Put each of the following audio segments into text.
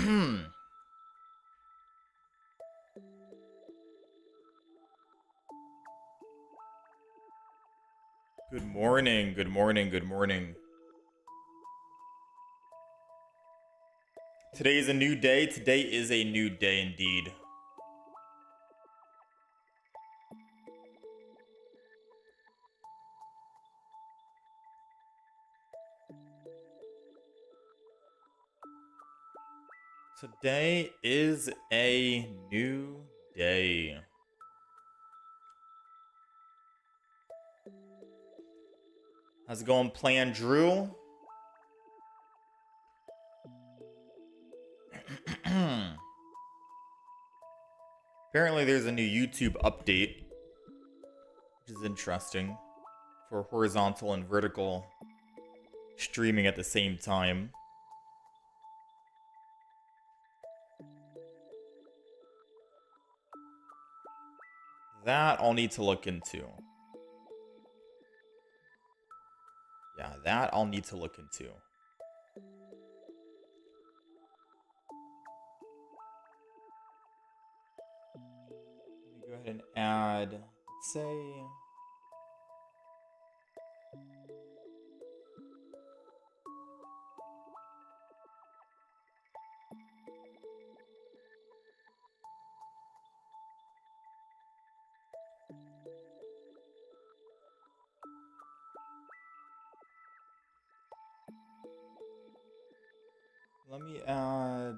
Good morning, good morning, good morning. Today is a new day. Today is a new day indeed. Today is a new day. How's it going, Plan Drew? Apparently there's a new YouTube update, which is interesting, for horizontal and vertical streaming at the same time. That I'll need to look into. Yeah, that I'll need to look into. Let me go ahead and add, let's say, let me add.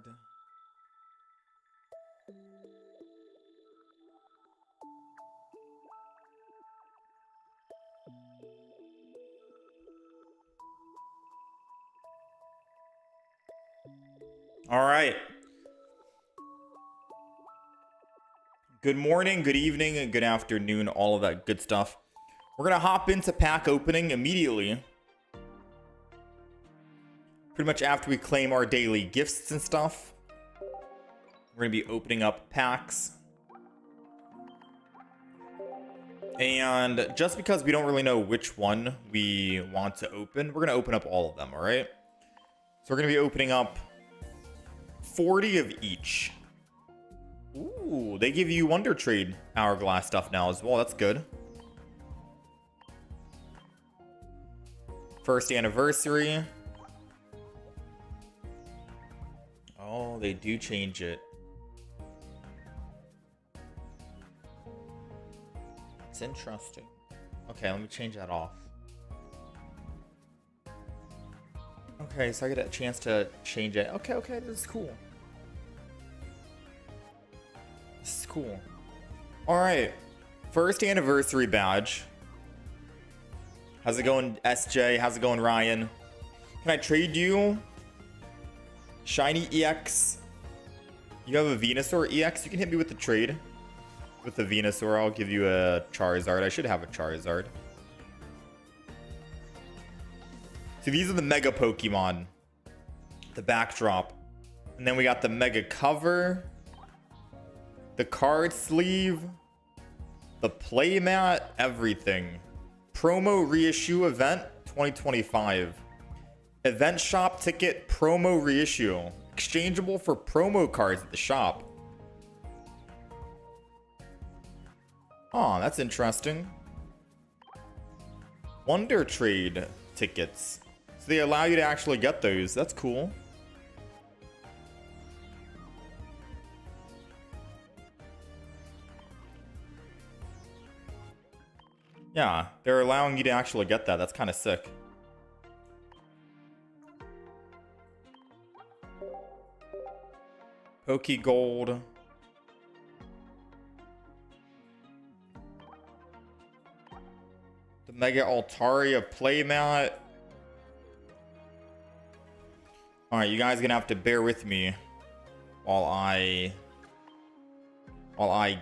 All right. Good morning, good evening, and good afternoon, all of that good stuff. We're going to hop into pack opening immediately. Pretty much after we claim our daily gifts and stuff. We're going to be opening up packs. And just because we don't really know which one we want to open, we're going to open up all of them, all right? So we're going to be opening up 40 of each. Ooh, they give you Wonder Trade Hourglass stuff now as well. That's good. First anniversary. Oh, they do change it. It's interesting. Okay, let me change that off. Okay, so I get a chance to change it. Okay, this is cool. This is cool. Alright. First anniversary badge. How's it going, SJ? How's it going, Ryan? Can I trade you? Shiny EX. You have a Venusaur EX? You can hit me with the trade. With the Venusaur, I'll give you a Charizard. I should have a Charizard. So these are the Mega Pokemon. The backdrop. And then we got the Mega cover. The card sleeve. The playmat. Everything. Promo reissue event 2025. Event shop ticket promo reissue. Exchangeable for promo cards at the shop. Oh, that's interesting. Wonder Trade tickets. So they allow you to actually get those. That's cool. Yeah, they're allowing you to actually get that. That's kind of sick. Pokegold. The Mega Altaria playmat. Alright, you guys are gonna have to bear with me while I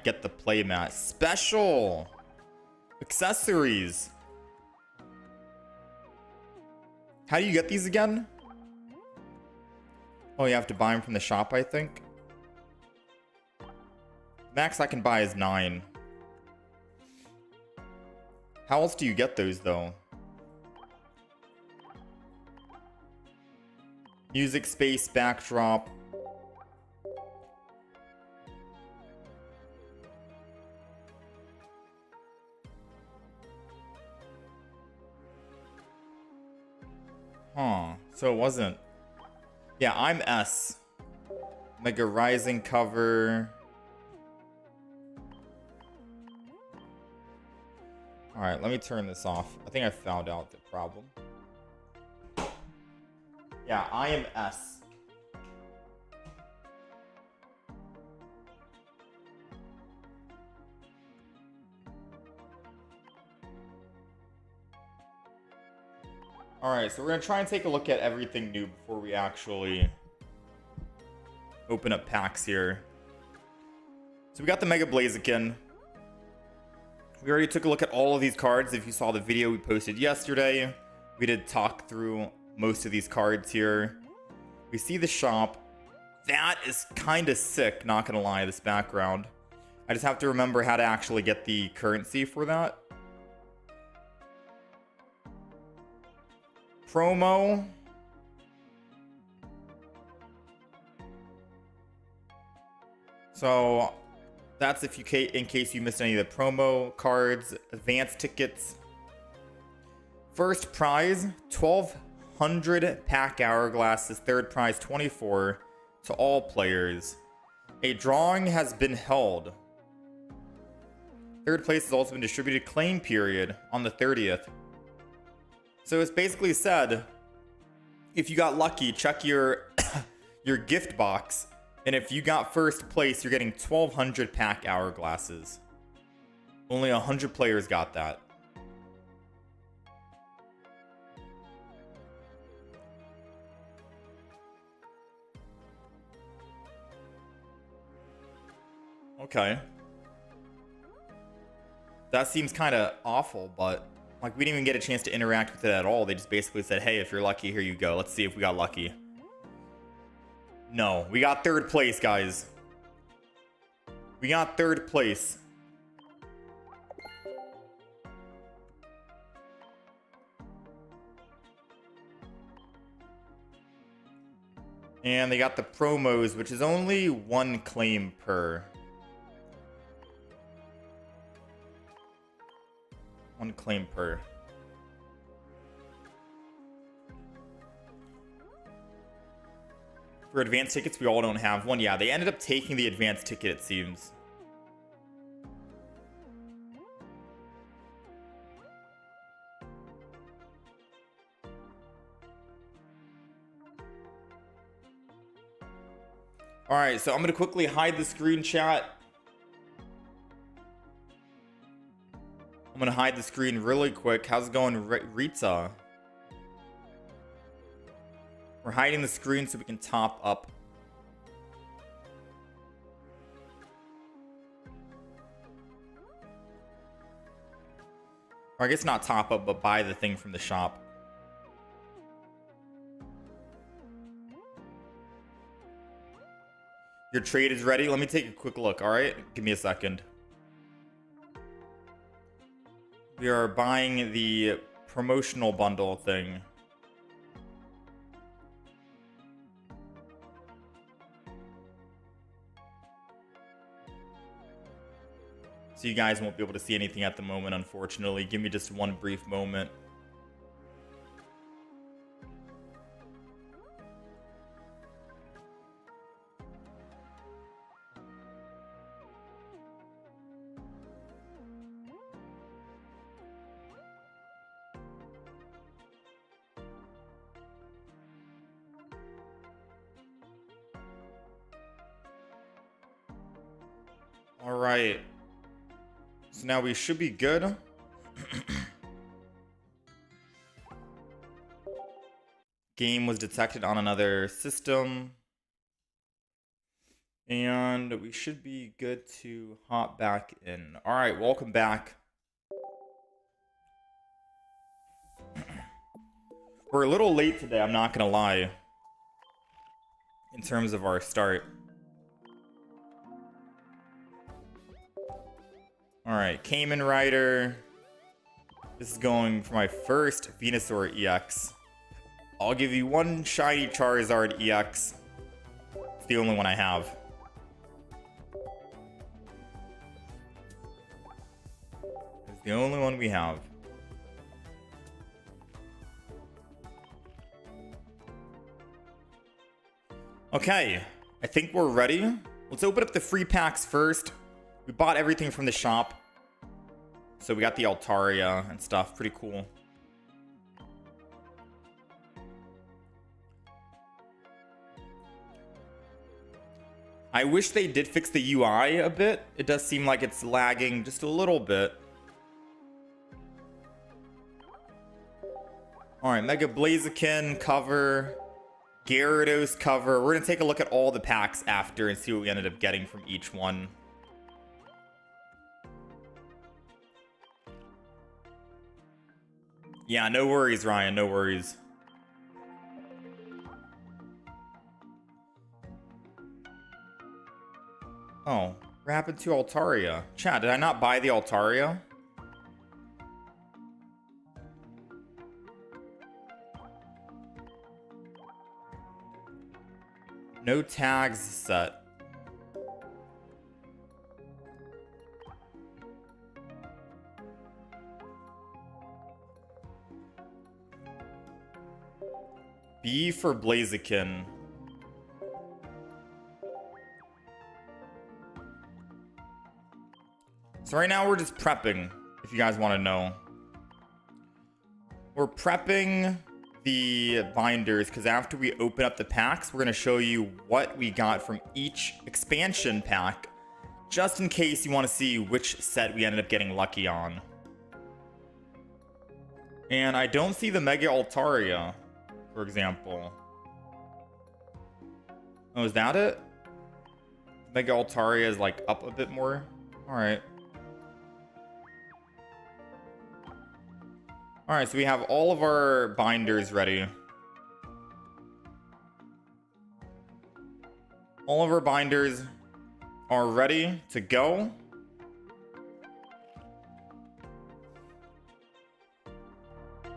get the playmat. Special accessories. How do you get these again? Oh, you have to buy them from the shop, I think. Max I can buy is 9. How else do you get those, though? Music space backdrop. Huh. So it wasn't. Yeah, I'm S. Mega Rising cover. Alright, let me turn this off. I think I found out the problem. Yeah, I am S. Alright, so we're going to try and take a look at everything new before we actually open up packs here. So we got the Mega Blaziken. We already took a look at all of these cards. If you saw the video we posted yesterday, we did talk through most of these cards here. We see the shop. That is kind of sick, not gonna lie, this background. I just have to remember how to actually get the currency for that. Promo. So that's if you in case you missed any of the promo cards. Advanced tickets. First prize 1200 pack hourglasses. Third prize 24 to all players. A drawing has been held. Third place has also been distributed. Claim period on the 30th. So it's basically said, if you got lucky, check your your gift box, and if you got first place, you're getting 1200 pack hourglasses. Only 100 players got that. Okay. That seems kind of awful, but like we didn't even get a chance to interact with it at all. They just basically said, hey, if you're lucky, here you go. Let's see if we got lucky. No, we got third place, guys. We got third place. And they got the promos, which is only one claim per. One claim per. For advanced tickets, we all don't have one. Yeah, they ended up taking the advanced ticket, it seems. Alright, so I'm going to quickly hide the screen, chat. I'm gonna hide the screen really quick. How's it going, Rita? We're hiding the screen so we can top up. Or I guess not top up, but buy the thing from the shop. Your trade is ready. Let me take a quick look, alright? Give me a second. We are buying the promotional bundle thing. So you guys won't be able to see anything at the moment, unfortunately. Give me just one brief moment. All right. So now we should be good. Game was detected on another system. And we should be good to hop back in. All right, welcome back. We're a little late today, I'm not gonna lie, in terms of our start. Alright, Cayman Rider. This is going for my first Venusaur EX. I'll give you one shiny Charizard EX. It's the only one I have. It's the only one we have. Okay, I think we're ready. Let's open up the free packs first. We bought everything from the shop. So we got the Altaria and stuff. Pretty cool. I wish they did fix the UI a bit. It does seem like it's lagging just a little bit. Alright, Mega Blaziken cover. Gyarados cover. We're going to take a look at all the packs after and see what we ended up getting from each one. Yeah, no worries, Ryan. No worries. Oh, what happened to Altaria? Chat, did I not buy the Altaria? No tags set. B for Blaziken. So right now we're just prepping, if you guys want to know. We're prepping the binders because after we open up the packs, we're going to show you what we got from each expansion pack, just in case you want to see which set we ended up getting lucky on. And I don't see the Mega Altaria, for example. Oh, is that it? Mega Altaria is like up a bit more. All right. All right, so we have all of our binders ready. All of our binders are ready to go.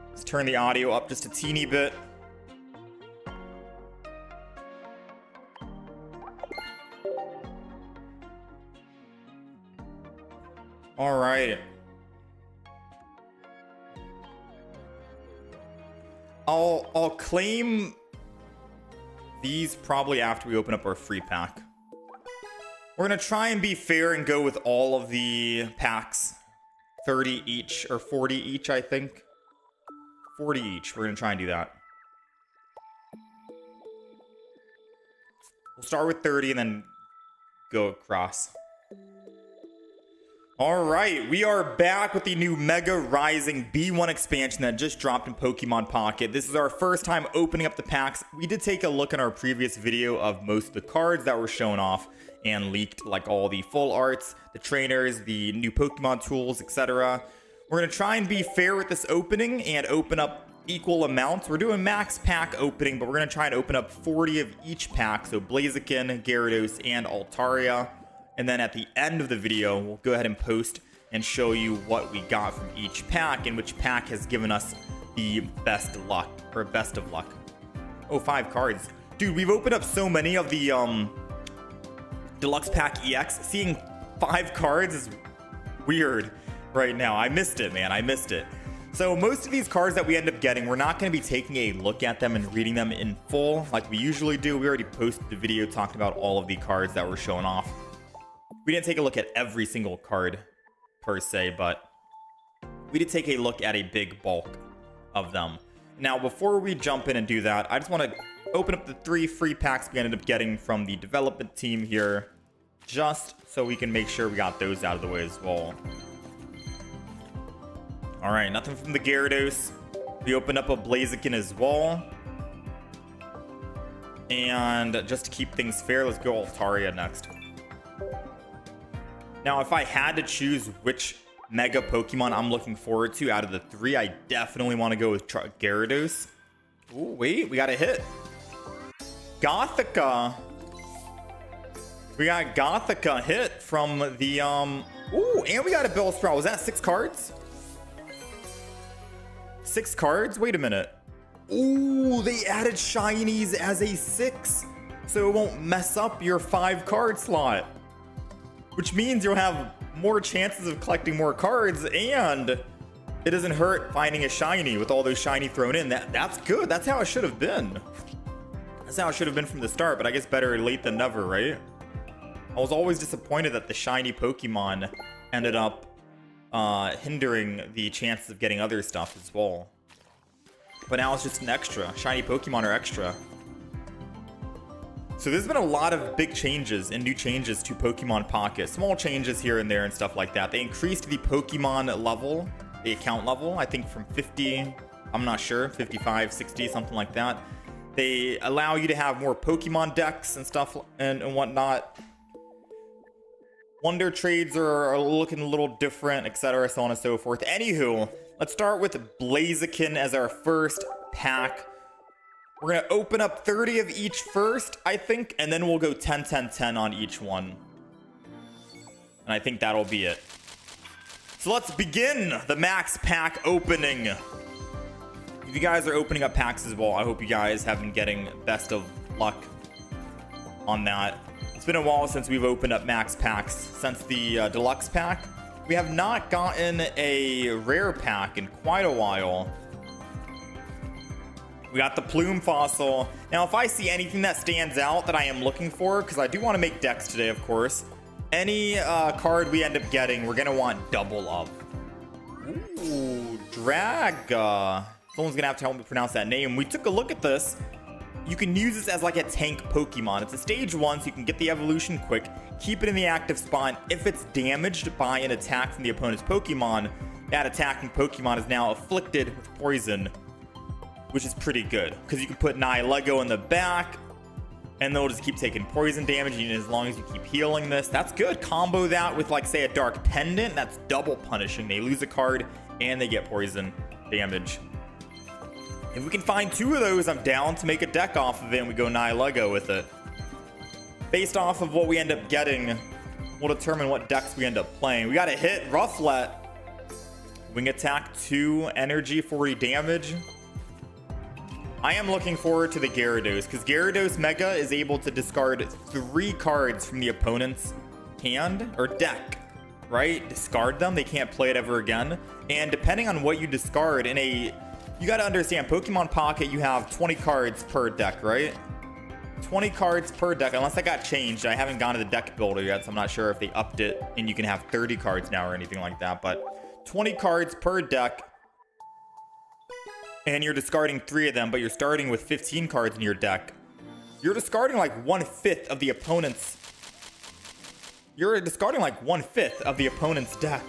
Let's turn the audio up just a teeny bit. All right. I'll claim these probably after we open up our free pack. We're gonna try and be fair and go with all of the packs. 30 each or 40 each, I think. 40 each. We're gonna try and do that. We'll start with 30 and then go across. Alright, we are back with the new Mega Rising B1 expansion that just dropped in Pokemon Pocket. This is our first time opening up the packs. We did take a look in our previous video of most of the cards that were shown off and leaked, like all the full arts, the trainers, the new Pokemon tools, etc. We're going to try and be fair with this opening and open up equal amounts. We're doing max pack opening, but we're going to try and open up 40 of each pack. So Blaziken, Gyarados, and Altaria. And then at the end of the video, we'll go ahead and post and show you what we got from each pack and which pack has given us the best luck or best of luck. Oh, 5 cards. Dude, we've opened up so many of the Deluxe Pack EX. Seeing 5 cards is weird right now. I missed it, man. I missed it. So most of these cards that we end up getting, we're not going to be taking a look at them and reading them in full like we usually do. We already posted the video talking about all of the cards that were shown off. We didn't take a look at every single card per se, but we did take a look at a big bulk of them. Now, before we jump in and do that, I just want to open up the 3 free packs we ended up getting from the development team here, just so we can make sure we got those out of the way as well. All right, nothing from the Gyarados. We opened up a Blaziken as well. And just to keep things fair, let's go Altaria next. Now, if I had to choose which Mega Pokemon I'm looking forward to out of the 3, I definitely want to go with Gyarados. Ooh, wait, we got a hit. Gothica. We got Gothica hit from the, ooh, and we got a Bellsprout. Was that 6 cards? 6 cards? Wait a minute. Ooh, they added shinies as a 6, so it won't mess up your 5 card slot. Which means you'll have more chances of collecting more cards, and it doesn't hurt finding a shiny with all those shiny thrown in. That's good. That's how it should have been. That's how it should have been from the start, but I guess better late than never, right? I was always disappointed that the shiny Pokemon ended up hindering the chances of getting other stuff as well. But now it's just an extra. Shiny Pokemon are extra. So there's been a lot of big changes and new changes to Pokemon Pocket. Small changes here and there and stuff like that. They increased the Pokemon level, the account level, I think from 50, I'm not sure, 55, 60, something like that. They allow you to have more Pokemon decks and stuff and whatnot. Wonder trades are looking a little different, etc., so on and so forth. Anywho, let's start with Blaziken as our first pack. We're going to open up 30 of each first, I think, and then we'll go 10, 10, 10 on each one. And I think that'll be it. So let's begin the max pack opening. If you guys are opening up packs as well, I hope you guys have been getting best of luck on that. It's been a while since we've opened up max packs. Since the deluxe pack, we have not gotten a rare pack in quite a while. We got the Plume Fossil. Now, if I see anything that stands out that I am looking for, because I do want to make decks today, of course, any card we end up getting, we're going to want double of. Ooh, Draga. Someone's going to have to help me pronounce that name. We took a look at this. You can use this as like a tank Pokemon. It's a stage 1, so you can get the evolution quick, keep it in the active spot. If it's damaged by an attack from the opponent's Pokemon, that attacking Pokemon is now afflicted with poison, which is pretty good because you can put Nihilego in the back and they'll just keep taking poison damage, and as long as you keep healing this, that's good. Combo that with, like, say, a Dark Pendant, that's double punishing. They lose a card and they get poison damage. If we can find 2 of those, I'm down to make a deck off of it and we go Nihilego with it. Based off of what we end up getting, we'll determine what decks we end up playing. We got a hit, Rufflet. Wing attack 2, energy, 40 damage. I am looking forward to the Gyarados, because Gyarados Mega is able to discard 3 cards from the opponent's hand or deck, right? Discard them. They can't play it ever again. And depending on what you discard in a... You got to understand, Pokemon Pocket, you have 20 cards per deck, right? 20 cards per deck, unless that got changed. I haven't gone to the deck builder yet, so I'm not sure if they upped it and you can have 30 cards now or anything like that. But 20 cards per deck. And you're discarding 3 of them, but you're starting with 15 cards in your deck. You're discarding like 1/5 of the opponent's... You're discarding like 1/5 of the opponent's deck.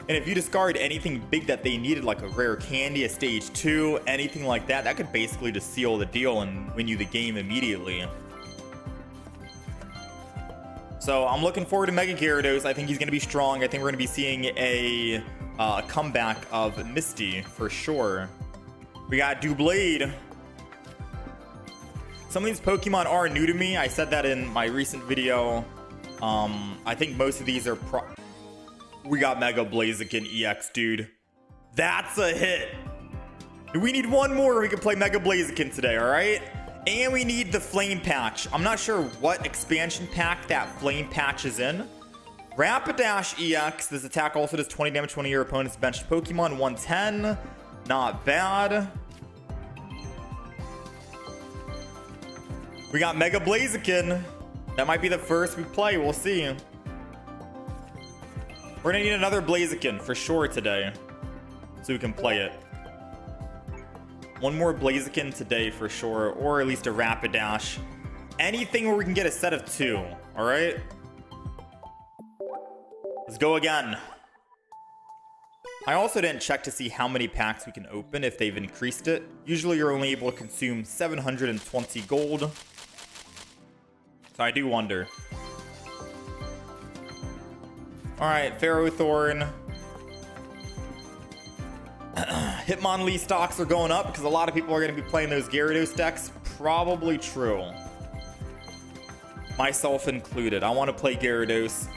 And if you discard anything big that they needed, like a rare candy, a stage 2, anything like that, that could basically just seal the deal and win you the game immediately. So I'm looking forward to Mega Gyarados. I think he's going to be strong. I think we're going to be seeing a comeback of Misty for sure. We got Doublade. Some of these Pokemon are new to me. I said that in my recent video. I think most of these are We got Mega Blaziken EX, dude. That's a hit. We need one more and we can play Mega Blaziken today, alright? And we need the Flame Patch. I'm not sure what expansion pack that Flame Patch is in. Rapidash EX. This attack also does 20 damage to one of your opponent's benched Pokemon. 110. Not bad. We got Mega Blaziken. That might be the first we play. We'll see. We're gonna need another Blaziken for sure today, so we can play it. One more Blaziken today for sure, or at least a Rapidash. Anything where we can get a set of 2. All right. Let's go again. I also didn't check to see how many packs we can open, if they've increased it. Usually you're only able to consume 720 gold. So I do wonder. Alright, Ferrothorn. Hitmonlee stocks are going up because a lot of people are going to be playing those Gyarados decks. Probably true. Myself included. I want to play Gyarados.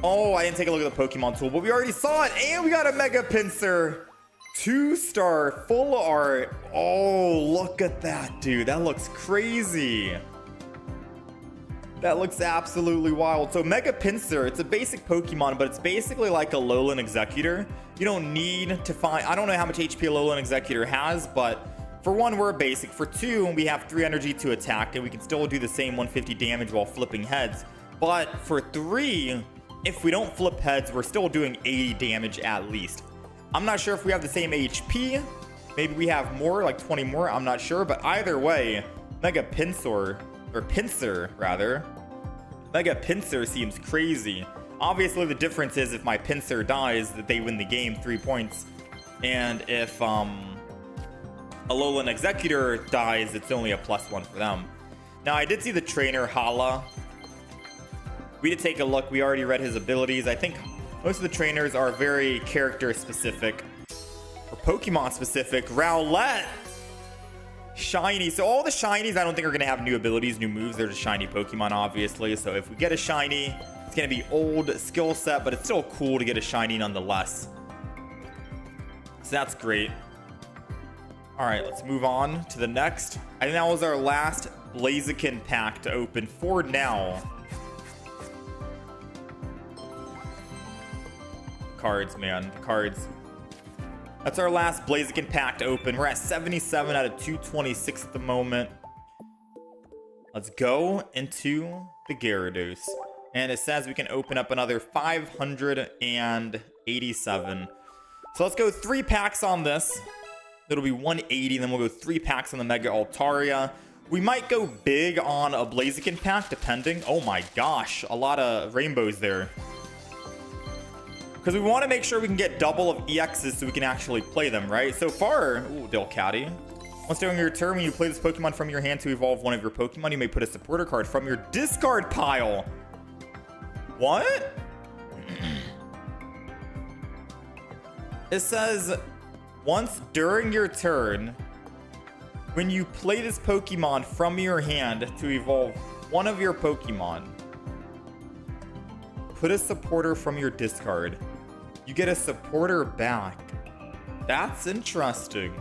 Oh, I didn't take a look at the Pokemon tool, but we already saw it. And we got a Mega Pinsir. 2-star full art. Oh, look at that, dude. That looks crazy. That looks absolutely wild. So Mega Pinsir, it's a basic Pokemon, but it's basically like a Alolan Executor. You don't need to find... I don't know how much HP Alolan Executor has, but For 1, we're a basic. For 2, we have 3 energy to attack, and we can still do the same 150 damage while flipping heads. But for 3, if we don't flip heads, we're still doing 80 damage at least. I'm not sure if we have the same HP. Maybe we have more, like 20 more. I'm not sure. But either way, Mega Pinsir, or Pinsir rather. Mega Pinsir seems crazy. Obviously, the difference is if my Pinsir dies, that they win the game 3 points. And if Alolan Executor dies, it's only a +1 for them. Now, I did see the trainer, Hala. We did take a look. We already read his abilities. I think most of the trainers are very character specific or Pokemon specific. Rowlet, shiny. So all the shinies I don't think are going to have new abilities, new moves. They're just shiny Pokemon, obviously. So if we get a shiny, it's going to be old skill set, but it's still cool to get a shiny nonetheless. So that's great. All right, let's move on to the next. I think that was our last Blaziken pack to open for now. Cards, man. Cards. That's our last Blaziken pack to open. We're at 77 out of 226 at the moment. Let's go into the Gyarados. And it says we can open up another 587. So let's go 3 packs on this. It'll be 180, then we'll go 3 packs on the Mega Altaria. We might go big on a Blaziken pack, depending. Oh my gosh, a lot of rainbows there. Because we want to make sure we can get double of EXs so we can actually play them, right? So far, ooh, Delcatty. Once during your turn, when you play this Pokemon from your hand to evolve one of your Pokemon, you may put a supporter card from your discard pile. What? It says, once during your turn, when you play this Pokemon from your hand to evolve one of your Pokemon, put a supporter from your discard. You get a supporter back. That's interesting.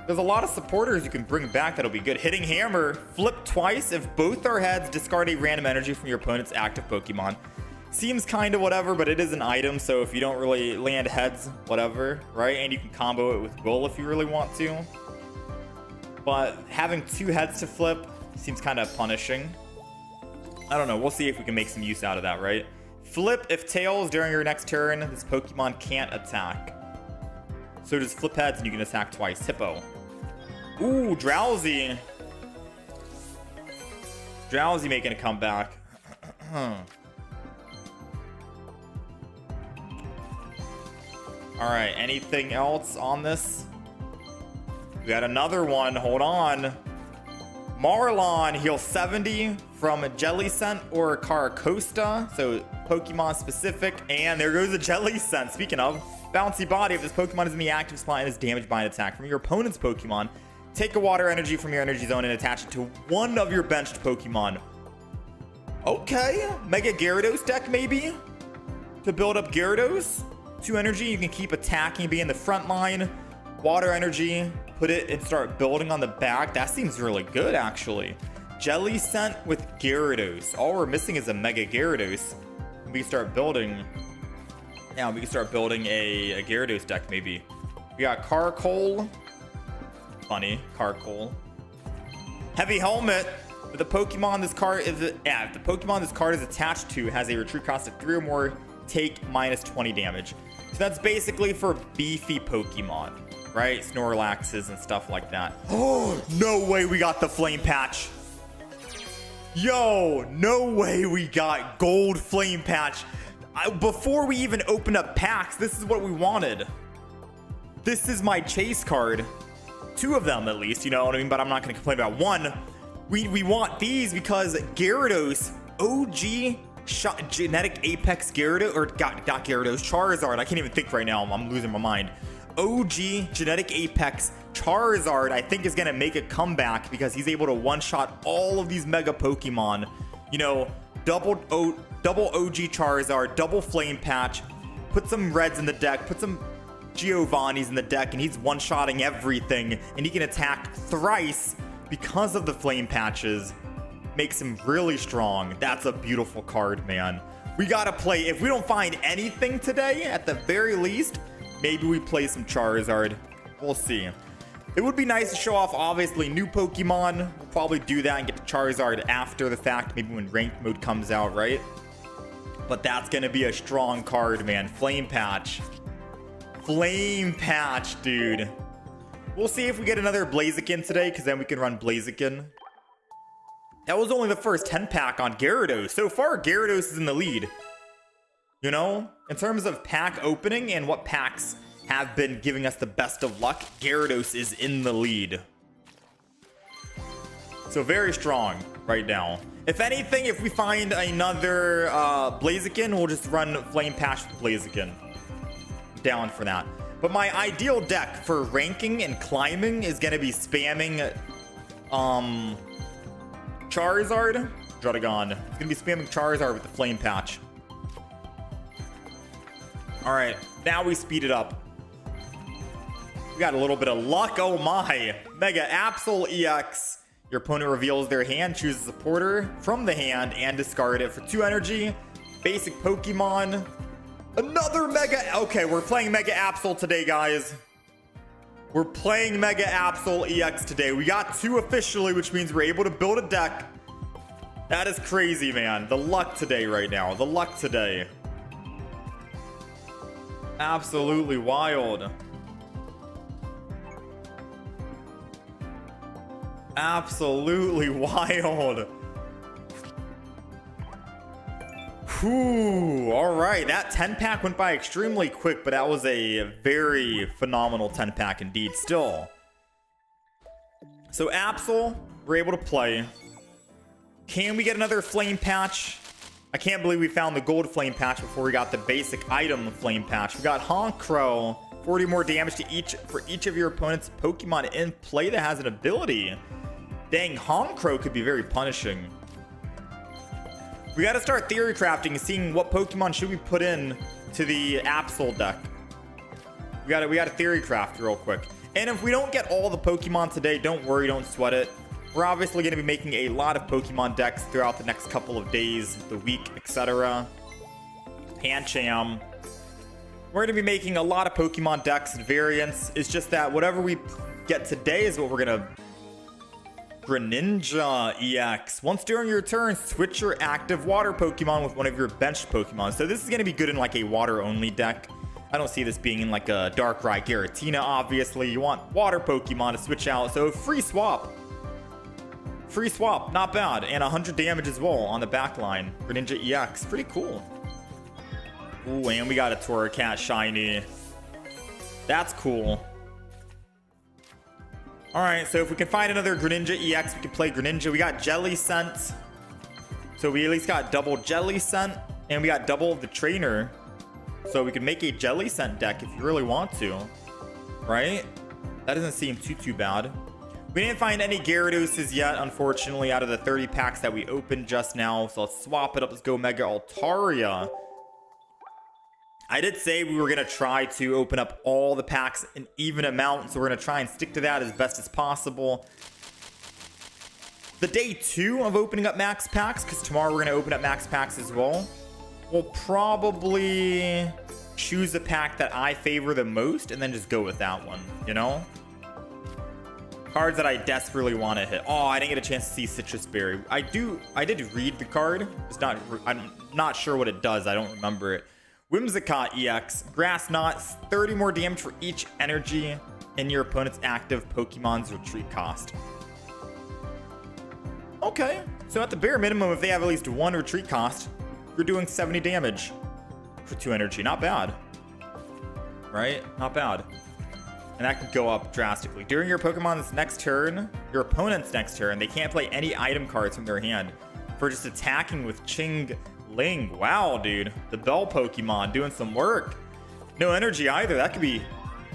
There's a lot of supporters you can bring back that'll be good. Hitting Hammer, flip twice. If both are heads, discard a random energy from your opponent's active Pokemon. Seems kind of whatever, but it is an item, so if you don't really land heads, whatever, right? And you can combo it with Will if you really want to. But having 2 heads to flip seems kind of punishing. I don't know. We'll see if we can make some use out of that, right? Flip if tails during your next turn. This Pokemon can't attack. So just flip heads and you can attack twice. Hippo. Ooh, Drowsy. Drowsy making a comeback. All right, anything else on this? We got another one. Hold on. Marlon, heal 70 from a Jellicent or Caracosta. So Pokemon specific. And there goes a Jellicent. Speaking of, bouncy body. If this Pokemon is in the active spot and is damaged by an attack from your opponent's Pokemon, take a water energy from your energy zone and attach it to one of your benched Pokemon. Okay. Mega Gyarados deck maybe? To build up Gyarados. 2 energy. You can keep attacking, be in the front line. Water energy. Put it and start building on the back. That seems really good, actually. Jellicent with Gyarados. All we're missing is a Mega Gyarados. We can start building. Yeah, we can start building a Gyarados deck, maybe. We got Carkol. Funny, Carkol. Heavy Helmet. With the Pokemon this card is if the Pokemon this card is attached to has a retreat cost of 3 or more, take minus 20 damage. So that's basically for beefy Pokemon. Right? Snorlaxes and stuff like that. Oh, no way we got the Flame Patch. Yo, no way we got Gold Flame Patch. Before we even open up packs, this is what we wanted. This is my chase card. 2 of them at least, you know what I mean? But I'm not going to complain about 1. We want these because Gyarados, OG Genetic Apex Gyarados, or not Gyarados, Charizard. I can't even think right now. I'm losing my mind. OG Genetic Apex Charizard, I think, is going to make a comeback because he's able to one-shot all of these Mega Pokemon. You know, double OG Charizard, double Flame Patch, put some Reds in the deck, put some Giovanni's in the deck, and he's one-shotting everything, and he can attack thrice because of the Flame Patches. Makes him really strong. That's a beautiful card, man. We got to play. If we don't find anything today, at the very least, maybe we play some Charizard. We'll see. It would be nice to show off, obviously, new Pokemon. We'll probably do that and get to Charizard after the fact, maybe when ranked mode comes out, right? But that's going to be a strong card, man. Flame Patch. Flame Patch, dude. We'll see if we get another Blaziken today, because then we can run Blaziken. That was only the first 10-pack on Gyarados. So far, Gyarados is in the lead. You know, in terms of pack opening and what packs have been giving us the best of luck, Gyarados is in the lead. So very strong right now. If anything, if we find another Blaziken, we'll just run Flame Patch with Blaziken. Down for that. But my ideal deck for ranking and climbing is going to be spamming Charizard. Druddigon. It's going to be spamming Charizard with the Flame Patch. Alright, now we speed it up. We got a little bit of luck. Oh my. Mega Absol EX. Your opponent reveals their hand, chooses a supporter from the hand, and discard it for 2 energy. Basic Pokemon. Another Mega. Okay, we're playing Mega Absol today, guys. We're playing Mega Absol EX today. We got 2 officially, which means we're able to build a deck. That is crazy, man. The luck today right now. The luck today. Absolutely wild. Absolutely wild. Whew. All right. That 10-pack went by extremely quick, but that was a very phenomenal 10-pack indeed still. So Absol, we're able to play. Can we get another Flame Patch? I can't believe we found the gold Flame Patch before we got the basic item Flame Patch. We got Honchkrow. 40 more damage to for each of your opponent's Pokemon in play that has an ability. Dang, Honchkrow could be very punishing. We got to start theory crafting, seeing what Pokemon should we put in to the Absol deck. We got to theory craft real quick. And if we don't get all the Pokemon today, don't worry, don't sweat it. We're obviously going to be making a lot of Pokemon decks throughout the next couple of days, the week, etc. Pancham. We're going to be making a lot of Pokemon decks and variants. It's just that whatever we get today is what we're going to... Greninja EX. Once during your turn, switch your active water Pokemon with one of your benched Pokemon. So this is going to be good in like a water-only deck. I don't see this being in like a Darkrai Giratina, obviously. You want water Pokemon to switch out. So free swap. Free swap. Not bad. And 100 damage as well on the back line. Greninja EX. Pretty cool. Ooh, and we got a Torracat Shiny. That's cool. Alright, so if we can find another Greninja EX, we can play Greninja. We got Jelly Scent. So we at least got double Jelly Scent. And we got double the Trainer. So we can make a Jelly Scent deck if you really want to. Right? That doesn't seem too bad. We didn't find any Gyaradoses yet, unfortunately, out of the 30 packs that we opened just now. So let's swap it up. Let's go Mega Altaria. I did say we were going to try to open up all the packs an even amount, so we're going to try and stick to that as best as possible. The day 2 of opening up max packs, because tomorrow we're going to open up max packs as well, we'll probably choose a pack that I favor the most and then just go with that one, you know? Cards that I desperately want to hit. Oh, I didn't get a chance to see Citrus Berry. I did read the card. I'm not sure what it does. I don't remember it. Whimsicott EX. Grass Knot. 30 more damage for each energy in your opponent's active Pokemon's retreat cost. Okay. So at the bare minimum, if they have at least 1 retreat cost, you're doing 70 damage for 2 energy. Not bad. Right? Not bad. And that could go up drastically. During your Pokemon's next turn, your opponent's next turn, they can't play any item cards from their hand for just attacking with Ching Ling. Wow, dude. The Bell Pokemon doing some work. No energy either. That could be...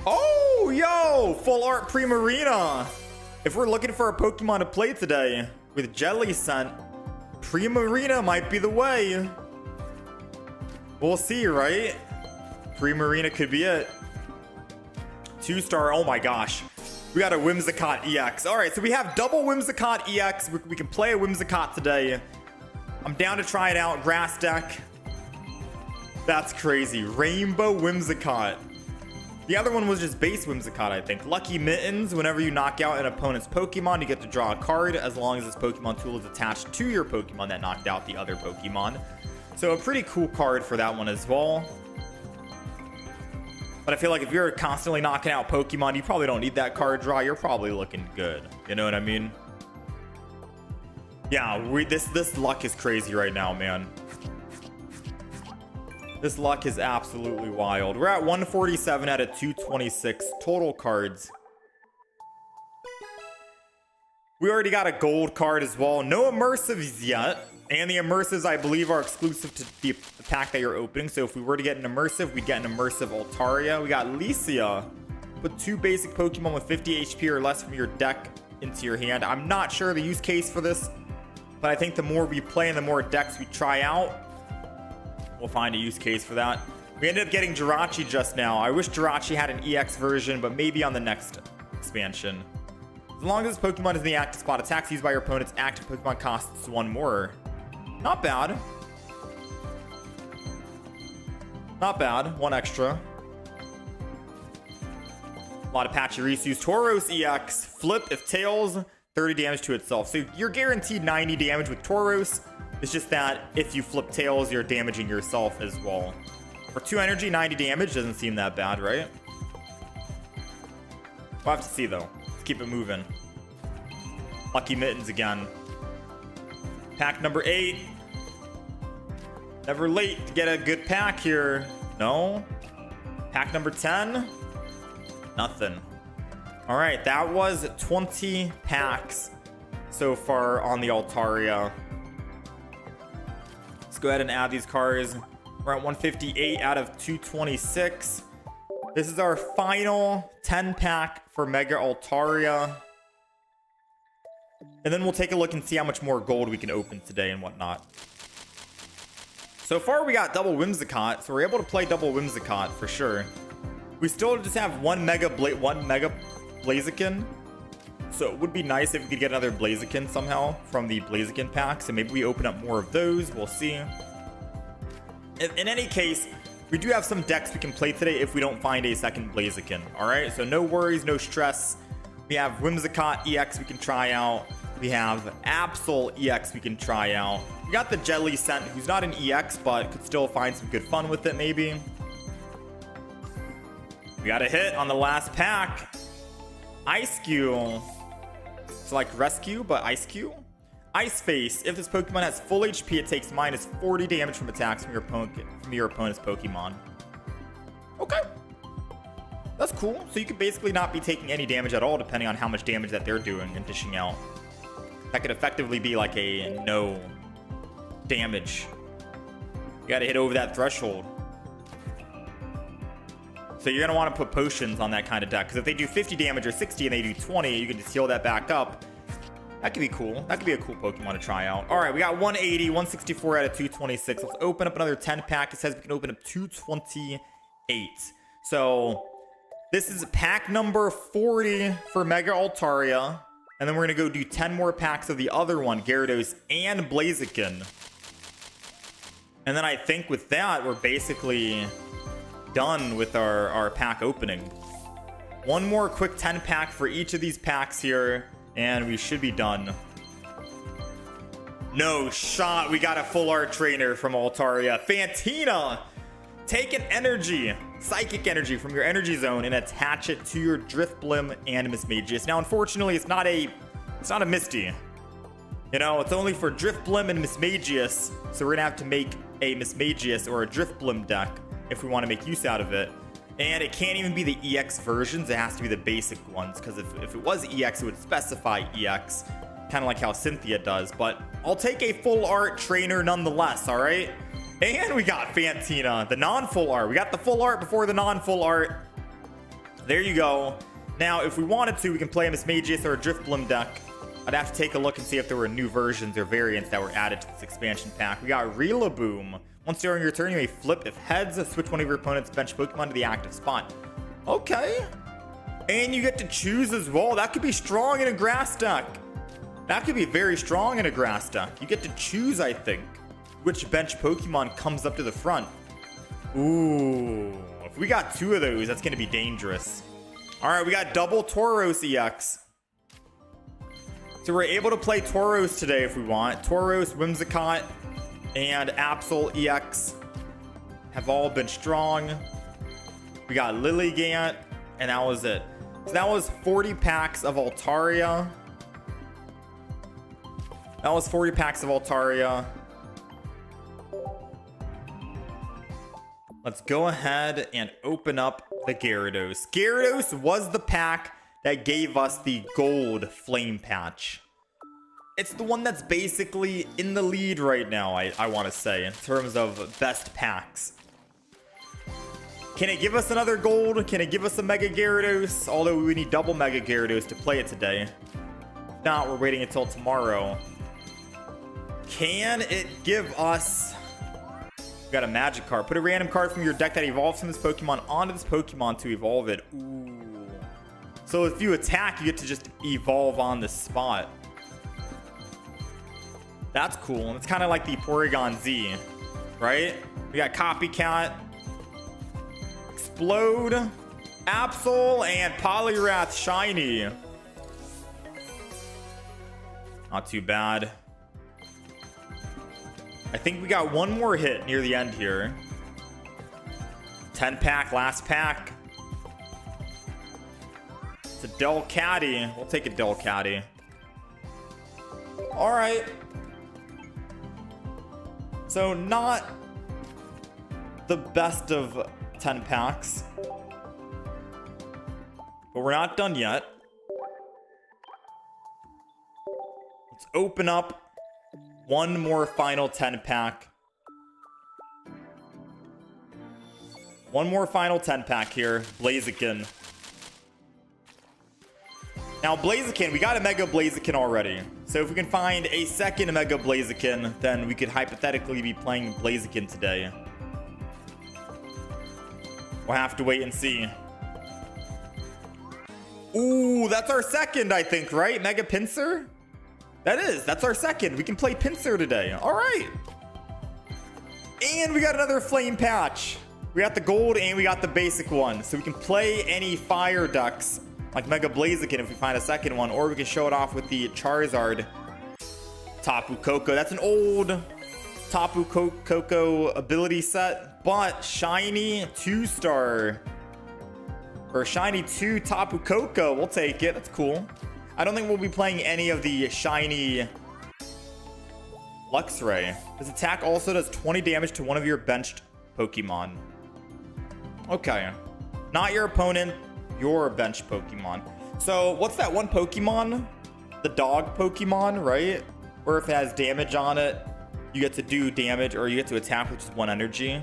Oh, yo! Full Art Primarina. If we're looking for a Pokemon to play today with Jelly Scent, Primarina might be the way. We'll see, right? Primarina could be it. 2-star. Oh my gosh. We got a Whimsicott EX. All right, so we have double Whimsicott EX. We can play a Whimsicott today. I'm down to try it out. Grass deck. That's crazy. Rainbow Whimsicott. The other one was just base Whimsicott, I think. Lucky Mittens, whenever you knock out an opponent's Pokemon, you get to draw a card as long as this Pokemon tool is attached to your Pokemon that knocked out the other Pokemon. So a pretty cool card for that one as well. But I feel like if you're constantly knocking out Pokemon, you probably don't need that card draw. You're probably looking good. You know what I mean? Yeah, this luck is crazy right now, man. This luck is absolutely wild. We're at 147 out of 226 total cards. We already got a gold card as well. No immersives yet. And the immersives, I believe, are exclusive to the pack that you're opening. So if we were to get an immersive, we'd get an immersive Altaria. We got Licia. Put 2 basic Pokemon with 50 HP or less from your deck into your hand. I'm not sure the use case for this, but I think the more we play and the more decks we try out, we'll find a use case for that. We ended up getting Jirachi just now. I wish Jirachi had an EX version, but maybe on the next expansion. As long as this Pokemon is in the active spot, attacks used by your opponent's active Pokemon costs 1 more. Not bad. Not bad. 1 extra. A lot of Pachirisus. Tauros EX. Flip if tails. 30 damage to itself. So you're guaranteed 90 damage with Tauros. It's just that if you flip tails, you're damaging yourself as well. For 2 energy, 90 damage doesn't seem that bad, right? We'll have to see, though. Let's keep it moving. Lucky Mittens again. Pack number 8. Never late to get a good pack here. No. Pack number 10. Nothing. All right, that was 20 packs so far on the Altaria. Let's go ahead and add these cards. We're at 158 out of 226. This is our final 10 pack for Mega Altaria. And then we'll take a look and see how much more gold we can open today and whatnot. So far, we got double Whimsicott, so we're able to play double Whimsicott for sure. We still just have one Mega Blaziken. So it would be nice if we could get another Blaziken somehow from the Blaziken pack. So maybe we open up more of those. We'll see. In any case, we do have some decks we can play today if we don't find a second Blaziken. All right, so no worries, no stress. We have Whimsicott EX we can try out. We have Absol EX we can try out. We got the Jellicent, who's not an EX, but could still find some good fun with it, maybe. We got a hit on the last pack. Ice Cube. It's like Rescue, but Ice Cube. Ice Face. If this Pokemon has full HP, it takes minus 40 damage from attacks from your opponent's Pokemon. Okay. That's cool. So you could basically not be taking any damage at all, depending on how much damage that they're doing and dishing out. That could effectively be like a no damage. You got to hit over that threshold. So you're going to want to put potions on that kind of deck. Because if they do 50 damage or 60 and they do 20, you can just heal that back up. That could be cool. That could be a cool Pokemon to try out. All right, we got 180, 164 out of 226. Let's open up another 10 pack. It says we can open up 228. So this is pack number 40 for Mega Altaria. And then we're going to go do 10 more packs of the other one, Gyarados and Blaziken. And then I think with that, we're basically done with our pack opening. One more quick 10 pack for each of these packs here, and we should be done. No shot. We got a full art trainer from Altaria. Fantina! Take an energy, psychic energy from your energy zone and attach it to your Drifblim and Mismagius. Now, unfortunately, it's not a Misty. You know, it's only for Drifblim and Mismagius, so we're gonna have to make a Mismagius or a Drifblim deck if we want to make use out of it. And it can't even be the EX versions, it has to be the basic ones, because if it was EX, it would specify EX, kind of like how Cynthia does. But I'll take a full art trainer nonetheless, all right? And we got Fantina, the non-full art. We got the full art before the non-full art. There you go. Now, if we wanted to, we can play a Mismagius or a Drifblim deck. I'd have to take a look and see if there were new versions or variants that were added to this expansion pack. We got Rillaboom. Once during your turn, you may flip if heads, switch one of your opponent's bench Pokemon to the active spot. Okay. And you get to choose as well. That could be strong in a grass deck. That could be very strong in a grass deck. You get to choose, I think, which bench Pokemon comes up to the front. Ooh. If we got 2 of those, that's going to be dangerous. All right, we got double Tauros EX. So we're able to play Tauros today if we want. Tauros, Whimsicott, and Absol EX have all been strong. We got Lilligant, and that was it. So that was 40 packs of Altaria. That was 40 packs of Altaria. Let's go ahead and open up the Gyarados. Gyarados was the pack that gave us the gold flame patch. It's the one that's basically in the lead right now, I want to say, in terms of best packs. Can it give us another gold? Can it give us a Mega Gyarados? Although we need double Mega Gyarados to play it today. If not, we're waiting until tomorrow. Can it give us... We got a magic card. Put a random card from your deck that evolves from this Pokemon onto this Pokemon to evolve it. Ooh. So if you attack, you get to just evolve on the spot. That's cool. And it's kind of like the Porygon Z, right? We got Copycat, Explode, Absol, and Poliwrath Shiny. Not too bad. I think we got one more hit near the end here. 10 pack, last pack. It's a Delcatty. We'll take a Delcatty. All right. So not the best of 10 packs. But we're not done yet. Let's open up one more final 10 pack. One more final 10 pack here. Blaziken. Now Blaziken, we got a Mega Blaziken already. So if we can find a second Mega Blaziken, then we could hypothetically be playing Blaziken today. We'll have to wait and see. Ooh, that's our second, I think, right? Mega Pinsir? That's our second. We can play Pinsir today. All right. And we got another flame patch. We got the gold and we got the basic one. So we can play any fire ducks like Mega Blaziken if we find a second one, or we can show it off with the Charizard Tapu Koko. That's an old Tapu Koko ability set, but shiny 2-star or shiny 2 Tapu Koko. We'll take it. That's cool. I don't think we'll be playing any of the shiny Luxray. This attack also does 20 damage to one of your benched Pokemon. Okay. Not your opponent, your bench Pokemon. So what's that one Pokemon? The dog Pokemon, right? Or if it has damage on it, you get to do damage, or you get to attack with just 1 energy.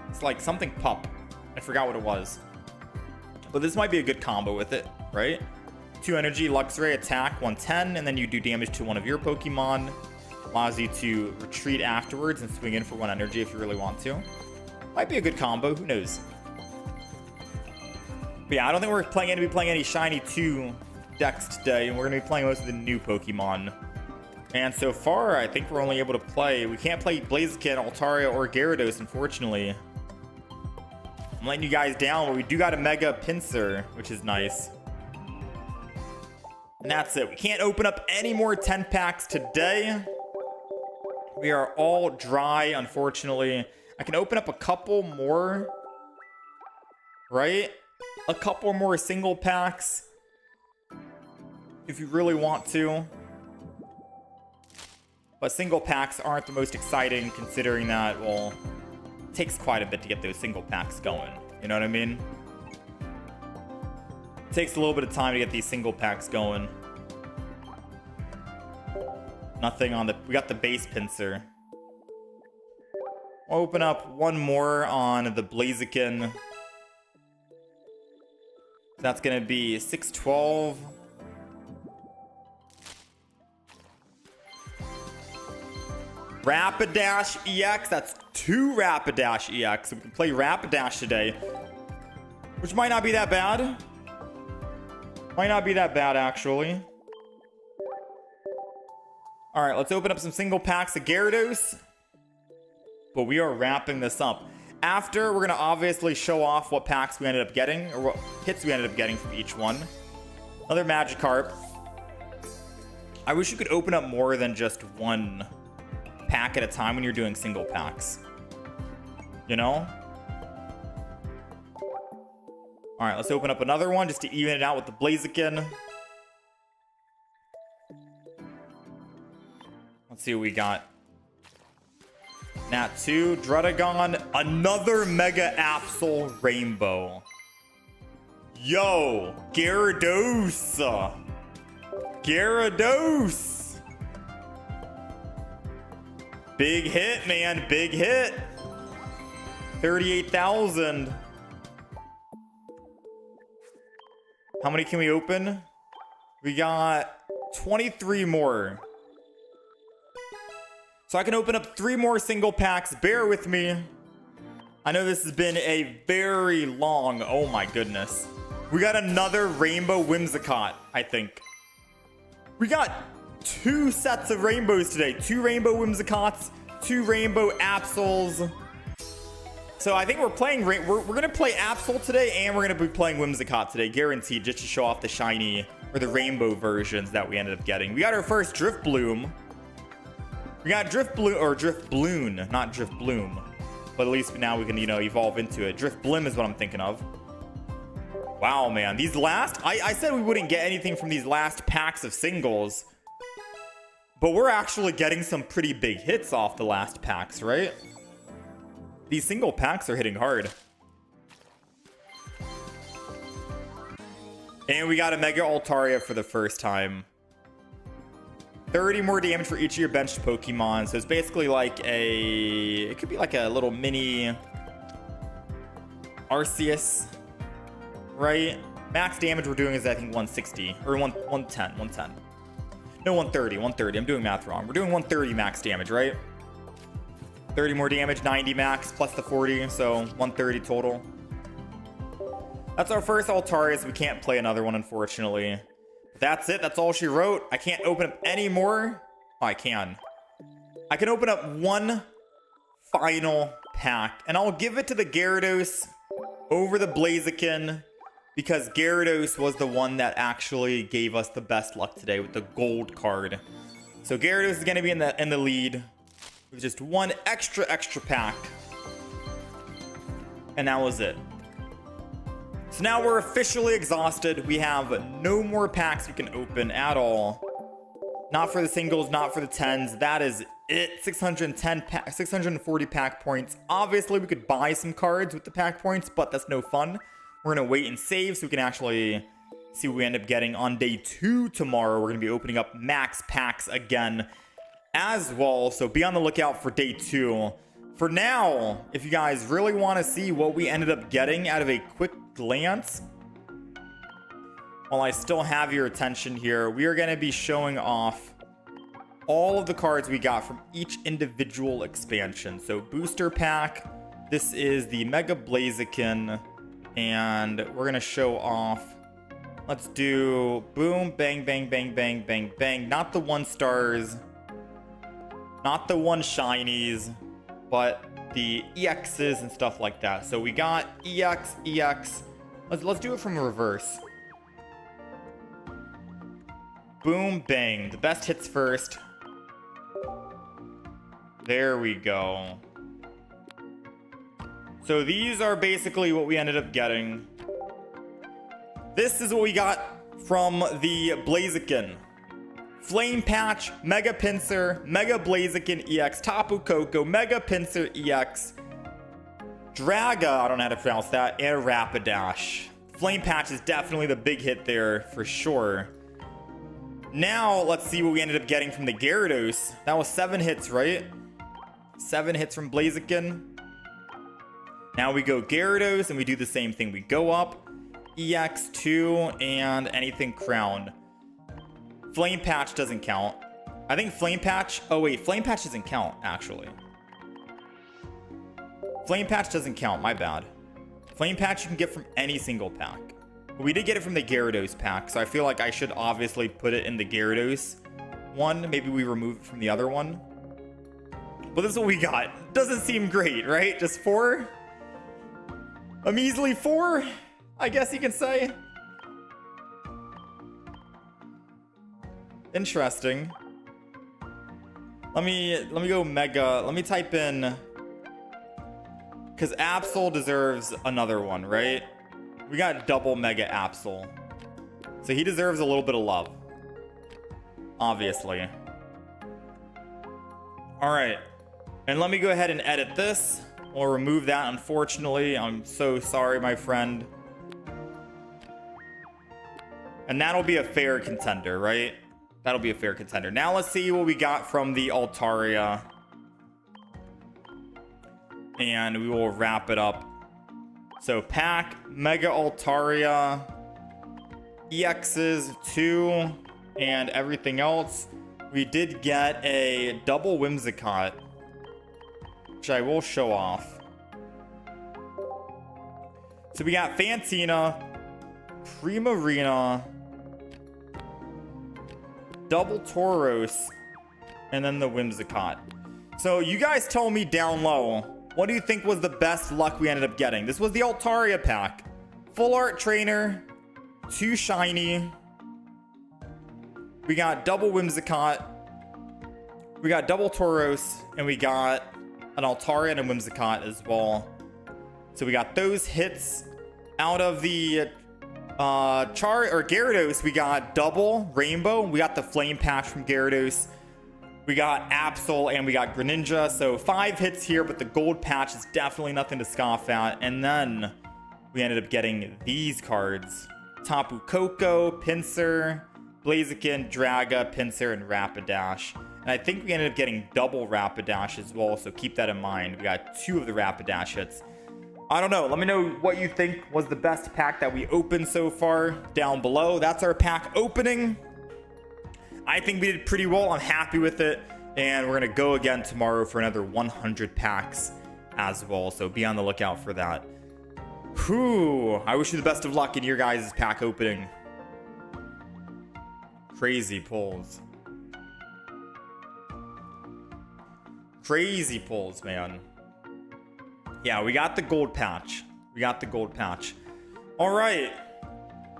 It's like something pup. I forgot what it was. But this might be a good combo with it, right? 2 energy, Luxray, attack, 110, and then you do damage to one of your Pokemon. Allows you to retreat afterwards and swing in for 1 energy if you really want to. Might be a good combo, who knows? But yeah, I don't think we're going to be playing any shiny 2 decks today, and we're going to be playing most of the new Pokemon. And so far, I think we're only able to play... We can't play Blaziken, Altaria, or Gyarados, unfortunately. I'm letting you guys down, but we do got a Mega Pinsir, which is nice. And that's it. We can't open up any more 10 packs today. We are all dry, unfortunately. I can open up a couple more, right? A couple more single packs if you really want to. But single packs aren't the most exciting, considering that, well, it takes quite a bit to get those single packs going. You know what I mean? It takes a little bit of time to get these single packs going. Nothing on the... We got the base Pinsir. We'll open up one more on the Blaziken. That's going to be 612. Rapidash EX. That's 2 Rapidash EX. We can play Rapidash today, which might not be that bad. Might not be that bad, actually. All right, let's open up some single packs of Gyarados. But we are wrapping this up. After, we're going to obviously show off what packs we ended up getting, or what hits we ended up getting from each one. Another Magikarp. I wish you could open up more than just one pack at a time when you're doing single packs. You know? Alright, let's open up another one just to even it out with the Blaziken. Let's see what we got. Nat 2, Druddigon, another Mega Absol Rainbow. Yo, Gyarados. Gyarados. Big hit, man, big hit. 38,000. How many can we open? We got 23 more. So I can open up 3 more single packs. Bear with me. I know this has been a very long... Oh my goodness. We got another Rainbow Whimsicott, I think. We got 2 sets of rainbows today. 2 Rainbow Whimsicotts, 2 Rainbow Absols. So I think we're playing... We're going to play Absol today, and we're going to be playing Whimsicott today. Guaranteed, just to show off the shiny or the rainbow versions that we ended up getting. We got our first Drifbloom. We got Drifbloon, not Drifbloom. But at least now we can, evolve into it. Drifblim is what I'm thinking of. Wow, man. These last... I said we wouldn't get anything from these last packs of singles. But we're actually getting some pretty big hits off the last packs, right? These single packs are hitting hard. And we got a Mega Altaria for the first time. 30 more damage for each of your benched Pokemon. So it's basically like it could be like a little mini Arceus, right? Max damage we're doing is, I think, 160 or 110. No, 130. I'm doing math wrong. We're doing 130 max damage, right? 30 more damage, 90 max plus the 40, so 130 total. That's our first Altaria, so we can't play another one, unfortunately. That's it. That's all she wrote. I can't open up any more. Oh, I can. I can open up one final pack, and I'll give it to the Gyarados over the Blaziken because Gyarados was the one that actually gave us the best luck today with the gold card. So Gyarados is going to be in the lead with just one extra pack, and that was it. So now we're officially exhausted. We have no more packs we can open at all. Not for the singles, not for the 10s. That is it. 640 pack points. Obviously, we could buy some cards with the pack points, but that's no fun. We're going to wait and save so we can actually see what we end up getting on day 2 tomorrow. We're going to be opening up max packs again as well. So be on the lookout for day 2. For now, if you guys really want to see what we ended up getting out of a quick glance, while I still have your attention here, we are going to be showing off all of the cards we got from each individual expansion. So booster pack, this is the Mega Blaziken, and we're going to show off, let's do boom, bang, bang, bang, bang, bang, bang. Not the 1 stars, not the 1 shinies, but the EXs and stuff like that. So we got EX. Let's do it from reverse. Boom, bang. The best hits first. There we go. So these are basically what we ended up getting. This is what we got from the Blaziken. Flame Patch, Mega Pinsir, Mega Blaziken EX, Tapu Koko, Mega Pinsir EX, Draga, I don't know how to pronounce that, and Rapidash. Flame Patch is definitely the big hit there for sure. Now, let's see what we ended up getting from the Gyarados. That was 7 hits, right? 7 hits from Blaziken. Now we go Gyarados, and we do the same thing. We go up, EX2, and anything crowned. Flame Patch doesn't count. I think Flame Patch... Oh, wait. Flame Patch doesn't count, actually. Flame Patch doesn't count. My bad. Flame Patch you can get from any single pack. But we did get it from the Gyarados pack, so I feel like I should obviously put it in the Gyarados one. Maybe we remove it from the other one. But this is what we got. Doesn't seem great, right? Just 4 A measly 4, I guess you can say. Interesting. Let me go mega. Let me type in, because Absol deserves another one, right? We got double mega Absol, so he deserves a little bit of love, obviously. All right, and let me go ahead and edit this. We'll remove that, unfortunately. I'm so sorry, my friend. And that'll be a fair contender, right? That'll be a fair contender. Now let's see what we got from the Altaria. And we will wrap it up. So pack, Mega Altaria, EXs 2, and everything else. We did get a double Whimsicott, which I will show off. So we got Fantina, Primarina, double Tauros, and then the Whimsicott. So you guys tell me down low, what do you think was the best luck we ended up getting? This was the Altaria pack. Full art trainer, 2 shiny. We got double Whimsicott. We got double Tauros, and we got an Altaria and a Whimsicott as well. So we got those hits. Out of the Gyarados, we got double Rainbow. We got the Flame Patch from Gyarados. We got Absol and we got Greninja. So 5 hits here, but the gold patch is definitely nothing to scoff at. And then we ended up getting these cards: Tapu Koko, Pinsir, Blaziken, Draga, Pinsir, and Rapidash. And I think we ended up getting double Rapidash as well, so keep that in mind. We got 2 of the Rapidash hits. I don't know. Let me know what you think was the best pack that we opened so far down below. That's our pack opening. I think we did pretty well. I'm happy with it. And we're going to go again tomorrow for another 100 packs as well. So be on the lookout for that. Whew. I wish you the best of luck in your guys' pack opening. Crazy pulls. Crazy pulls, man. Yeah, we got the gold patch. We got the gold patch. All right.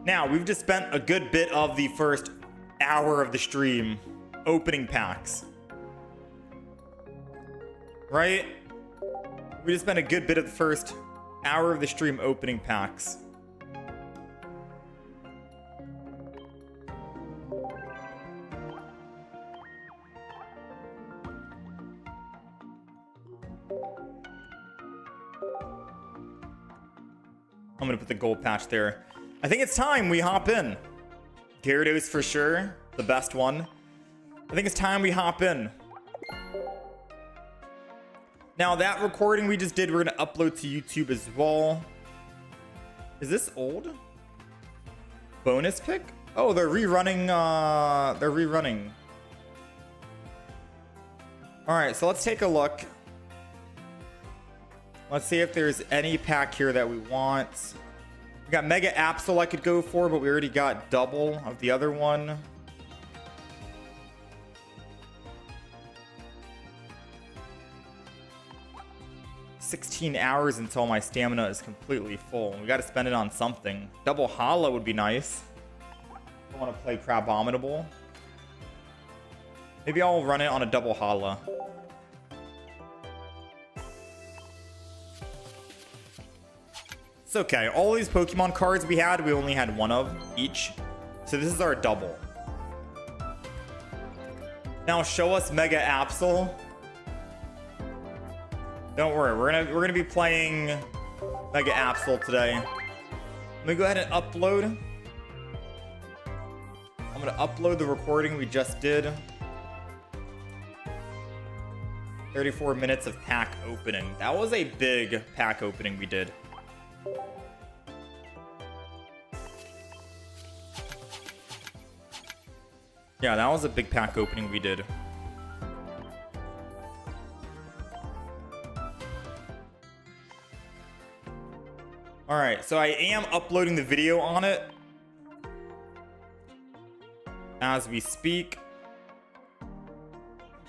Now, we've just spent a good bit of the first hour of the stream opening packs. Right? We just spent a good bit of the first hour of the stream opening packs. I'm going to put the gold patch there. I think it's time we hop in. Gyarados for sure. The best one. I think it's time we hop in. Now, that recording we just did, we're going to upload to YouTube as well. Is this old? Bonus pick? Oh, they're rerunning. They're rerunning. All right, so let's take a look. Let's see if there's any pack here that we want. We got Mega Absol I could go for, but we already got double of the other one. $16 hours until my stamina is completely full. We got to spend it on something. Double Holo would be nice. I want to play Crabominable. Maybe I'll run it on a double Holo. It's okay. All these Pokemon cards we had, we only had one of each. So this is our double. Now show us Mega Absol. Don't worry, we're gonna be playing Mega Absol today. Let me go ahead and upload. I'm gonna upload the recording we just did. 34 minutes of pack opening. That was a big pack opening we did. Yeah, that was a big pack opening we did. All right, so I am uploading the video on it as we speak.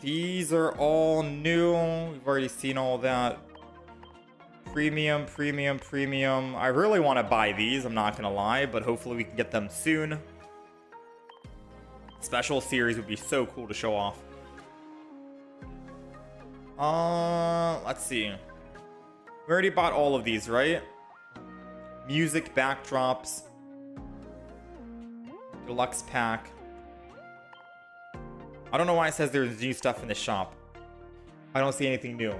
These are all new. We've already seen all that. Premium, premium, premium. I really want to buy these, I'm not gonna lie, but hopefully we can get them soon. Special series would be so cool to show off. Let's see. We already bought all of these, right? Music backdrops. Deluxe pack. I don't know why it says there's new stuff in the shop. I don't see anything new.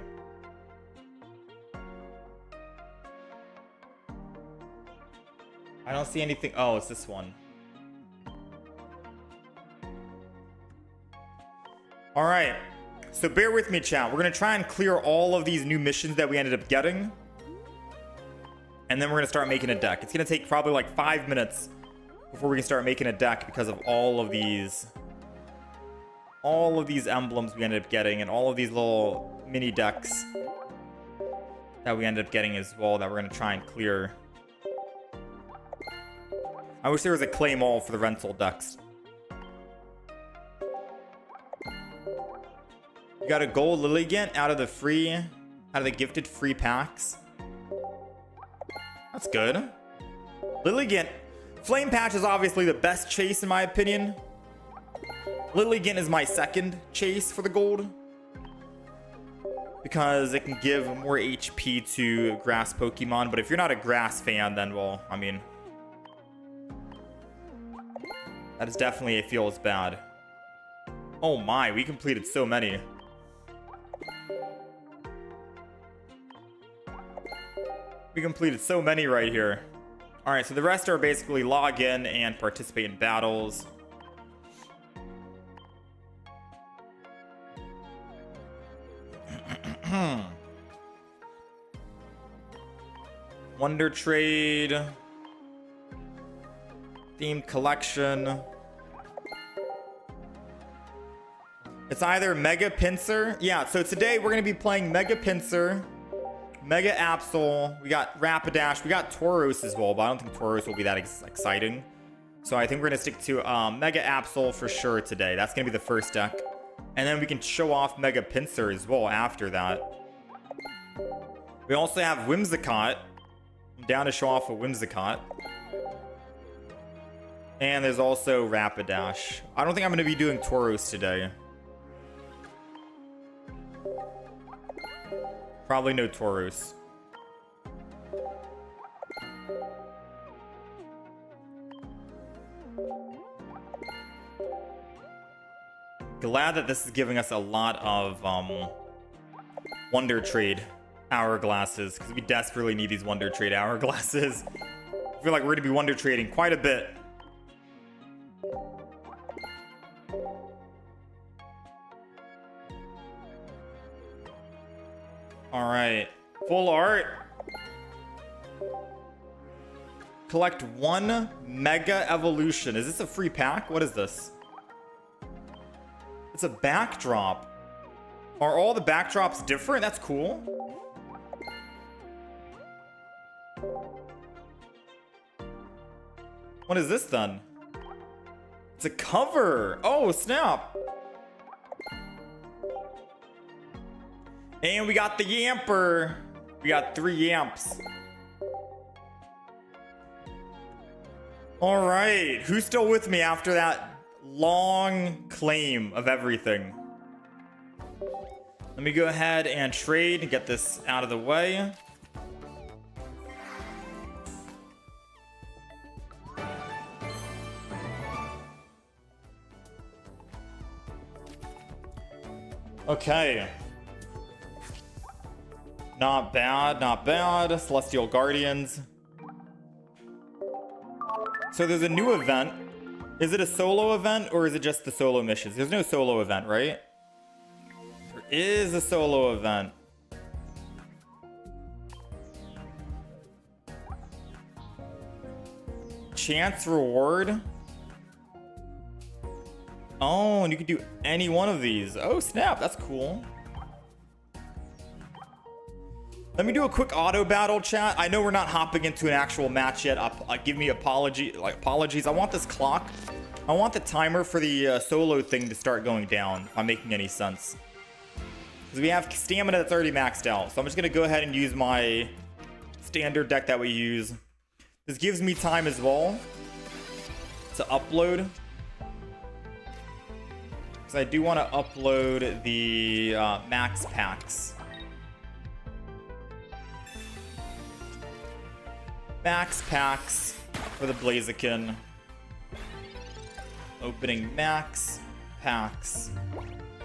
I don't see anything. Oh, it's this one. All right. So bear with me, chat. We're going to try and clear all of these new missions that we ended up getting. And then we're going to start making a deck. It's going to take probably like 5 minutes before we can start making a deck because of all of these emblems we ended up getting and all of these little mini decks that we ended up getting as well that we're going to try and clear. I wish there was a claim all for the rental decks. You got a gold Lilligant out of the gifted free packs. That's good. Lilligant. Flame Patch is obviously the best chase in my opinion. Lilligant is my second chase for the gold. Because it can give more HP to grass Pokemon. But if you're not a grass fan, then, well, I mean... that is definitely, it feels bad. Oh my, we completed so many. We completed so many right here. Alright, so the rest are basically log in and participate in battles. Wonder Trade. Themed collection. It's either Mega Pinsir. Yeah, so today we're going to be playing Mega Pinsir, Mega Absol. We got Rapidash. We got Tauros as well, but I don't think Tauros will be that exciting. So I think we're going to stick to Mega Absol for sure today. That's going to be the first deck. And then we can show off Mega Pinsir as well after that. We also have Whimsicott. I'm down to show off a Whimsicott. And there's also Rapidash. I don't think I'm going to be doing Tauros today. Probably no Tauros. Glad that this is giving us a lot of Wonder Trade hourglasses, because we desperately need these Wonder Trade hourglasses. I feel like we're going to be Wonder Trading quite a bit. Alright. Full art. Collect 1 Mega Evolution. Is this a free pack? What is this? It's a backdrop. Are all the backdrops different? That's cool. What is this then? It's a cover. Oh, snap. And we got the Yamper. We got 3 Yamps. All right. Who's still with me after that long claim of everything? Let me go ahead and trade and get this out of the way. Okay. Not bad, not bad. Celestial Guardians. So there's a new event. Is it a solo event or is it just the solo missions? There's no solo event, right? There is a solo event. Chance reward. Oh, and you can do any one of these. Oh, snap. That's cool. Let me do a quick auto battle, chat. I know we're not hopping into an actual match yet. Give me apologies. I want this clock. I want the timer for the solo thing to start going down, if I'm making any sense. Because we have stamina that's already maxed out. So I'm just going to go ahead and use my standard deck that we use. This gives me time as well to upload. Because I do want to upload the max packs. Max packs for the Blaziken. Opening max packs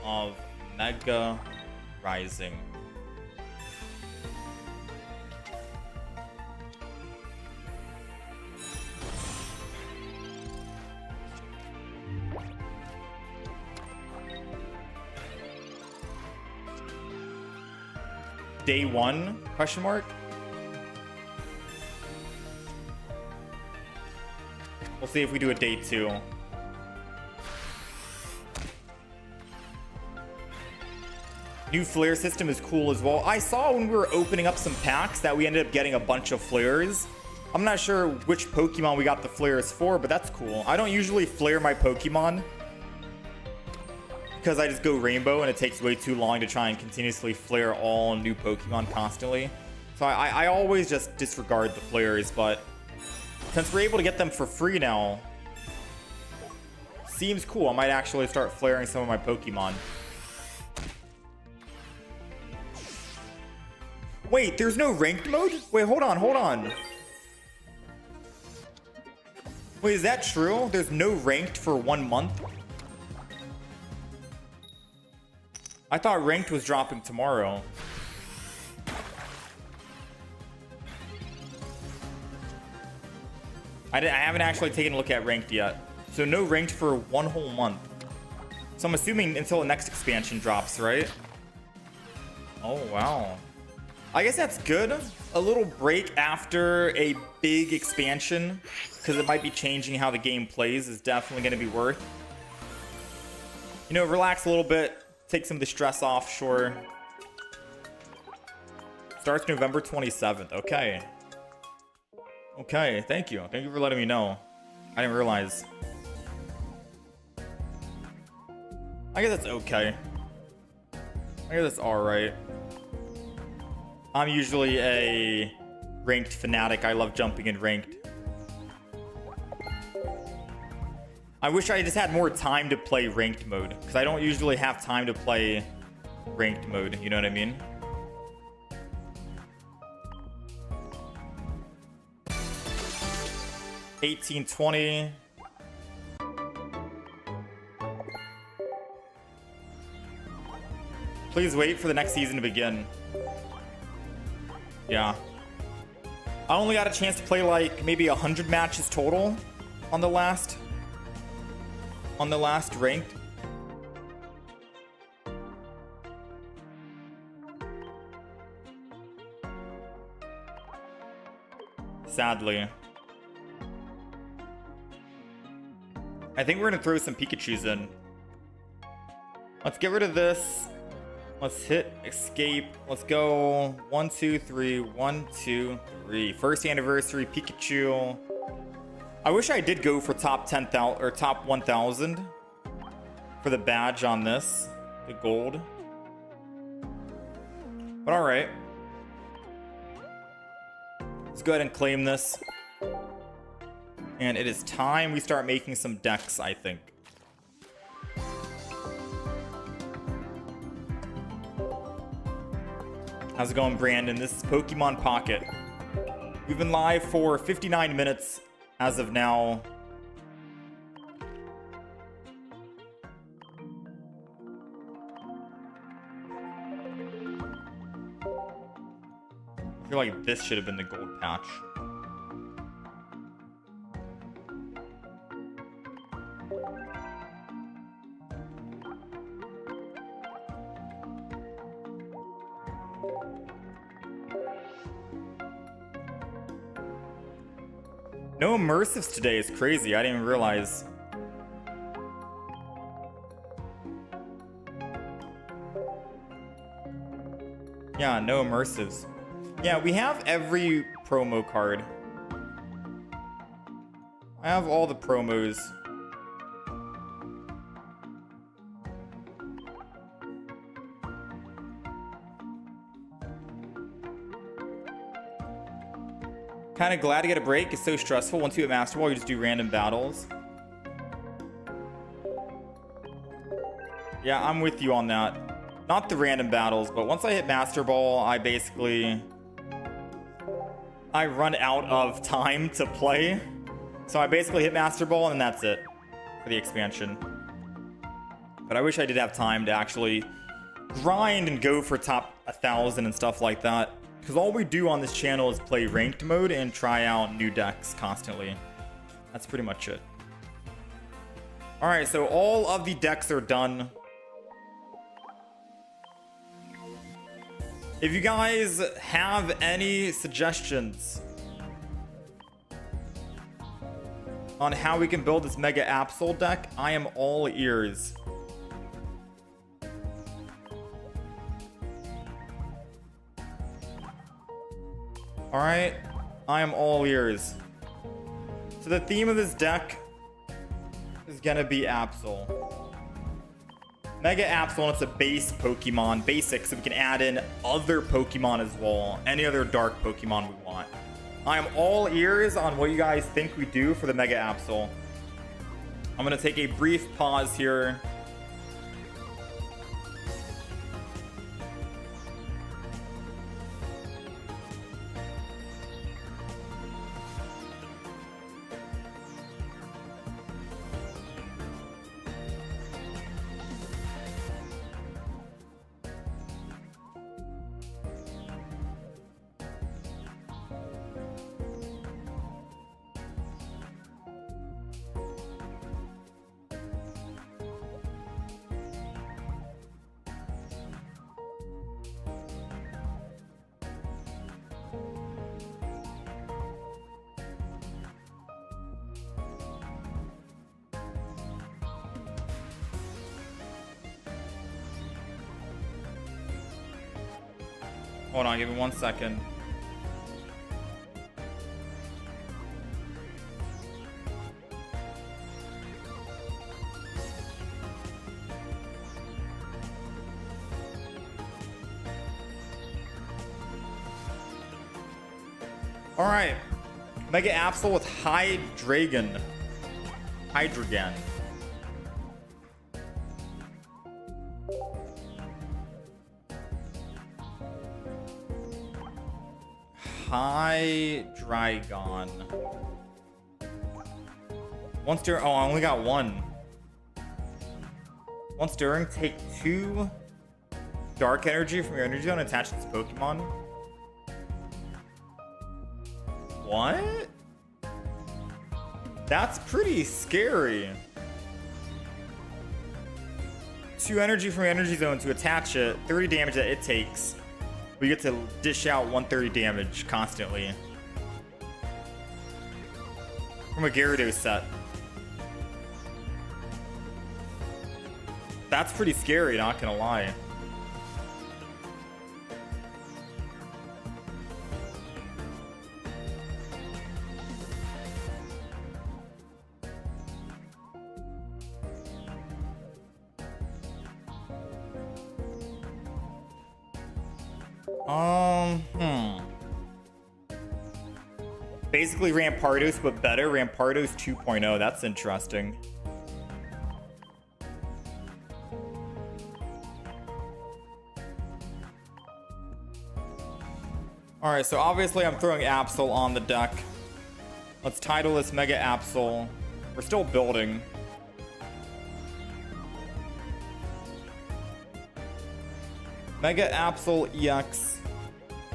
of Mega Rising. Day 1? Question mark? We'll see if we do a day 2. New flare system is cool as well. I saw when we were opening up some packs that we ended up getting a bunch of flares. I'm not sure which Pokemon we got the flares for, but that's cool. I don't usually flare my Pokemon because I just go rainbow and it takes way too long to try and continuously flare all new Pokemon constantly. So I always just disregard the flares, but since we're able to get them for free now, seems cool. I might actually start flaring some of my Pokemon. Wait, there's no ranked mode? Wait, hold on. Wait, is that true? There's no ranked for 1 month? I thought ranked was dropping tomorrow. I haven't actually taken a look at ranked yet. So no ranked for 1 whole month. So I'm assuming until the next expansion drops, right? Oh, wow. I guess that's good. A little break after a big expansion, because it might be changing how the game plays, is definitely going to be worth. You know, relax a little bit. Take some of the stress off, sure. Starts November 27th. Okay. Okay, thank you. Thank you for letting me know. I didn't realize. I guess that's okay. I guess that's alright. I'm usually a ranked fanatic. I love jumping in ranked. I wish I just had more time to play ranked mode, because I don't usually have time to play ranked mode, you know what I mean? $18.20. Please wait for the next season to begin. Yeah. I only got a chance to play like maybe 100 matches total on the last ranked. Sadly. I think we're gonna throw some Pikachus in. Let's get rid of this. Let's hit escape. Let's go 1, 2, 3. 1, 2, 3. First anniversary Pikachu. I wish I did go for top 10,000 or top 1,000 for the badge on this, the gold. But all right, let's go ahead and claim this. And it is time we start making some decks, I think. How's it going, Brandon? This is Pokemon Pocket. We've been live for 59 minutes as of now. I feel like this should have been the gold patch. No immersives today is crazy. I didn't realize. Yeah, no immersives. Yeah, we have every promo card. I have all the promos. Kind of glad to get a break. It's so stressful. Once you hit Master Ball, you just do random battles. Yeah, I'm with you on that. Not the random battles, but once I hit Master Ball, I run out of time to play. So I basically hit Master Ball and that's it for the expansion. But I wish I did have time to actually grind and go for top 1,000 and stuff like that. Because all we do on this channel is play ranked mode and try out new decks constantly. That's pretty much it. Alright, so all of the decks are done. If you guys have any suggestions on how we can build this Mega Absol deck, I am all ears. Alright, I am all ears. So the theme of this deck is gonna be Absol. Mega Absol, and it's a base Pokemon, basic, so we can add in other Pokemon as well. Any other dark Pokemon we want. I am all ears on what you guys think we do for the Mega Absol. I'm gonna take a brief pause here. Hold on, give me 1 second. All right, Mega Absol with Hydreigon. Hydreigon. Once during, oh, I only got one. Once during, take 2 dark energy from your energy zone and attach to this Pokemon. What? That's pretty scary. 2 energy from your energy zone to attach it, 30 damage that it takes. We get to dish out 130 damage constantly. From a Gyarados set. That's pretty scary, not gonna lie. Basically Rampardos, but better. Rampardos 2.0. That's interesting. Alright, so obviously I'm throwing Absol on the deck. Let's title this Mega Absol. We're still building. Mega Absol EX.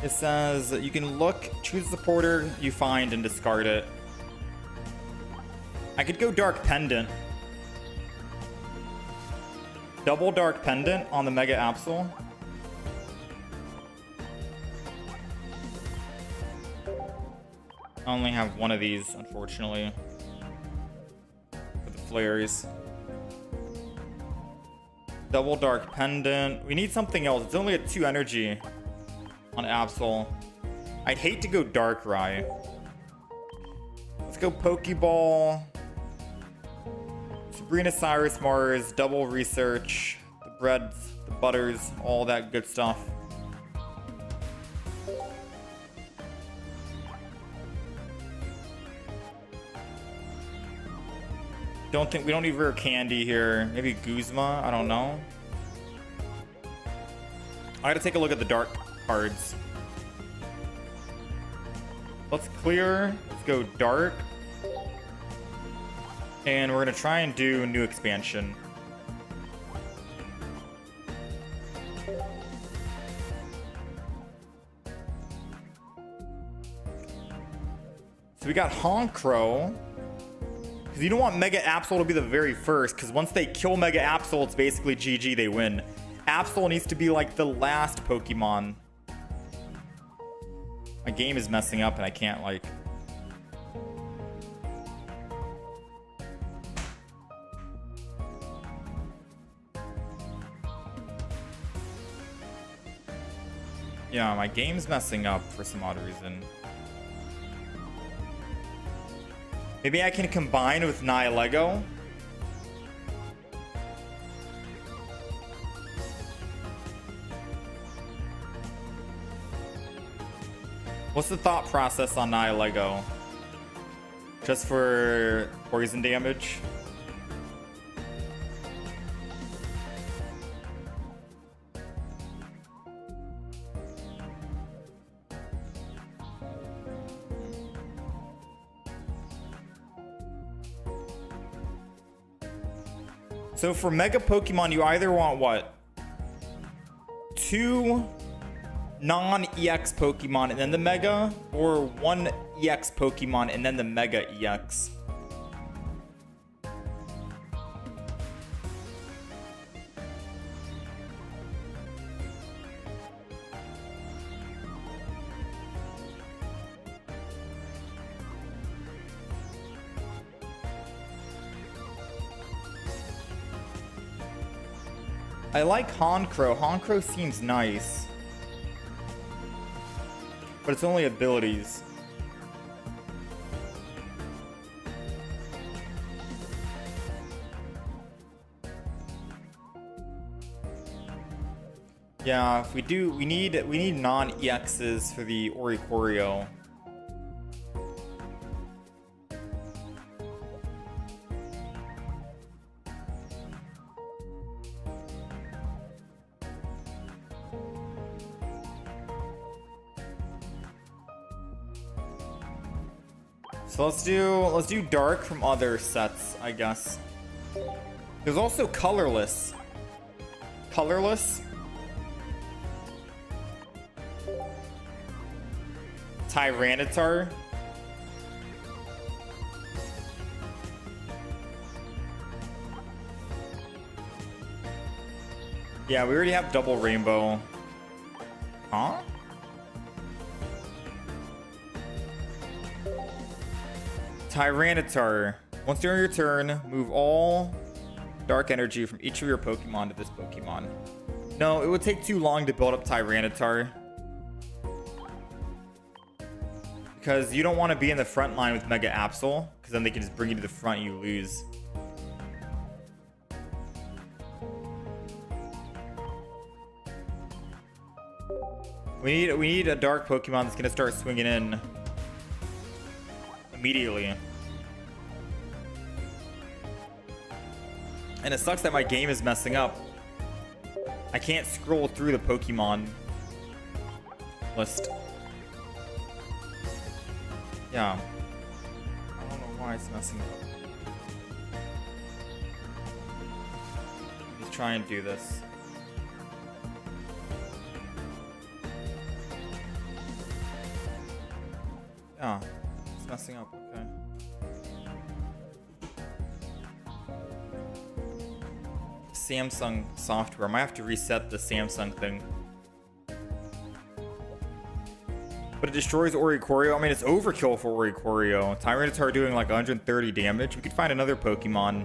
It says you can look, choose the supporter you find, and discard it. I could go Dark Pendant. Double Dark Pendant on the Mega Absol. I only have one of these, unfortunately. For the flares. Double Dark Pendant. We need something else. It's only a 2 energy on Absol. I'd hate to go Darkrai. Let's go Pokeball. Sabrina, Cyrus, Mars, double research, the breads, the butters, all that good stuff. Don't think we don't need rare candy here. Maybe Guzma, I don't know. I gotta take a look at the dark cards. Let's clear. Let's go dark. And we're gonna try and do new expansion. So we got Honchkrow. Because you don't want Mega Absol to be the very first, because once they kill Mega Absol, it's basically GG, they win. Absol needs to be like the last Pokemon. My game is messing up and I can't like... Yeah, my game's messing up for some odd reason. Maybe I can combine with Nihilego. What's the thought process on Nihilego? Just for poison damage? So for Mega Pokemon, you either want what? 2 non-EX Pokemon and then the Mega, or 1 EX Pokemon and then the Mega EX. I like Honchkrow. Honchkrow seems nice. But it's only abilities. Yeah, if we do, we need non-EXs for the Oricorio. So let's do dark from other sets, I guess. There's also colorless. Colorless. Tyranitar. Yeah, we already have double rainbow. Huh? Tyranitar. Once during your turn, move all dark energy from each of your Pokemon to this Pokemon. No, it would take too long to build up Tyranitar. Because you don't want to be in the front line with Mega Absol, because then they can just bring you to the front and you lose. We need a dark Pokemon that's gonna start swinging in immediately. And it sucks that my game is messing up. I can't scroll through the Pokemon list. Yeah. I don't know why it's messing up. Let's try and do this. Yeah, it's messing up, okay. Samsung software. I might have to reset the Samsung thing. But it destroys Oricorio. I mean, it's overkill for Oricorio. Tyranitar doing like 130 damage. We could find another Pokemon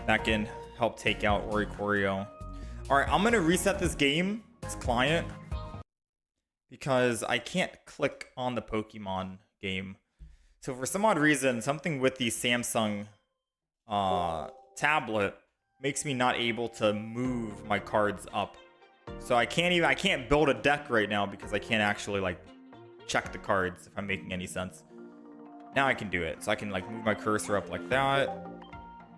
that can help take out Oricorio. Alright, I'm going to reset this game, this client, because I can't click on the Pokemon game. So for some odd reason, something with the Samsung tablet makes me not able to move my cards up. So I can't build a deck right now because I can't actually like check the cards, if I'm making any sense. Now I can do it. So I can like move my cursor up like that.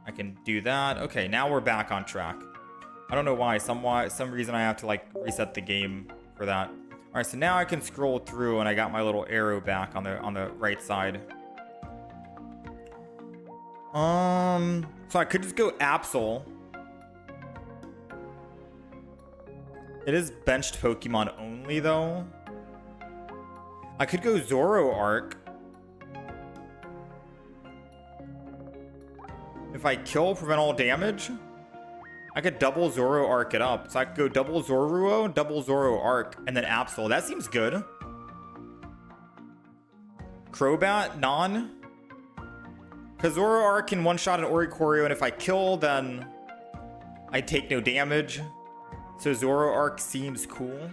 I can do that. Okay, now we're back on track. I don't know why. Some reason I have to like reset the game for that. All right, so now I can scroll through and I got my little arrow back on the right side. So I could just go Absol. It is benched Pokemon only though. I could go Zoroark. If I kill, prevent all damage. I could double Zoroark it up. So I could go double Zoruo, double Zoroark, and then Absol. That seems good. Crobat, non. Because Zoroark can one-shot an Oricorio, and if I kill, then I take no damage. So Zoroark seems cool.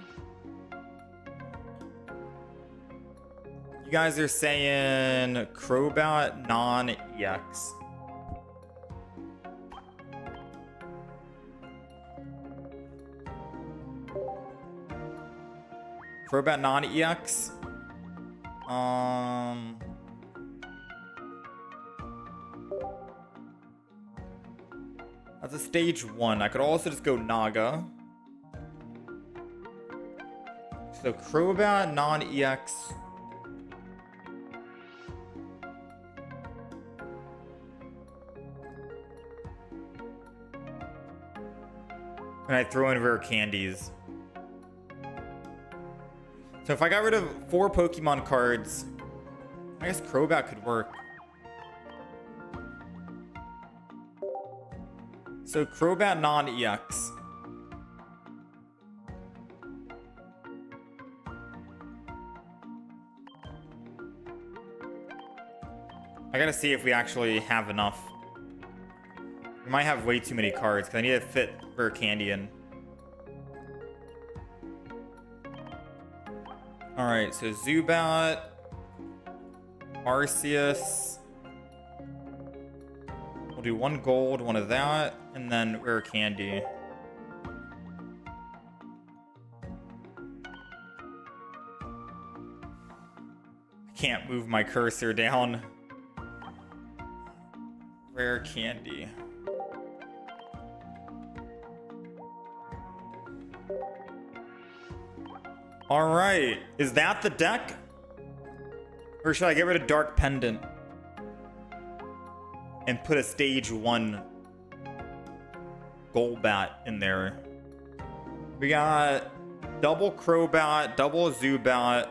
You guys are saying Crobat, non-EX. Crobat non-EX. That's a stage 1. I could also just go Naga. So Crobat non-EX. And I throw in rare candies. So if I got rid of 4 Pokemon cards, I guess Crobat could work. So Crobat non-EX. I gotta see if we actually have enough. We might have way too many cards because I need to fit rare candy in. Alright, so Zubat, Arceus. We'll do 1 gold, 1 of that, and then rare candy. I can't move my cursor down. Rare candy. All right, is that the deck? Or should I get rid of Dark Pendant and put a stage 1 Golbat in there? We got double Crobat, double Zubat,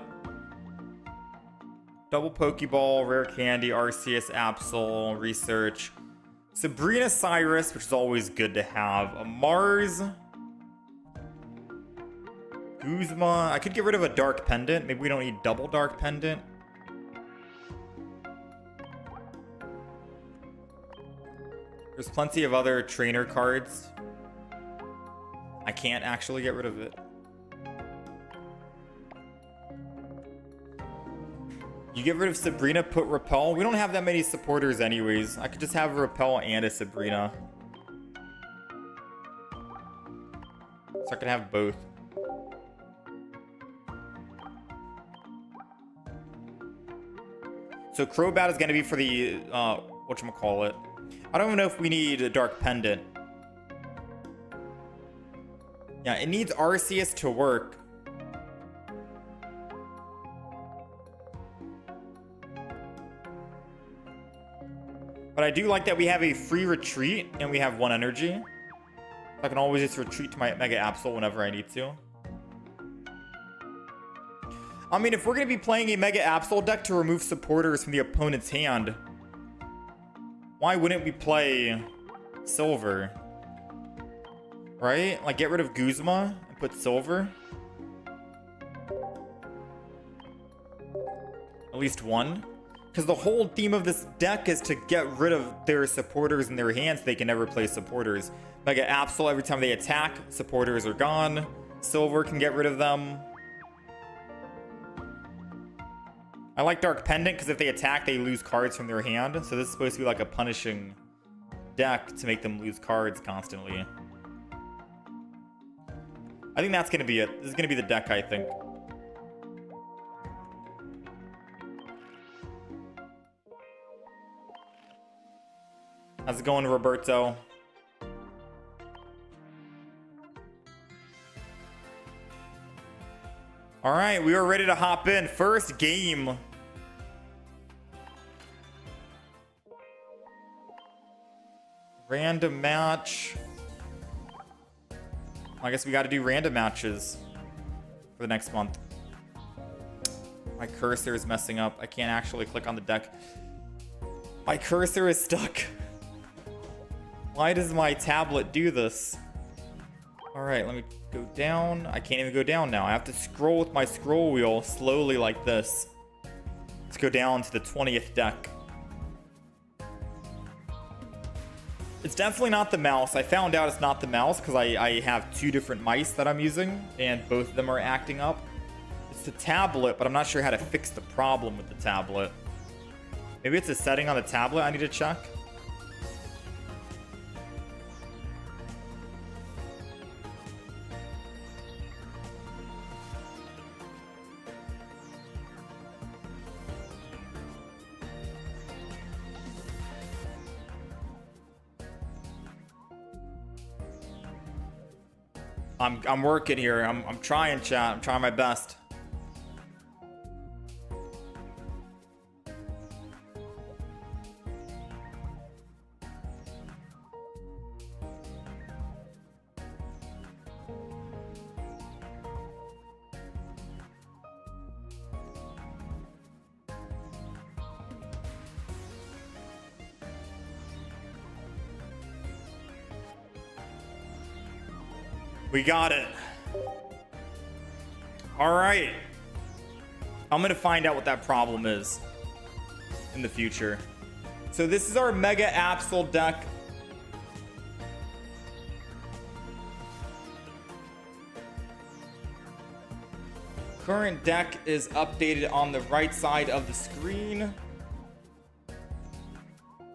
double Pokeball, rare candy, Arceus, Absol, research, Sabrina Cyrus, which is always good to have, a Mars, Guzma. I could get rid of a Dark Pendant. Maybe we don't need double Dark Pendant. There's plenty of other trainer cards. I can't actually get rid of it. You get rid of Sabrina, put Repel. We don't have that many supporters anyways. I could just have a Repel and a Sabrina. So I can have both. So Crobat is going to be for the, whatchamacallit. I don't even know if we need a Dark Pendant. Yeah, it needs Arceus to work. But I do like that we have a free retreat and we have 1 energy. I can always just retreat to my Mega Absol whenever I need to. I mean, if we're going to be playing a Mega Absol deck to remove supporters from the opponent's hand, why wouldn't we play Silver? Right? Like, get rid of Guzma and put Silver. At least 1. Because the whole theme of this deck is to get rid of their supporters in their hands so they can never play supporters. Mega Absol, every time they attack, supporters are gone. Silver can get rid of them. I like Dark Pendant because if they attack, they lose cards from their hand. So this is supposed to be like a punishing deck to make them lose cards constantly. I think that's going to be it. This is going to be the deck, I think. How's it going, Roberto? All right, we are ready to hop in. First game. Random match. I guess we got to do random matches for the next month. My cursor is messing up. I can't actually click on the deck. My cursor is stuck. Why does my tablet do this? All right, let me go down. I can't even go down now. I have to scroll with my scroll wheel slowly like this. Let's go down to the 20th deck. It's definitely not the mouse. I found out it's not the mouse because I have two different mice that I'm using and both of them are acting up. It's the tablet, but I'm not sure how to fix the problem with the tablet. Maybe it's a setting on the tablet I need to check. I'm working here. I'm trying, chat. I'm trying my best. We got it. All right. I'm going to find out what that problem is in the future. So this is our Mega Absol deck. Current deck is updated on the right side of the screen.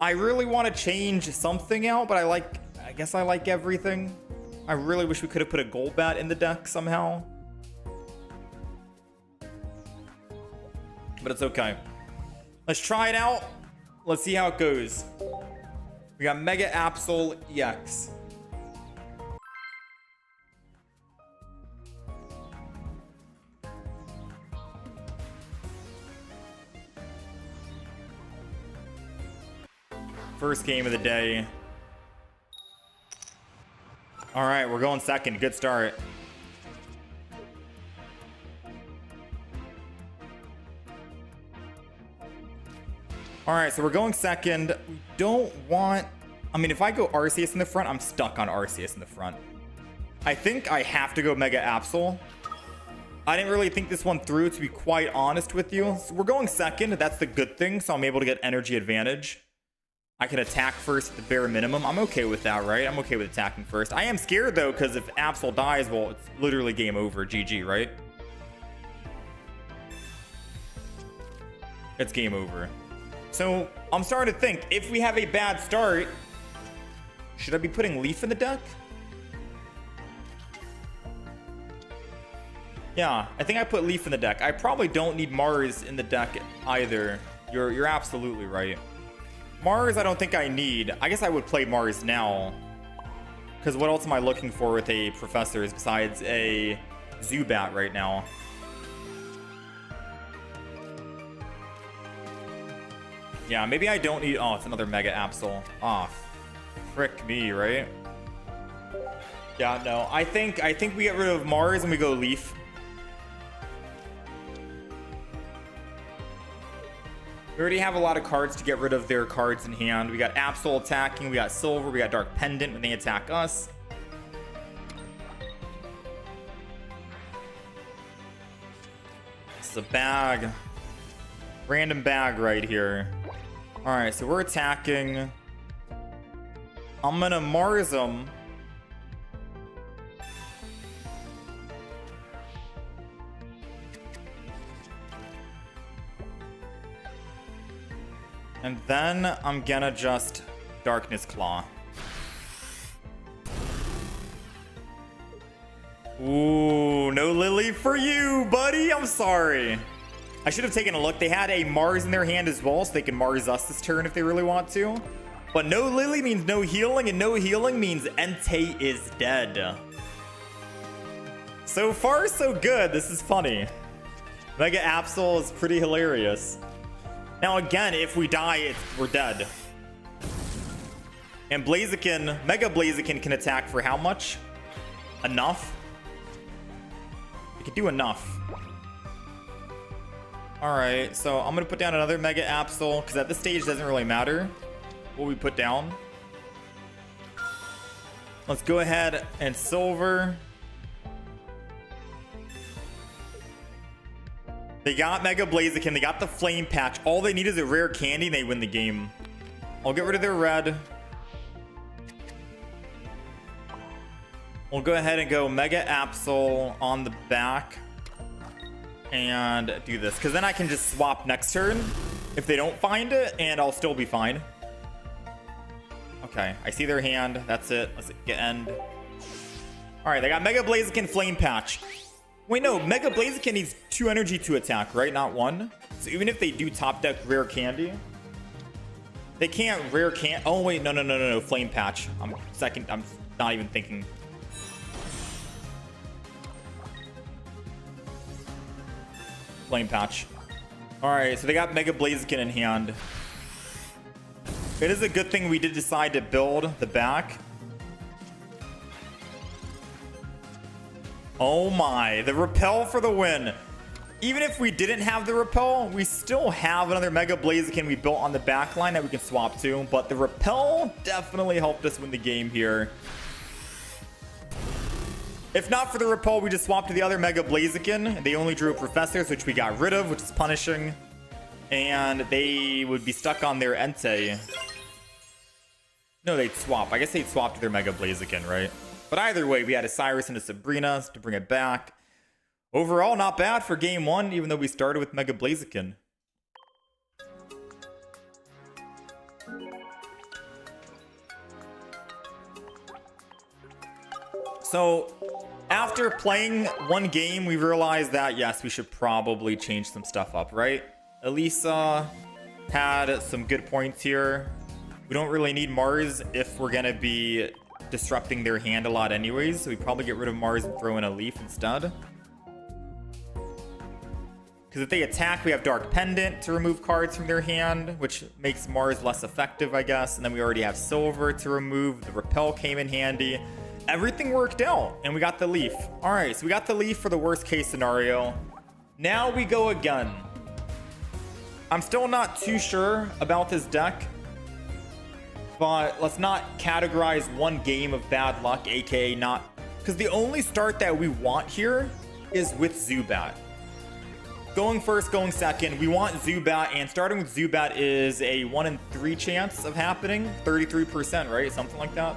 I really want to change something out, but I guess I like everything. I really wish we could have put a gold bat in the deck somehow. But it's okay. Let's try it out. Let's see how it goes. We got Mega Absol EX. First game of the day. All right, we're going second. Good start. All right, so we're going second. We don't want... I mean, if I go Arceus in the front, I'm stuck on Arceus in the front. I think I have to go Mega Absol. I didn't really think this one through, to be quite honest with you. So we're going second. That's the good thing, so I'm able to get energy advantage. I can attack first at the bare minimum. I'm okay with that, right? I'm okay with attacking first. I am scared, though, because if Absol dies, well, it's literally game over. GG, right? It's game over. So I'm starting to think, if we have a bad start, should I be putting Leaf in the deck? Yeah, I think I put Leaf in the deck. I probably don't need Mars in the deck either. You're absolutely right. Mars, I don't think I need. I guess I would play Mars now. Because what else am I looking for with a Professor besides a Zubat right now? Yeah, maybe I don't need... Oh, it's another Mega Absol. Oh, frick me, right? Yeah, no. I think we get rid of Mars and we go Leaf. We already have a lot of cards to get rid of their cards in hand. We got Absol attacking, we got Silver, we got Dark Pendant when they attack us. This is a bag. Random bag right here. Alright, so we're attacking. I'm gonna Mars them. And then I'm gonna just Darkness Claw. Ooh, no Lily for you, buddy. I'm sorry. I should have taken a look. They had a Mars in their hand as well, so they can Mars us this turn if they really want to. But no Lily means no healing, and no healing means Entei is dead. So far, so good. This is funny. Mega Absol is pretty hilarious. Now again, if we die, we're dead. And Blaziken, Mega Blaziken can attack for how much? Enough? It can do enough. Alright, so I'm going to put down another Mega Absol, because at this stage it doesn't really matter what we put down. Let's go ahead and silver. They got Mega Blaziken, they got the Flame Patch. All they need is a rare candy and they win the game. I'll get rid of their red. We'll go ahead and go Mega Absol on the back and do this, because then I can just swap next turn if they don't find it, and I'll still be fine. Okay, I see their hand. That's it. Let's get end. All right, they got Mega Blaziken Flame Patch. Wait, no, Mega Blaziken needs 2 energy to attack, right? Not 1. So even if they do top deck rare candy, they can't rare can. Oh wait, no, Flame Patch. I'm not even thinking. Flame Patch. Alright, so they got Mega Blaziken in hand. It is a good thing we did decide to build the back. Oh my, the repel for the win. Even if we didn't have the repel, we still have another Mega Blaziken we built on the back line that we can swap to. But the repel definitely helped us win the game here. If not for the repel, we just swapped to the other Mega Blaziken. They only drew Professors, which we got rid of, which is punishing. And they would be stuck on their Entei. No, they'd swap. I guess they'd swap to their Mega Blaziken, right? But either way, we had a Cyrus and a Sabrina to bring it back. Overall, not bad for game 1, even though we started with Mega Blaziken. So, after playing one game, we realized that, yes, we should probably change some stuff up, right? Elisa had some good points here. We don't really need Mars if we're going to be disrupting their hand a lot anyways. So we probably get rid of Mars and throw in a Leaf instead. Because if they attack, we have Dark Pendant to remove cards from their hand, which makes Mars less effective, I guess. And then we already have Silver to remove. The Repel came in handy. Everything worked out, and we got the Leaf. All right, so we got the Leaf for the worst case scenario. Now we go again. I'm still not too sure about this deck, but let's not categorize one game of bad luck, aka not, because the only start that we want here is with Zubat. Going first, going second, we want Zubat, and starting with Zubat is a 1 in 3 chance of happening. 33%, right? Something like that.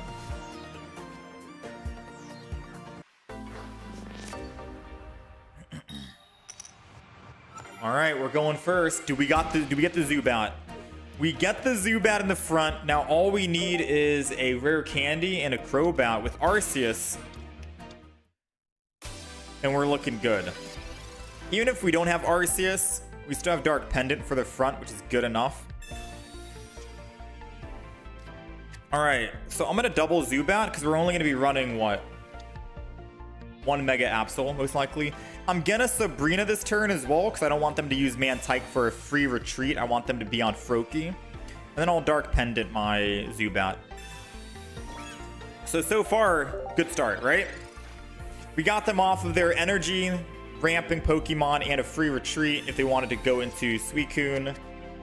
All right, we're going first. Do we get the Zubat? We get the Zubat in the front. Now all we need is a rare candy and a Crobat with Arceus. And we're looking good. Even if we don't have Arceus, we still have Dark Pendant for the front, which is good enough. All right, so I'm gonna double Zubat because we're only gonna be running what? 1 Mega Absol, most likely. I'm gonna Sabrina this turn as well because I don't want them to use Mantike for a free retreat. I want them to be on Froakie. And then I'll Dark Pendant my Zubat. So far, good start, right? We got them off of their energy ramping Pokemon and a free retreat if they wanted to go into Suicune.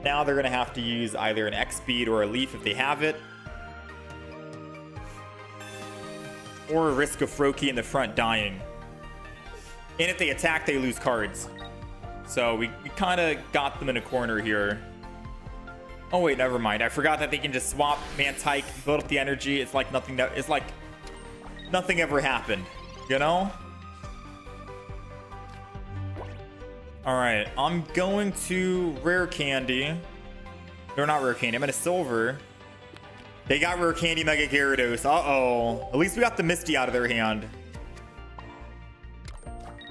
Now they're gonna have to use either an X-Speed or a Leaf if they have it. Or a risk of Froakie in the front dying. And if they attack, they lose cards. So we kind of got them in a corner here. Oh wait, never mind. I forgot that they can just swap Mantike, build up the energy. It's like nothing ever happened, you know? All right, I'm going to Rare Candy. They're not Rare Candy. I'm going to Silver. They got Rare Candy Mega Gyarados. Uh-oh. At least we got the Misty out of their hand.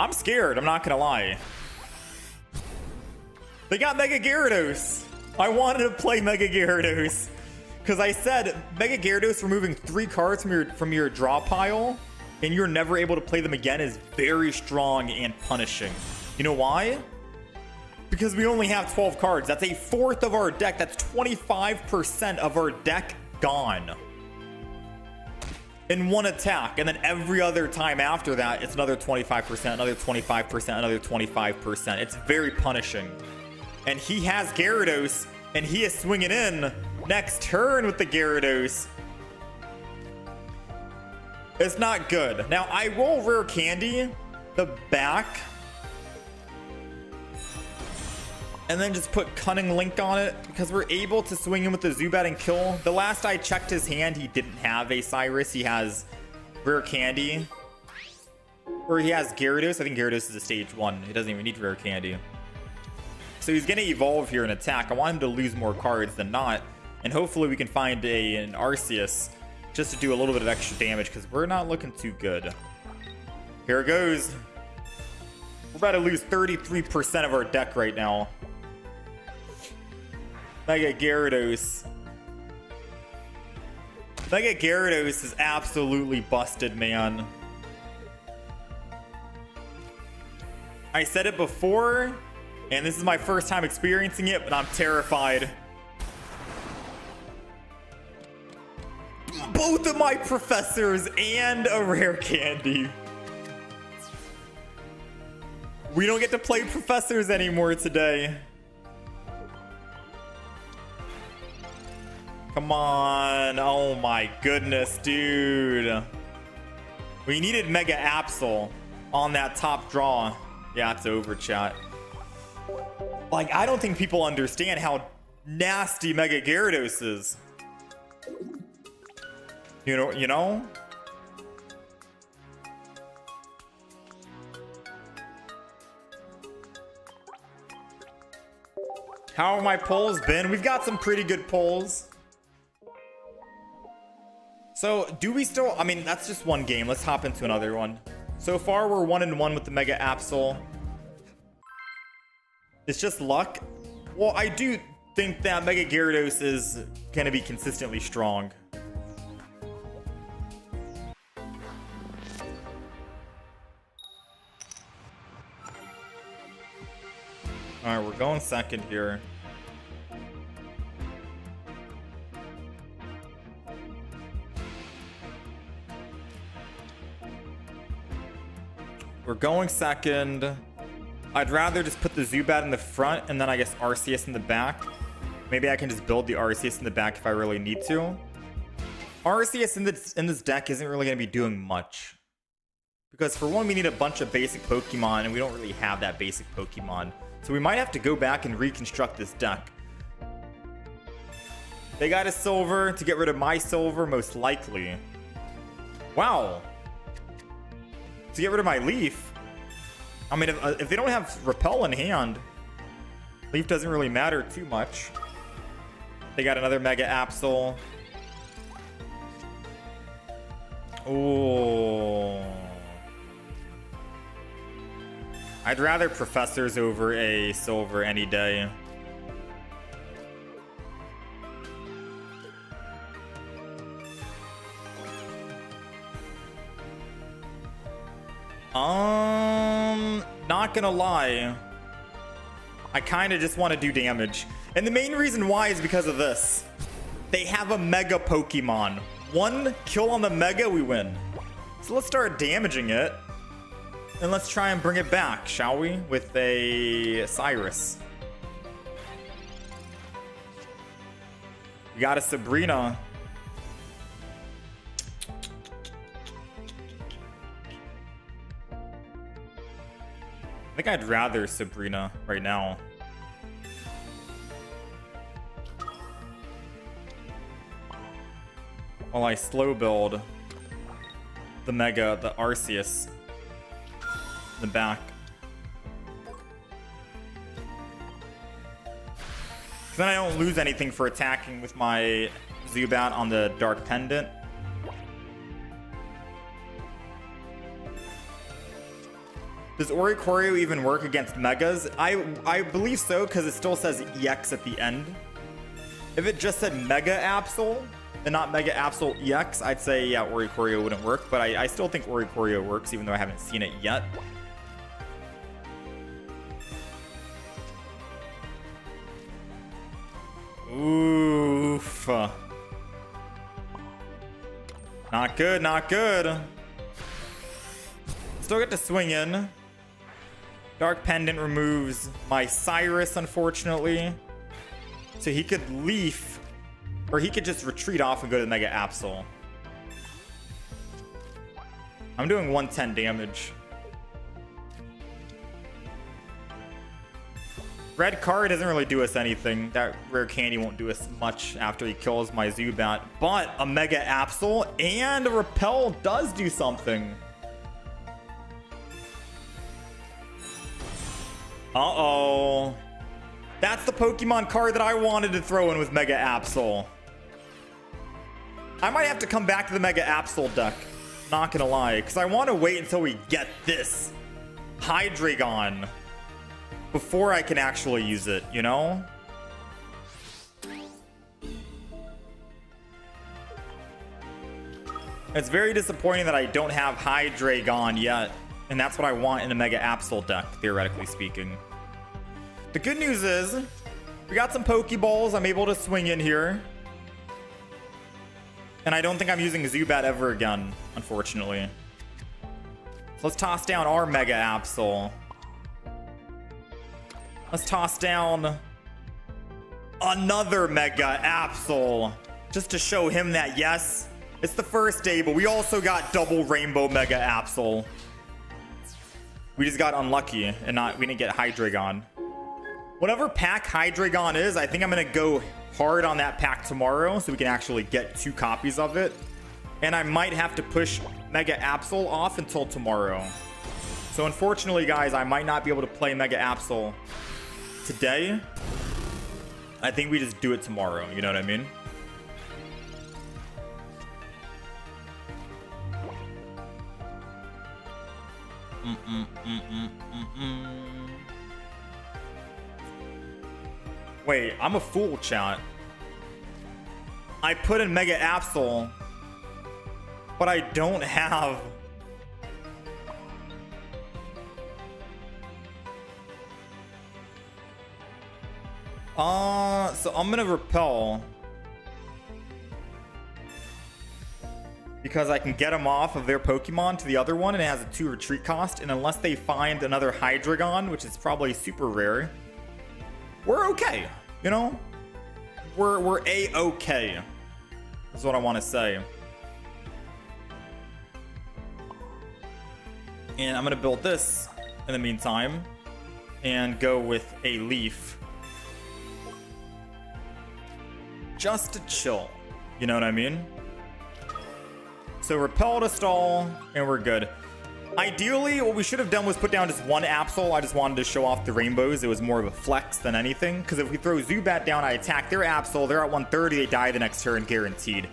I'm scared. I'm not going to lie. They got Mega Gyarados. I wanted to play Mega Gyarados. Because I said Mega Gyarados removing 3 cards from your draw pile and you're never able to play them again is very strong and punishing. You know why? Because we only have 12 cards. That's a fourth of our deck. That's 25% of our deck gone in one attack. And then every other time after that, it's another 25%, another 25%, another 25%. It's very punishing. And he has Gyarados, and he is swinging in next turn with the Gyarados. It's not good. Now, I roll Rare Candy the back and then just put Cunning Link on it because we're able to swing in with the Zubat and kill. The last I checked his hand, he didn't have a Cyrus. He has Rare Candy. Or he has Gyarados. I think Gyarados is a stage 1. He doesn't even need Rare Candy. So he's going to evolve here in attack. I want him to lose more cards than not. And hopefully we can find an Arceus just to do a little bit of extra damage because we're not looking too good. Here it goes. We're about to lose 33% of our deck right now. Mega Gyarados. Mega Gyarados is absolutely busted, man. I said it before, and this is my first time experiencing it, but I'm terrified. Both of my professors and a Rare Candy. We don't get to play professors anymore today. Come on. Oh my goodness, dude. We needed Mega Absol on that top draw. Yeah, it's over, chat. Like, I don't think people understand how nasty Mega Gyarados is. You know? How have my polls been? We've got some pretty good polls. So, do we still... I mean, that's just one game. Let's hop into another one. So far, we're 1-1 with the Mega Absol. It's just luck. Well, I do think that Mega Gyarados is going to be consistently strong. Alright, we're going second here. We're going second. I'd rather just put the Zubat in the front and then I guess Arceus in the back. Maybe I can just build the Arceus in the back if I really need to. Arceus in this deck isn't really going to be doing much. Because for one, we need a bunch of basic Pokemon and we don't really have that basic Pokemon. So we might have to go back and reconstruct this deck. They got a silver to get rid of my silver, most likely. Wow. To get rid of my Leaf. I mean, if they don't have Repel in hand, Leaf doesn't really matter too much. They got another Mega Absol. Oh. I'd rather Professors over a silver any day. Not gonna lie. I kind of just want to do damage. And the main reason why is because of this. They have a Mega Pokemon. One kill on the Mega, we win. So let's start damaging it. And let's try and bring it back, shall we? With a Cyrus. We got a Sabrina. I think I'd rather Sabrina right now. While I slow build the Arceus in the back. Then I don't lose anything for attacking with my Zubat on the Dark Pendant. Does Oricorio even work against Megas? I believe so, because it still says EX at the end. If it just said Mega Absol and not Mega Absol EX, I'd say, yeah, Oricorio wouldn't work. But I still think Oricorio works, even though I haven't seen it yet. Oof. Not good, not good. Still get to swing in. Dark Pendant removes my Cyrus, unfortunately. So he could Leaf, or he could just retreat off and go to Mega Absol. I'm doing 110 damage. Red card doesn't really do us anything. That rare candy won't do us much after he kills my Zubat. But a Mega Absol and a Repel does do something. Uh-oh. That's the Pokemon card that I wanted to throw in with Mega Absol. I might have to come back to the Mega Absol deck. Not gonna lie. Because I want to wait until we get this Hydreigon before I can actually use it, you know? It's very disappointing that I don't have Hydreigon yet. And that's what I want in a Mega Absol deck, theoretically speaking. The good news is, we got some Pokeballs I'm able to swing in here. And I don't think I'm using Zubat ever again, unfortunately. So let's toss down our Mega Absol. Let's toss down another Mega Absol. Just to show him that, yes, it's the first day, but we also got double Rainbow Mega Absol. We just got unlucky and we didn't get Hydreigon. Whatever pack Hydreigon is, I think I'm going to go hard on that pack tomorrow so we can actually get 2 copies of it. And I might have to push Mega Absol off until tomorrow. So unfortunately, guys, I might not be able to play Mega Absol today. I think we just do it tomorrow. You know what I mean? Wait, I'm a fool, chat. I put in Mega Absol, but I don't have... So I'm gonna Repel. Because I can get them off of their Pokemon to the other one, and it has a 2 retreat cost. And unless they find another Hydreigon, which is probably super rare, we're okay. You know? We're A-okay. That's what I want to say. And I'm going to build this in the meantime. And go with a Leaf. Just to chill. You know what I mean? So Repel to stall, and we're good. Ideally, what we should have done was put down just 1 Absol. I just wanted to show off the rainbows. It was more of a flex than anything. Because if we throw Zubat down, I attack their Absol. They're at 130. They die the next turn, guaranteed.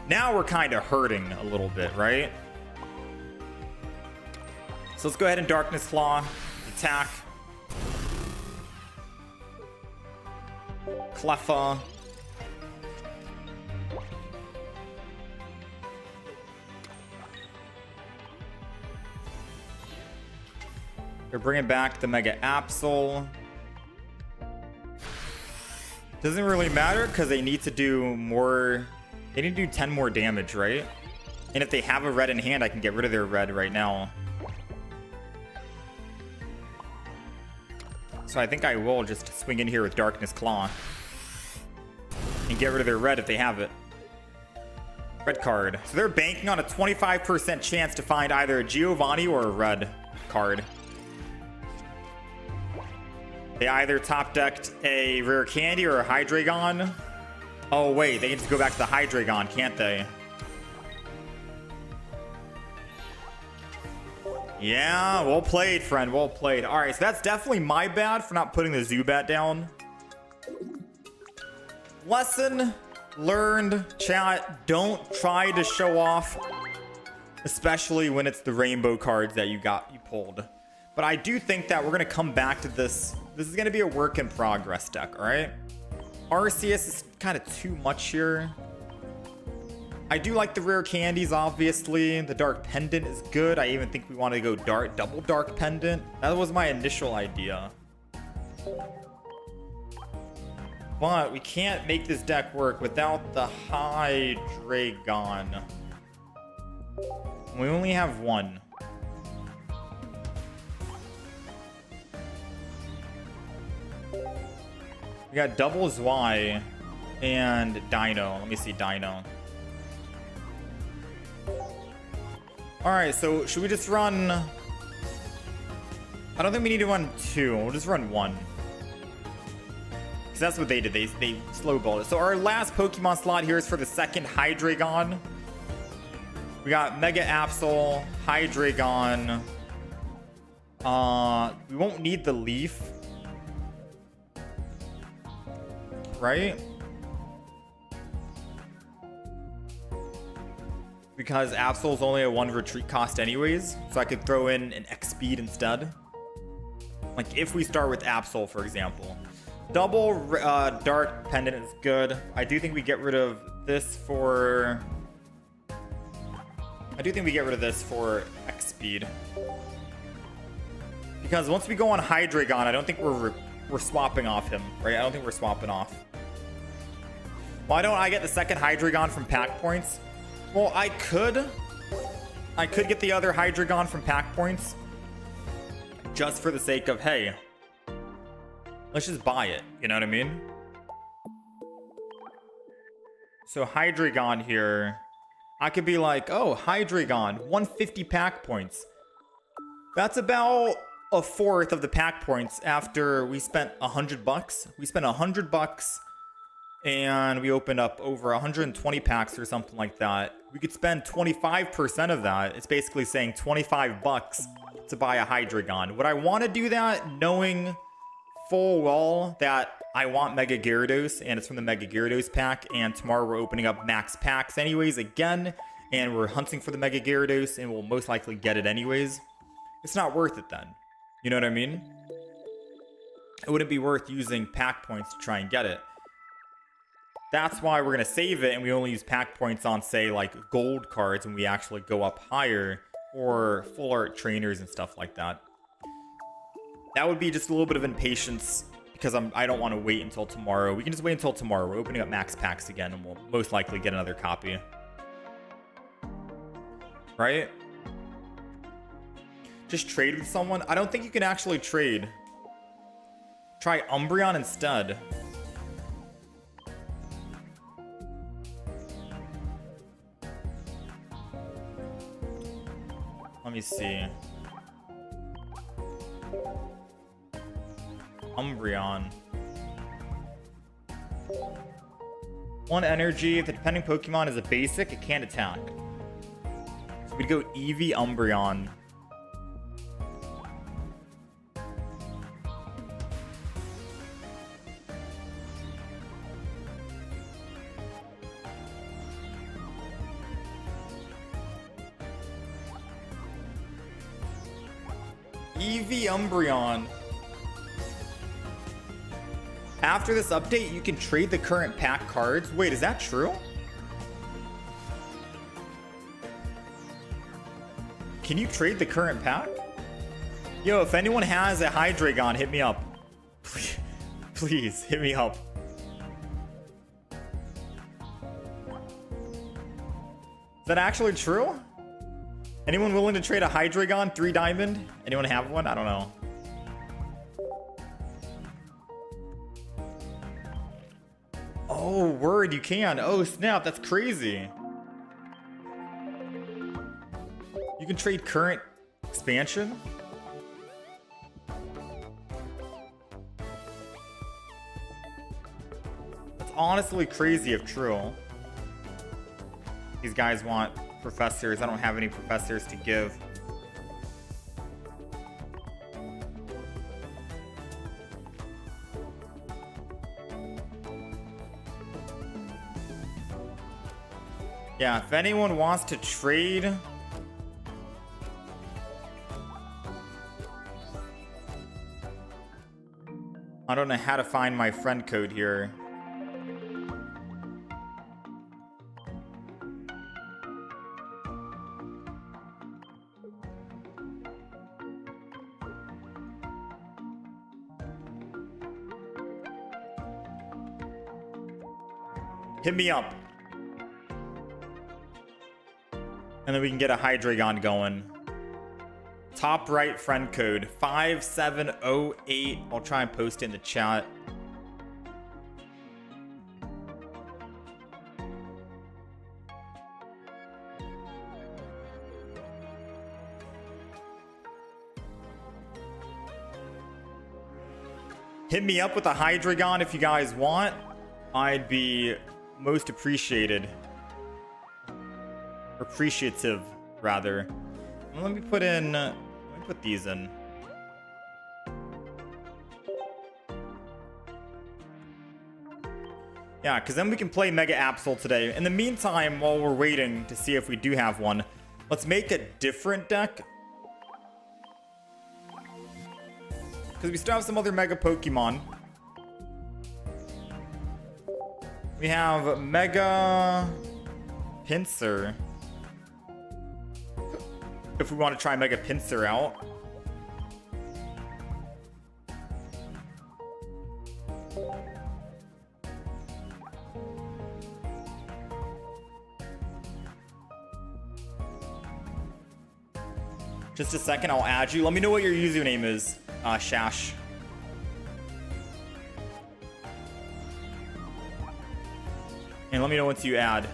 Now we're kind of hurting a little bit, right? So let's go ahead and Darkness Claw. Attack. Cleffa. They're bringing back the Mega Absol. Doesn't really matter because they need to do more. They need to do 10 more damage, right? And if they have a red in hand, I can get rid of their red right now. So I think I will just swing in here with Darkness Claw. And get rid of their red if they have it. Red card. So they're banking on a 25% chance to find either a Giovanni or a red card. They either top decked a rare candy or a Hydreigon. Oh wait, they can just go back to the Hydreigon, can't they? Yeah, well played, friend. Well played. All right, so that's definitely my bad for not putting the Zubat down. Lesson learned, chat. Don't try to show off, especially when it's the rainbow cards that you pulled. But I do think that we're going to come back to this. This is going to be a work in progress deck, all right? Arceus is kind of too much here. I do like the rare candies, obviously. The Dark Pendant is good. I even think we want to go double Dark Pendant. That was my initial idea. But we can't make this deck work without the Hydreigon. We only have one. We got double Zwei and Dino. Let me see Dino. Alright, so should we just run... I don't think we need to run two. We'll just run one. Because that's what they did. They slowballed it. So our last Pokemon slot here is for the second Hydreigon. We got Mega Absol, Hydreigon. We won't need the Leaf. Right? Because Absol's only a 1 retreat cost anyways, so I could throw in an X speed instead. Like if we start with Absol, for example. Double Dark Pendant is good. I do think we get rid of this for... X speed. Because once we go on Hydreigon, I don't think we're swapping off him, right? I don't think we're swapping off. Why don't I get the second Hydreigon from pack points? Well, I could get the other Hydreigon from pack points just for the sake of, hey, let's just buy it. You know what I mean? So Hydreigon here, I could be like, oh, Hydreigon, 150 pack points. That's about a fourth of the pack points after we spent $100. We spent $100 and we opened up over 120 packs or something like that. We could spend 25% of that. It's basically saying $25 to buy a Hydreigon. Would I want to do that knowing full well that I want Mega Gyarados and it's from the Mega Gyarados pack, and tomorrow we're opening up max packs anyways again, and we're hunting for the Mega Gyarados and we'll most likely get it anyways? It's not worth it then. You know what I mean? It wouldn't be worth using pack points to try and get it. That's why we're going to save it, and we only use pack points on, say, like gold cards when we actually go up higher, or full art trainers and stuff like that. That would be just a little bit of impatience, because I don't want to wait until tomorrow. We can just wait until tomorrow. We're opening up max packs again, and we'll most likely get another copy. Right? Just trade with someone? I don't think you can actually trade. Try Umbreon instead. Let me see. Umbreon. 1 energy. If the depending Pokemon is a basic, it can't attack. So we'd go Eevee Umbreon. Eevee Umbreon. After this update, you can trade the current pack cards. Wait, is that true? Can you trade the current pack? Yo, if anyone has a Hydreigon, hit me up. Please, hit me up. Is that actually true? Anyone willing to trade a Hydreigon 3 diamond? Anyone have one? I don't know. Oh, word, you can. Oh, snap, that's crazy. You can trade current expansion? That's honestly crazy if true. These guys want professors. I don't have any professors to give. Yeah, if anyone wants to trade, I don't know how to find my friend code here. Hit me up. And then we can get a Hydreigon going. Top right friend code 5708. I'll try and post it in the chat. Hit me up with a Hydreigon if you guys want. I'd be most appreciative, rather. Let me put these in. Yeah, because then we can play Mega Absol today. In the meantime, while we're waiting to see if we do have one, let's make a different deck. Because we still have some other Mega Pokemon. We have Mega Pinsir. If we want to try Mega Pinsir out. Just a second, I'll add you. Let me know what your username is, Shash. And let me know once you add.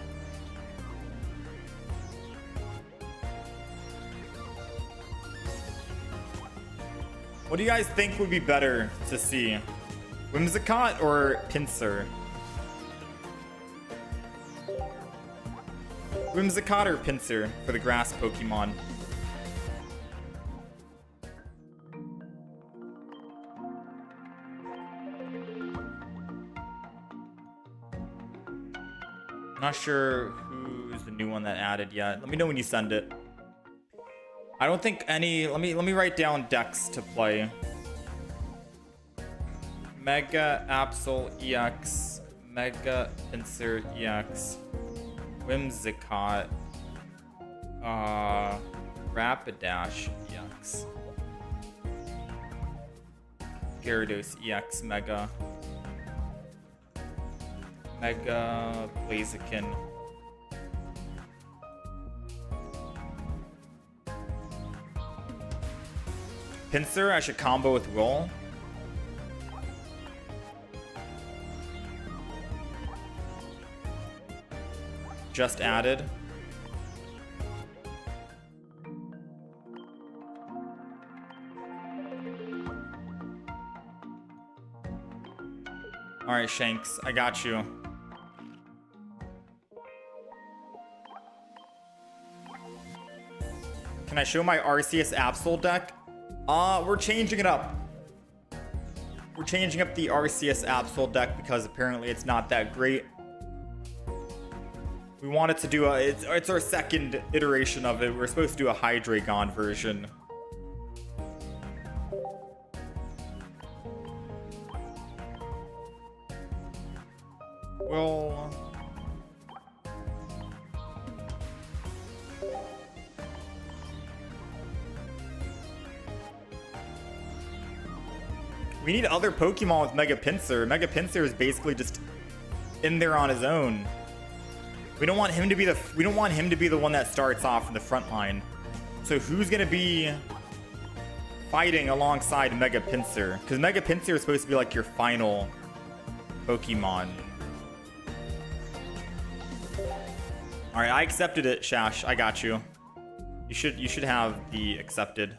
What do you guys think would be better to see? Whimsicott or Pinsir? Whimsicott or Pinsir for the grass Pokemon? Not sure who's the new one that added yet. Let me know when you send it. I don't think any. Let me write down decks to play. Mega Absol EX, Mega Pinsir EX, Whimsicott, Rapidash EX, Gyarados EX Mega. Mega Blaziken. Pinsir, I should combo with Roll. Just added. Alright, Shanks, I got you. Can I show my Arceus Absol deck? We're changing it up. We're changing up the Arceus Absol deck because apparently it's not that great. We wanted to do it's our second iteration of it. We're supposed to do a Hydreigon version. Well, we need other Pokemon with Mega Pinsir. Mega Pinsir is basically just in there on his own. We don't want him to be the one that starts off in the front line. So who's gonna be fighting alongside Mega Pinsir? Because Mega Pinsir is supposed to be like your final Pokemon. All right, I accepted it, Shash. I got you. You should have the accepted.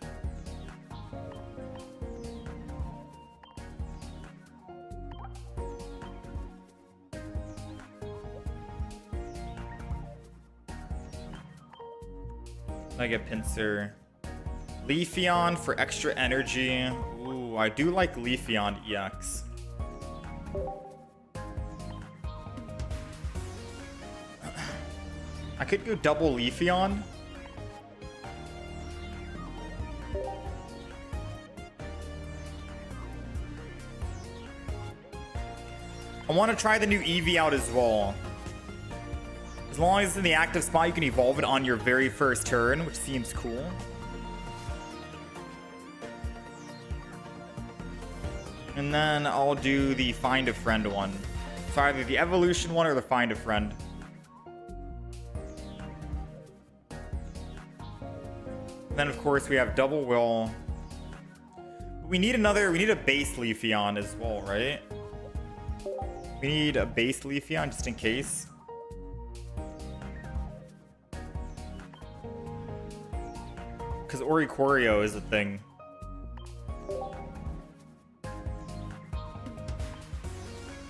Mega Pinsir. Leafeon for extra energy. Ooh, I do like Leafeon EX. I could go double Leafeon. I want to try the new Eevee out as well. As long as it's in the active spot, you can evolve it on your very first turn, which seems cool. And then I'll do the Find a Friend one. So either the evolution one or the find a friend. Then of course we have double will. We need a base Leafeon as well, right? We need a base Leafeon just in case. Because Oricorio is a thing.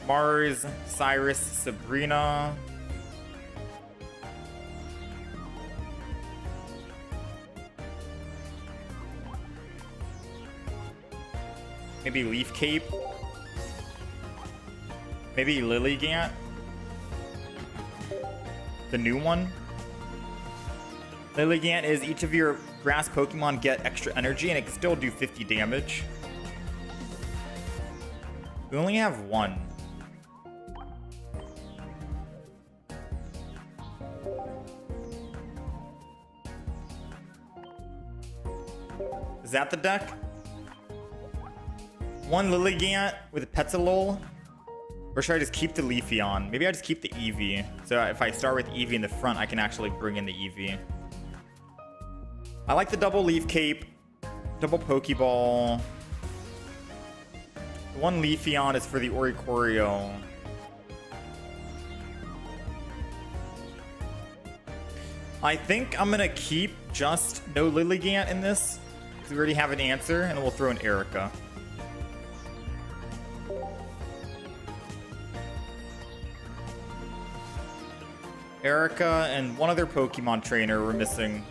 Mars, Cyrus, Sabrina. Maybe Leaf Cape. Maybe Lilligant. The new one. Lilligant is each of your grass Pokemon get extra energy and it can still do 50 damage. We only have one. Is that the deck? One Lilligant with a Petalil? Or should I just keep the Leafeon? Maybe I just keep the Eevee. So if I start with Eevee in the front, I can actually bring in the Eevee. I like the double Leaf Cape. Double Pokeball. The one Leafeon is for the Oricorio. I think I'm gonna keep just no Lilligant in this. Because we already have an answer, and then we'll throw in Erica. Erica and one other Pokemon trainer we're missing.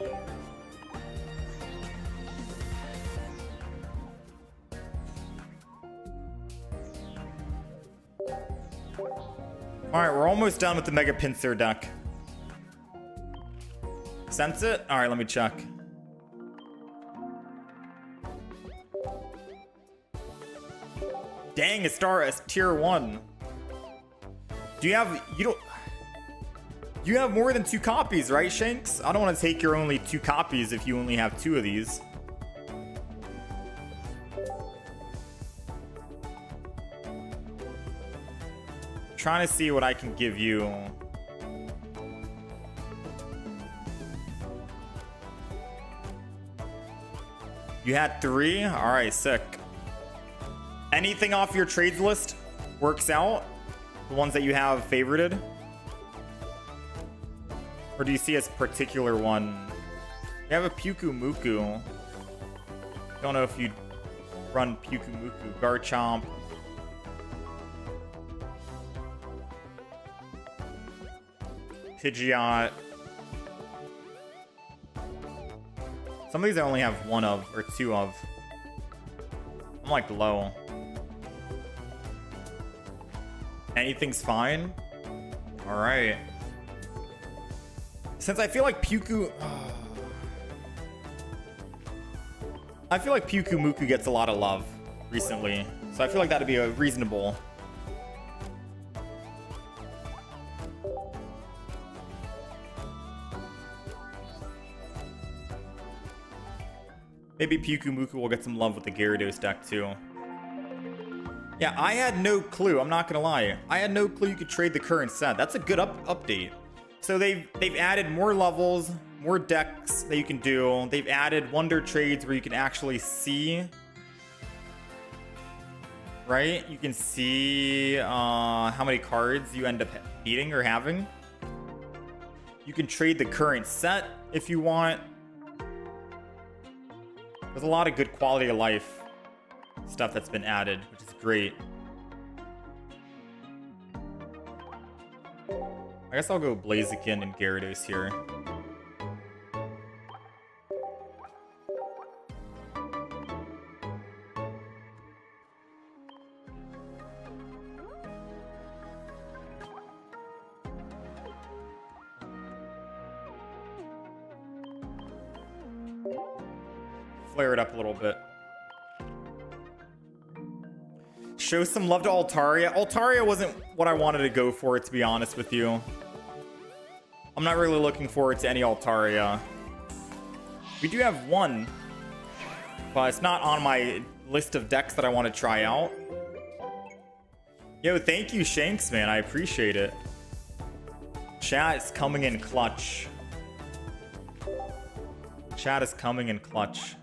Alright, we're almost done with the Mega Pinsir deck. Sense it? Alright, let me check. Dang, a star as tier 1. You have more than 2 copies, right, Shanks? I don't want to take your only 2 copies if you only have 2 of these. Trying to see what I can give you. You had 3? Alright, sick. Anything off your trades list works out? The ones that you have favorited? Or do you see a particular one? You have a Pyukumuku. Don't know if you'd run Pyukumuku. Garchomp. Pidgeot. Some of these I only have 1 of, or 2 of. I'm like low. Anything's fine? Alright. Since I feel like I feel like Pyukumuku gets a lot of love recently. So I feel like that'd be a reasonable. Maybe Pyukumuku will get some love with the Gyarados deck too. Yeah, I had no clue. I'm not gonna lie. I had no clue you could trade the current set. That's a good update. So they've added more levels, more decks that you can do. They've added wonder trades where you can actually see, right? You can see how many cards you end up beating or having. You can trade the current set if you want. There's a lot of good quality of life stuff that's been added, which is great. I guess I'll go Blaziken and Gyarados here. Flare it up a little bit. Show some love to Altaria. Altaria wasn't what I wanted to go for, to be honest with you. I'm not really looking forward to any Altaria. We do have 1, but it's not on my list of decks that I want to try out. Yo, thank you, Shanks, man. I appreciate it. Chat is coming in clutch. Chat is coming in clutch.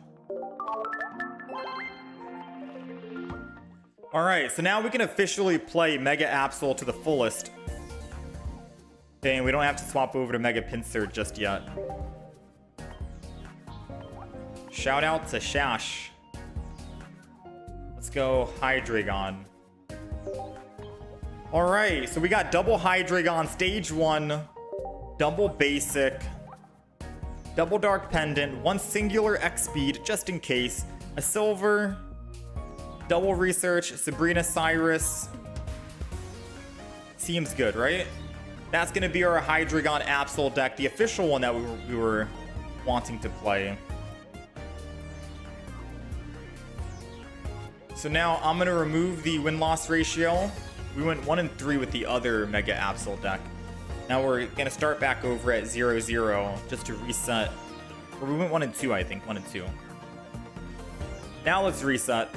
Alright, so now we can officially play Mega Absol to the fullest. Okay, and we don't have to swap over to Mega Pinsir just yet. Shout out to Shash. Let's go Hydreigon. Alright, so we got double Hydreigon, stage 1, double basic, double dark pendant, one singular X speed just in case, a silver, double research, Sabrina Cyrus. Seems good, right? That's gonna be our Hydreigon Absol deck, the official one that we were wanting to play. So now I'm gonna remove the win-loss ratio. We went 1 and 3 with the other Mega Absol deck. Now we're gonna start back over at 0-0 just to reset. Or we went 1 and 2, I think, 1 and 2. Now let's reset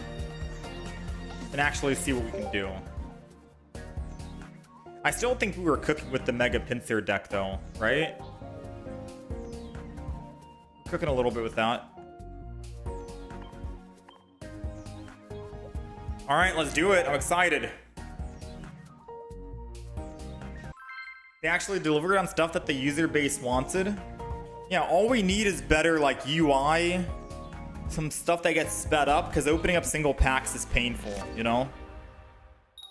and actually see what we can do. I still think we were cooking with the Mega Pinsir deck though, right? We're cooking a little bit with that. All right, let's do it. I'm excited. They actually delivered on stuff that the user base wanted. Yeah, all we need is better like UI, some stuff that gets sped up, because opening up single packs is painful, you know?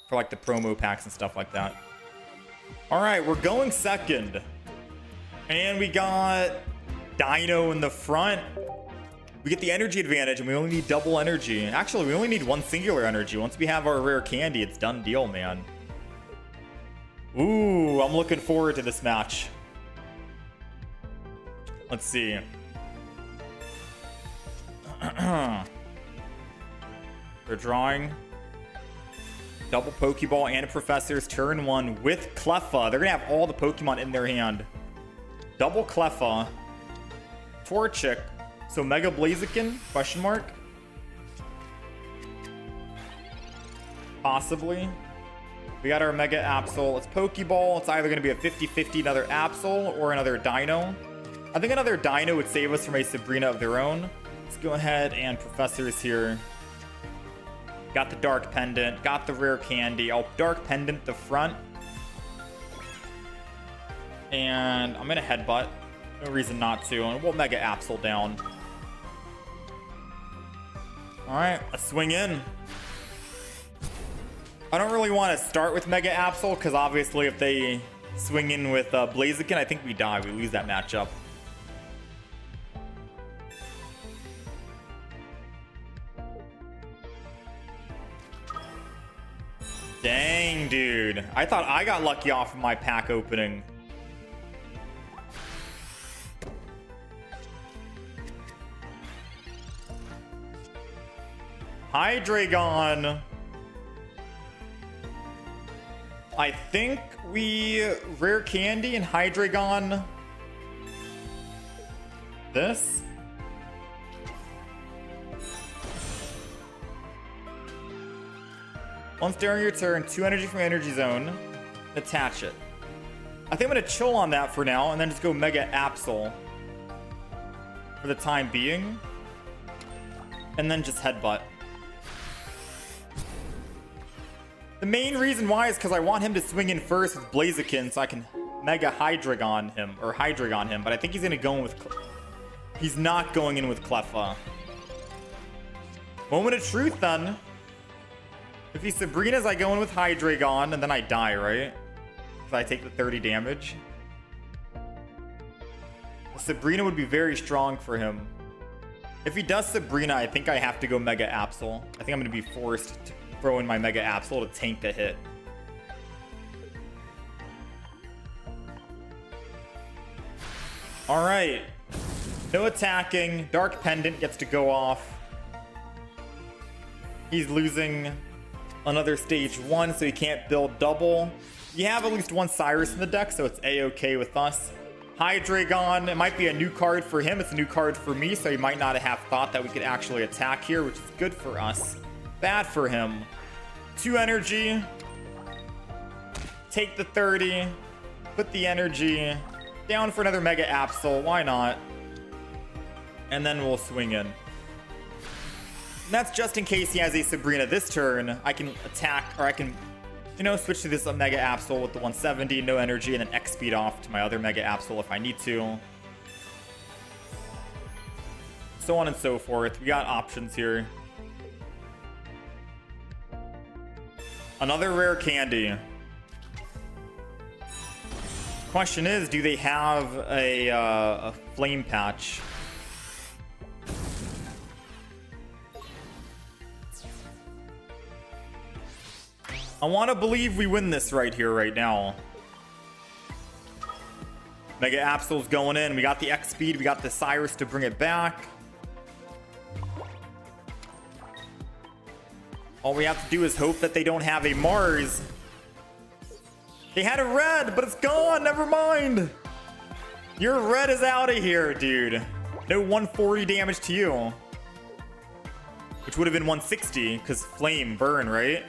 For like the promo packs and stuff like that. All right, we're going second. And we got Dino in the front. We get the energy advantage and we only need double energy. Actually, we only need one singular energy. Once we have our rare candy, it's done deal, man. Ooh, I'm looking forward to this match. Let's see. They're drawing. Double Pokeball and Professor's turn 1 with Cleffa. They're going to have all the Pokemon in their hand. Double Cleffa. Torchic. So Mega Blaziken? Question mark? Possibly. We got our Mega Absol. It's Pokeball. It's either going to be a 50-50 another Absol or another Dino. I think another Dino would save us from a Sabrina of their own. Let's go ahead and Professor's here. Got the Dark Pendant. Got the Rare Candy. I'll Dark Pendant the front. And I'm going to Headbutt. No reason not to. And we'll Mega Absol down. Alright, let's swing in. I don't really want to start with Mega Absol, because obviously if they swing in with Blaziken, I think we die. We lose that matchup. Dang, dude. I thought I got lucky off of my pack opening. Hydreigon. I think we Rare Candy and Hydreigon this. Once during your turn, 2 energy from Energy Zone. Attach it. I think I'm going to chill on that for now and then just go Mega Absol for the time being. And then just Headbutt. The main reason why is because I want him to swing in first with Blaziken so I can Mega Hydreigon him, or Hydreigon him, but I think he's going to go in with... He's not going in with Cleffa. Moment of truth then. If he's Sabrina's, I go in with Hydreigon and then I die, right? Because I take the 30 damage. Sabrina would be very strong for him. If he does Sabrina, I think I have to go Mega Absol. I think I'm going to be forced to throw in my Mega Absol to tank the hit. Alright. No attacking. Dark Pendant gets to go off. He's losing another stage 1, so he can't build double. You have at least one Cyrus in the deck, so it's A-okay with us. Hydreigon, it might be a new card for him. It's a new card for me, so he might not have thought that we could actually attack here, which is good for us. Bad for him. 2 energy. take the 30, put the energy down for another Mega Absol. Why not? And then we'll swing in. And that's just in case he has a Sabrina this turn. I can attack, or I can, you know, switch to this Mega Absol with the 170, no energy, and then X speed off to my other Mega Absol if I need to. So on and so forth. We got options here. Another rare candy. Question is, do they have a flame patch? I want to believe we win this right here, right now. Mega Absol's going in. We got the X speed. We got the Cyrus to bring it back. All we have to do is hope that they don't have a Mars. They had a red, but it's gone. Never mind. Your red is out of here, dude. No 140 damage to you. Which would have been 160 because flame burn, right?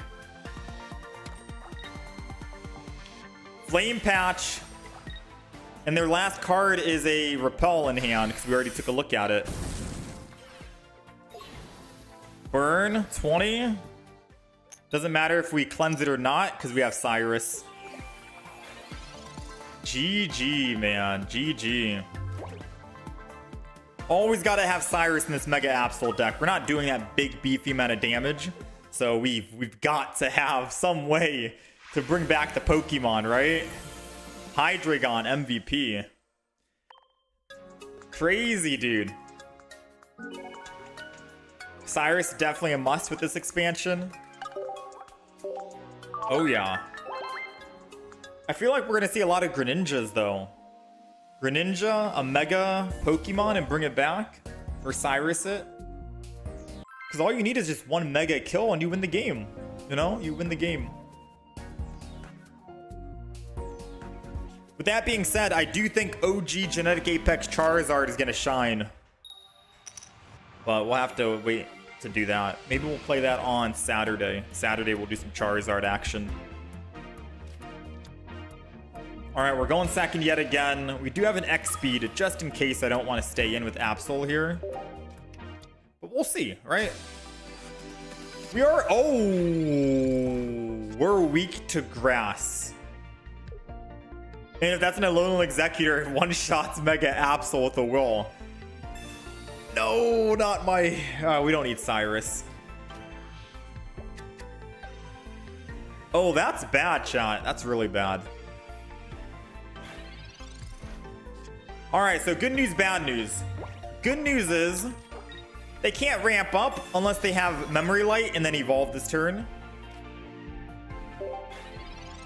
Flame patch. And their last card is a repel in hand because we already took a look at it. Burn 20. Doesn't matter if we cleanse it or not because we have Cyrus. GG, man. GG. Always got to have Cyrus in this Mega Absol deck. We're not doing that big beefy amount of damage. So we've got to have some way to bring back the Pokemon, right? Hydreigon MVP. Crazy, dude. Cyrus definitely a must with this expansion. Oh, yeah. I feel like we're going to see a lot of Greninjas, though. Greninja, a Mega Pokemon, and bring it back? Or Cyrus it? Because all you need is just one Mega kill and you win the game. You know? You win the game. With that being said, I do think OG Genetic Apex Charizard is going to shine. But we'll have to wait to do that. Maybe we'll play that on Saturday. Saturday we'll do some Charizard action. Alright, we're going second yet again. We do have an X speed just in case I don't want to stay in with Absol here. But we'll see, right? We are... Oh! We're weak to grass. And if that's an Alolan Executor, it one-shots Mega Absol with a will. No, not my... we don't need Cyrus. Oh, that's bad, chat. That's really bad. Alright, so good news, bad news. Good news is they can't ramp up unless they have Memory Light and then evolve this turn.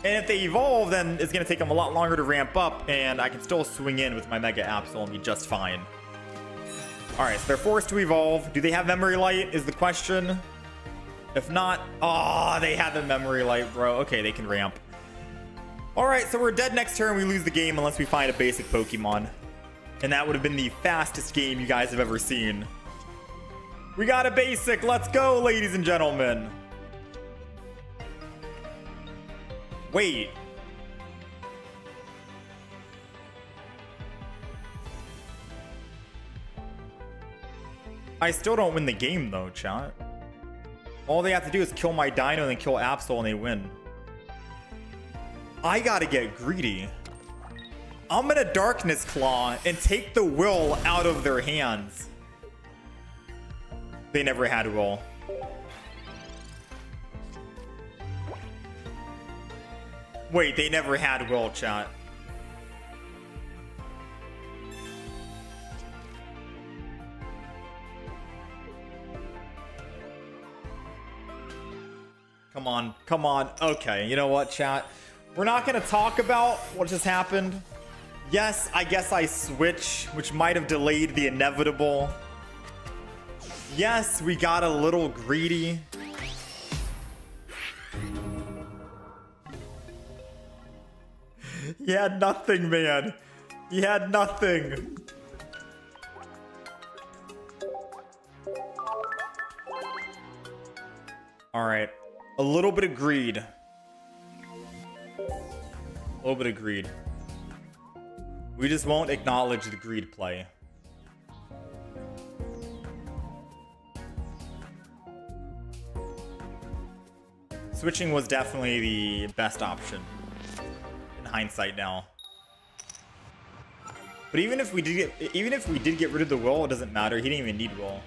And if they evolve, then it's going to take them a lot longer to ramp up, and I can still swing in with my Mega Absol and be just fine. Alright, so they're forced to evolve. Do they have Memory Light is the question. If not, oh, they have the Memory Light, bro. Okay, they can ramp. Alright, so we're dead next turn. We lose the game unless we find a basic Pokemon. And that would have been the fastest game you guys have ever seen. We got a basic. Let's go, ladies and gentlemen. Wait. I still don't win the game, though, chat. All they have to do is kill my Dino and then kill Absol and they win. I gotta get greedy. I'm gonna Darkness Claw and take the will out of their hands. They never had will. Wait, they never had will, chat. Come on, come on. Okay, you know what, chat? We're not gonna talk about what just happened. Yes, I guess I switch, which might have delayed the inevitable. Yes, we got a little greedy. He had nothing, man. He had nothing. All right. A little bit of greed. A little bit of greed. We just won't acknowledge the greed play. Switching was definitely the best option in hindsight now. But even if we did get rid of the will, it doesn't matter. He didn't even need will.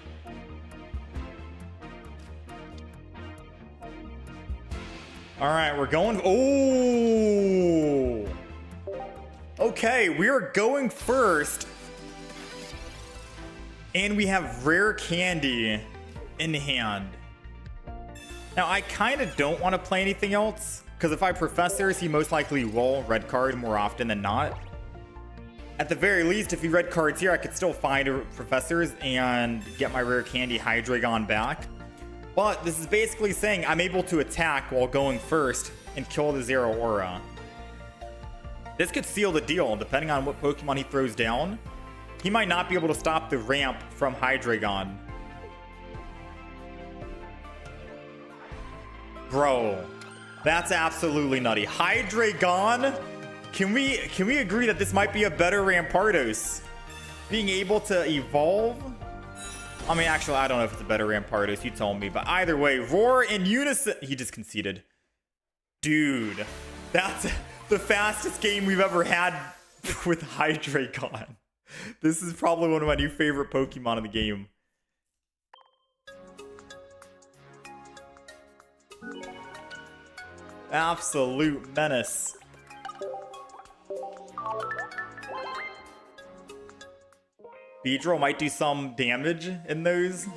All right, we're going. Oh, okay, we are going first, and we have rare candy in hand. Now, I kind of don't want to play anything else, because if I Professors, he most likely will red card more often than not. At the very least, if he red cards here, I could still find a Professors and get my rare candy Hydreigon back. But this is basically saying I'm able to attack while going first and kill the Zero Aura. This could seal the deal, depending on what Pokemon he throws down. He might not be able to stop the ramp from Hydreigon. Bro, that's absolutely nutty. Hydreigon? Can we agree that this might be a better Rampardos? Being able to evolve? I mean, actually, I don't know if it's a better Rampardos. You told me. But either way, Roar in unison. He just conceded. Dude, that's the fastest game we've ever had with Hydreigon. This is probably one of my new favorite Pokemon in the game. Absolute menace. Beedrill might do some damage in those.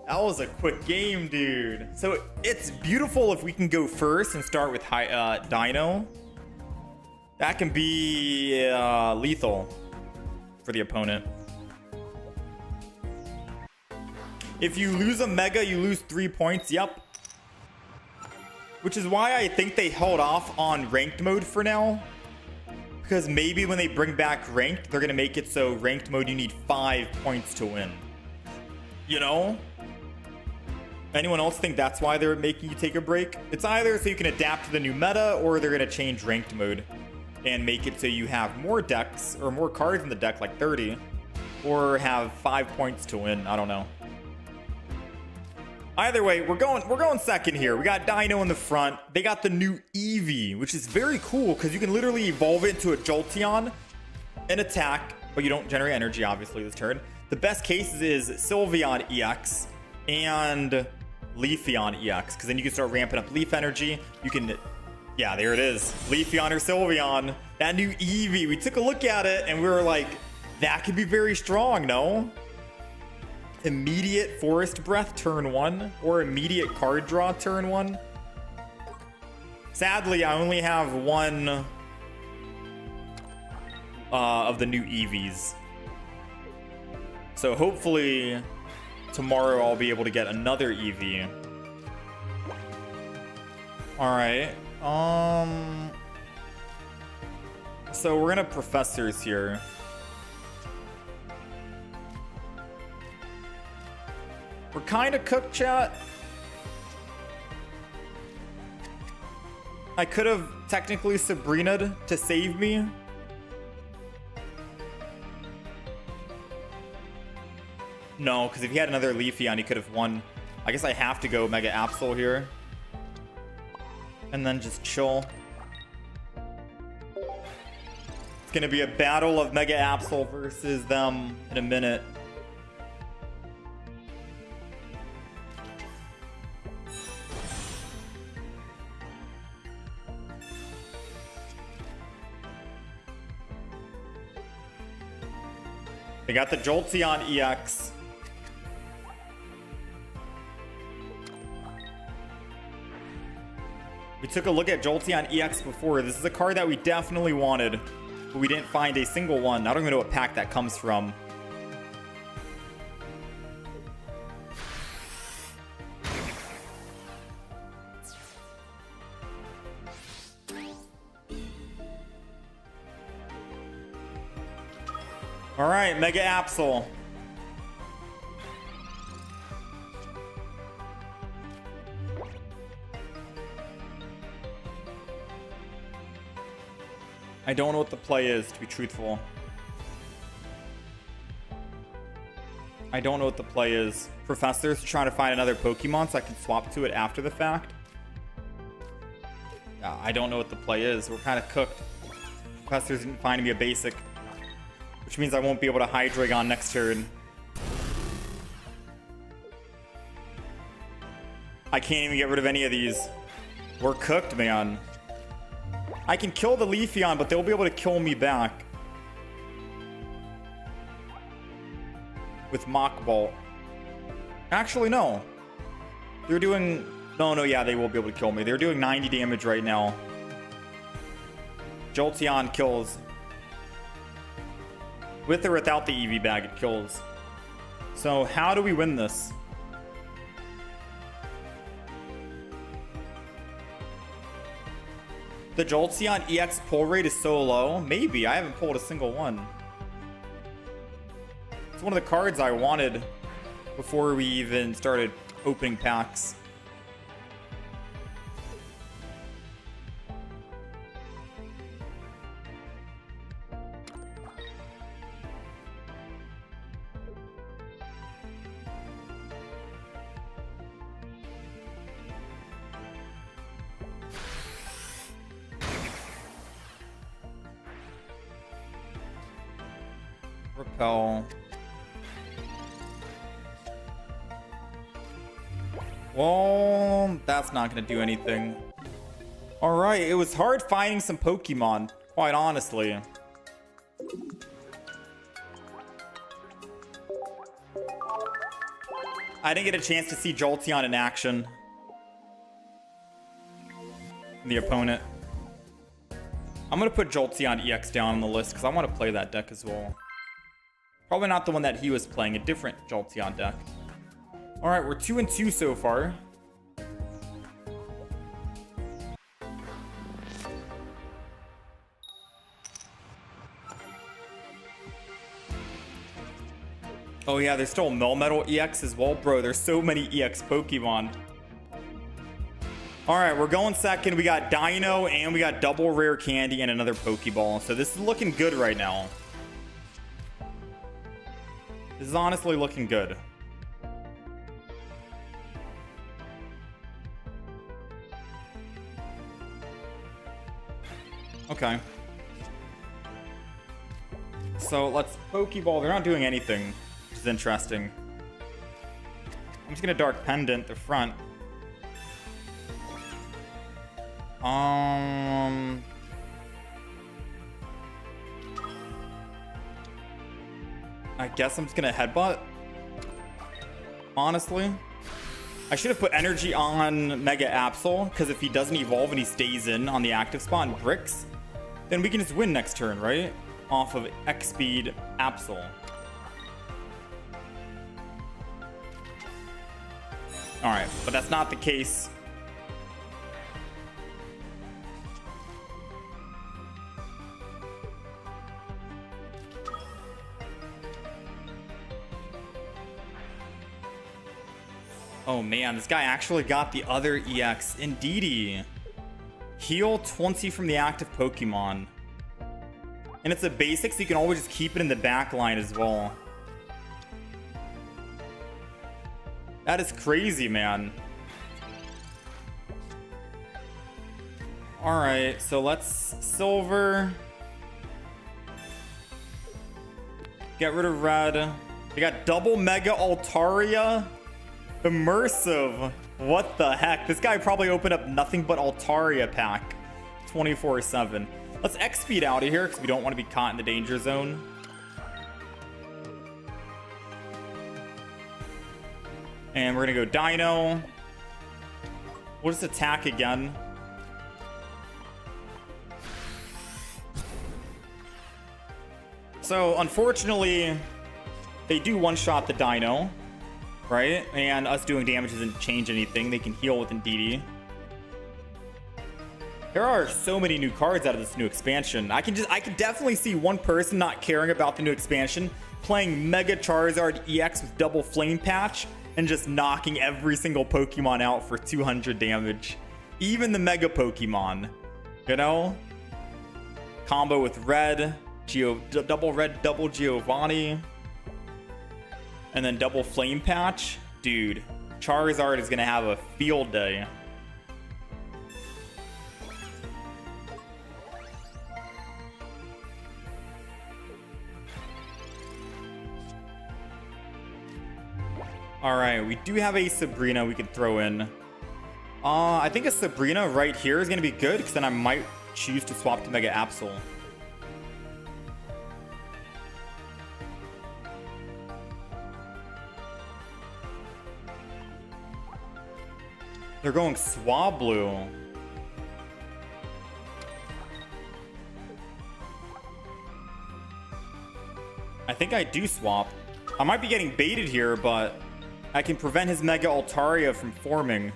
That was a quick game, dude. So it's beautiful if we can go first and start with Dino. That can be lethal for the opponent. If you lose a Mega, you lose 3 points. Yep. Which is why I think they held off on ranked mode for now. Because maybe when they bring back ranked, they're going to make it so ranked mode you need 5 points to win. You know? Anyone else think that's why they're making you take a break? It's either so you can adapt to the new meta, or they're going to change ranked mode and make it so you have more decks or more cards in the deck, like 30, or have 5 points to win. I don't know. Either way, we're going second here. We got Dino in the front. They got the new Eevee, which is very cool because you can literally evolve it into a Jolteon and attack, but you don't generate energy, obviously, this turn. The best cases is Sylveon EX and Leafeon EX, because then you can start ramping up Leaf energy. You can, yeah, there it is. Leafeon or Sylveon. That new Eevee, we took a look at it and we were like, that could be very strong, no? Immediate Forest Breath turn 1 or immediate card draw turn 1. Sadly, I only have one of the new Eevees. So hopefully tomorrow I'll be able to get another Eevee. Alright. So we're gonna Professors here. We're kind of cooked, chat. I could have technically Sabrina'd to save me. No, because if he had another Leafeon, he could have won. I guess I have to go Mega Absol here. And then just chill. It's going to be a battle of Mega Absol versus them in a minute. They got the Jolteon EX. We took a look at Jolteon EX before. This is a card that we definitely wanted, but we didn't find a single one. I don't even know what pack that comes from. All right, Mega Absol. I don't know what the play is, to be truthful. I don't know what the play is. Professor's trying to find another Pokemon so I can swap to it after the fact. Yeah, I don't know what the play is. We're kind of cooked. Professor's finding me a basic, which means I won't be able to Hydreigon next turn. I can't even get rid of any of these. We're cooked, man. I can kill the Leafeon, but they'll be able to kill me back with Mach Bolt. Actually, no. They're doing... No, yeah, they will be able to kill me. They're doing 90 damage right now. Jolteon kills. With or without the EV bag, it kills. So, how do we win this? The Jolteon EX pull rate is so low. Maybe. I haven't pulled a single one. It's one of the cards I wanted before we even started opening packs. Repel. Well, that's not going to do anything. Alright, it was hard finding some Pokemon, quite honestly. I didn't get a chance to see Jolteon in action. The opponent. I'm going to put Jolteon EX down on the list because I want to play that deck as well. Probably not the one that he was playing, a different Jolteon deck. Alright, we're 2-2 so far. Oh yeah, there's still Melmetal EX as well. Bro, there's so many EX Pokemon. Alright, we're going second. We got Dino and we got double rare candy and another Pokeball. So this is looking good right now. This is honestly looking good. Okay. So let's Pokeball. They're not doing anything, which is interesting. I'm just gonna Dark Pendant the front. I guess I'm just gonna Headbutt. Honestly. I should have put energy on Mega Absol, because if he doesn't evolve and he stays in on the active spot and bricks, then we can just win next turn, right? Off of X-Speed Absol. Alright, but that's not the case. Oh man, this guy actually got the other EX. Indeedy. Heal 20 from the active Pokemon. And it's a basic, so you can always just keep it in the back line as well. That is crazy, man. Alright, so let's Silver. Get rid of Red. We got double Mega Altaria. Immersive. What the heck? This guy probably opened up nothing but Altaria pack 24/7. Let's X-Speed out of here because we don't want to be caught in the danger zone. And we're going to go Dino. We'll just attack again. So, unfortunately, they do one-shot the Dino. Right? And us doing damage doesn't change anything. They can heal with Indeedee. There are so many new cards out of this new expansion. I can definitely see one person not caring about the new expansion, playing Mega Charizard EX with double Flame Patch, and just knocking every single Pokemon out for 200 damage. Even the Mega Pokemon. You know? combo with red, double red, double Giovanni, and then double flame patch. Dude, Charizard is gonna have a field day. All right, we do have a Sabrina we can throw in. I think a Sabrina right here is gonna be good, because then I might choose to swap to Mega Absol. They're going Swablu. I think I do swap. I might be getting baited here, but I can prevent his Mega Altaria from forming.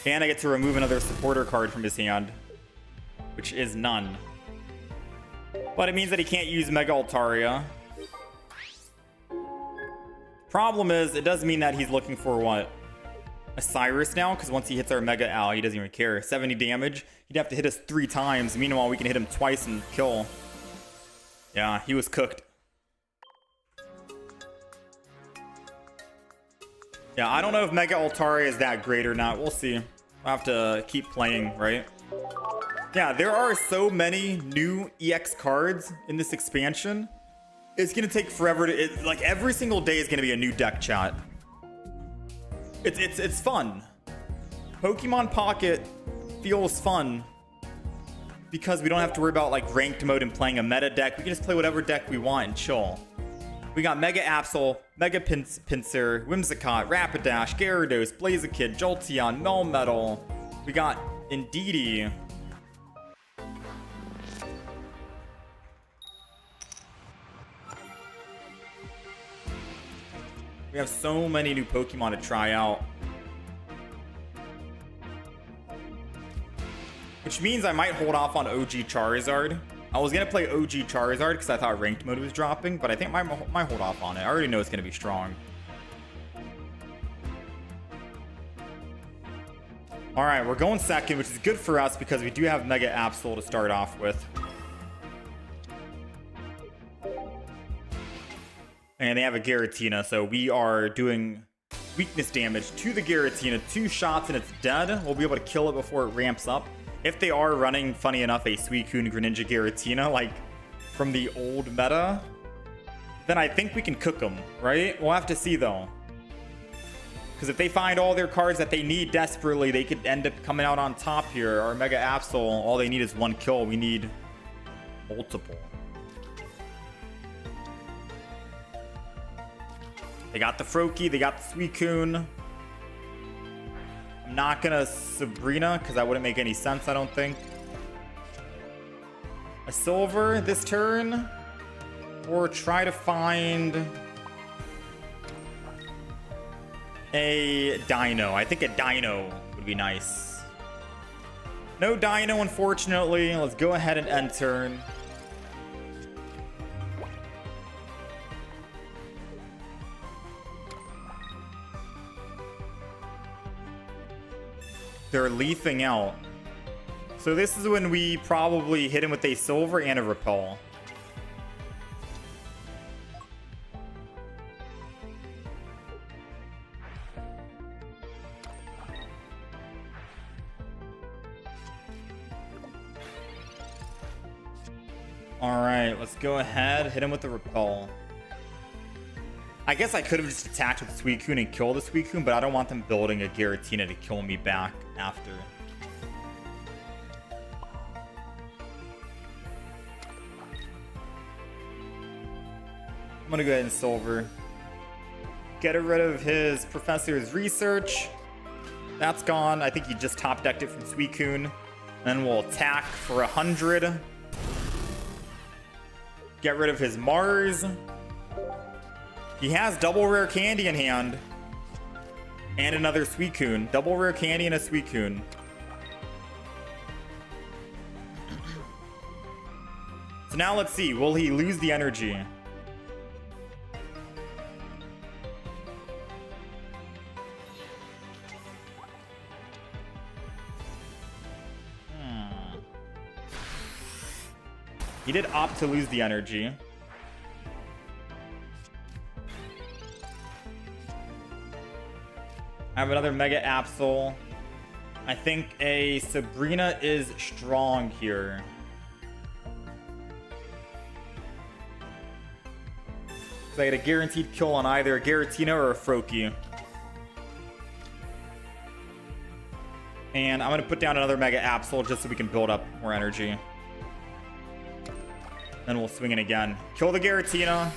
And I get to remove another supporter card from his hand, which is none. But it means that he can't use Mega Altaria. Problem is, it does mean that he's looking for what? A Cyrus now, because once he hits our Mega Al, he doesn't even care. 70 damage. He'd have to hit us 3 times. Meanwhile, we can hit him twice and kill. Yeah, he was cooked. Yeah, I don't know if Mega Altaria is that great or not. We'll see. I'll have to keep playing, right? Yeah, there are so many new EX cards in this expansion. It's going to take forever to... like, every single day is going to be a new deck, chat. It's fun. Pokemon Pocket feels fun because we don't have to worry about like ranked mode and playing a meta deck. We can just play whatever deck we want and chill. We got Mega Absol, Mega Pinsir, Whimsicott, Rapidash, Gyarados, Blaziken, Jolteon, Melmetal. We got Indeedee. We have so many new Pokemon to try out. Which means I might hold off on OG Charizard. I was going to play OG Charizard because I thought ranked mode was dropping, but I think I might hold off on it. I already know it's going to be strong. Alright, we're going second, which is good for us because we do have Mega Absol to start off with. And they have a Giratina, so we are doing weakness damage to the Giratina. 2 shots and it's dead. We'll be able to kill it before it ramps up. If they are running, funny enough, a Suicune Greninja Giratina, like from the old meta, then I think we can cook them, right? We'll have to see, though. Because if they find all their cards that they need desperately, they could end up coming out on top here. Our Mega Absol, all they need is 1 kill. We need multiple. They got the Froakie, they got the Suicune. I'm not gonna Sabrina because that wouldn't make any sense, I don't think. A Silver this turn, or try to find a Dino. I think a Dino would be nice. No Dino, unfortunately. Let's go ahead and end turn. They're leafing out. So this is when we probably hit him with a Silver and a Repel. Alright, let's go ahead. Hit him with the Repel. I guess I could have just attacked with Suicune and killed the Suicune, but I don't want them building a Giratina to kill me back after. I'm gonna go ahead and Silver. Get rid of his Professor's Research. That's gone. I think he just top decked it from Suicune. Then we'll attack for 100. Get rid of his Mars. He has double rare candy in hand. And another Suicune. Double rare candy and a Suicune. So now let's see. Will he lose the energy? He did opt to lose the energy. I have another Mega Absol. I think a Sabrina is strong here. So I get a guaranteed kill on either a Giratina or a Froakie. And I'm going to put down another Mega Absol just so we can build up more energy. Then we'll swing it again. Kill the Giratina.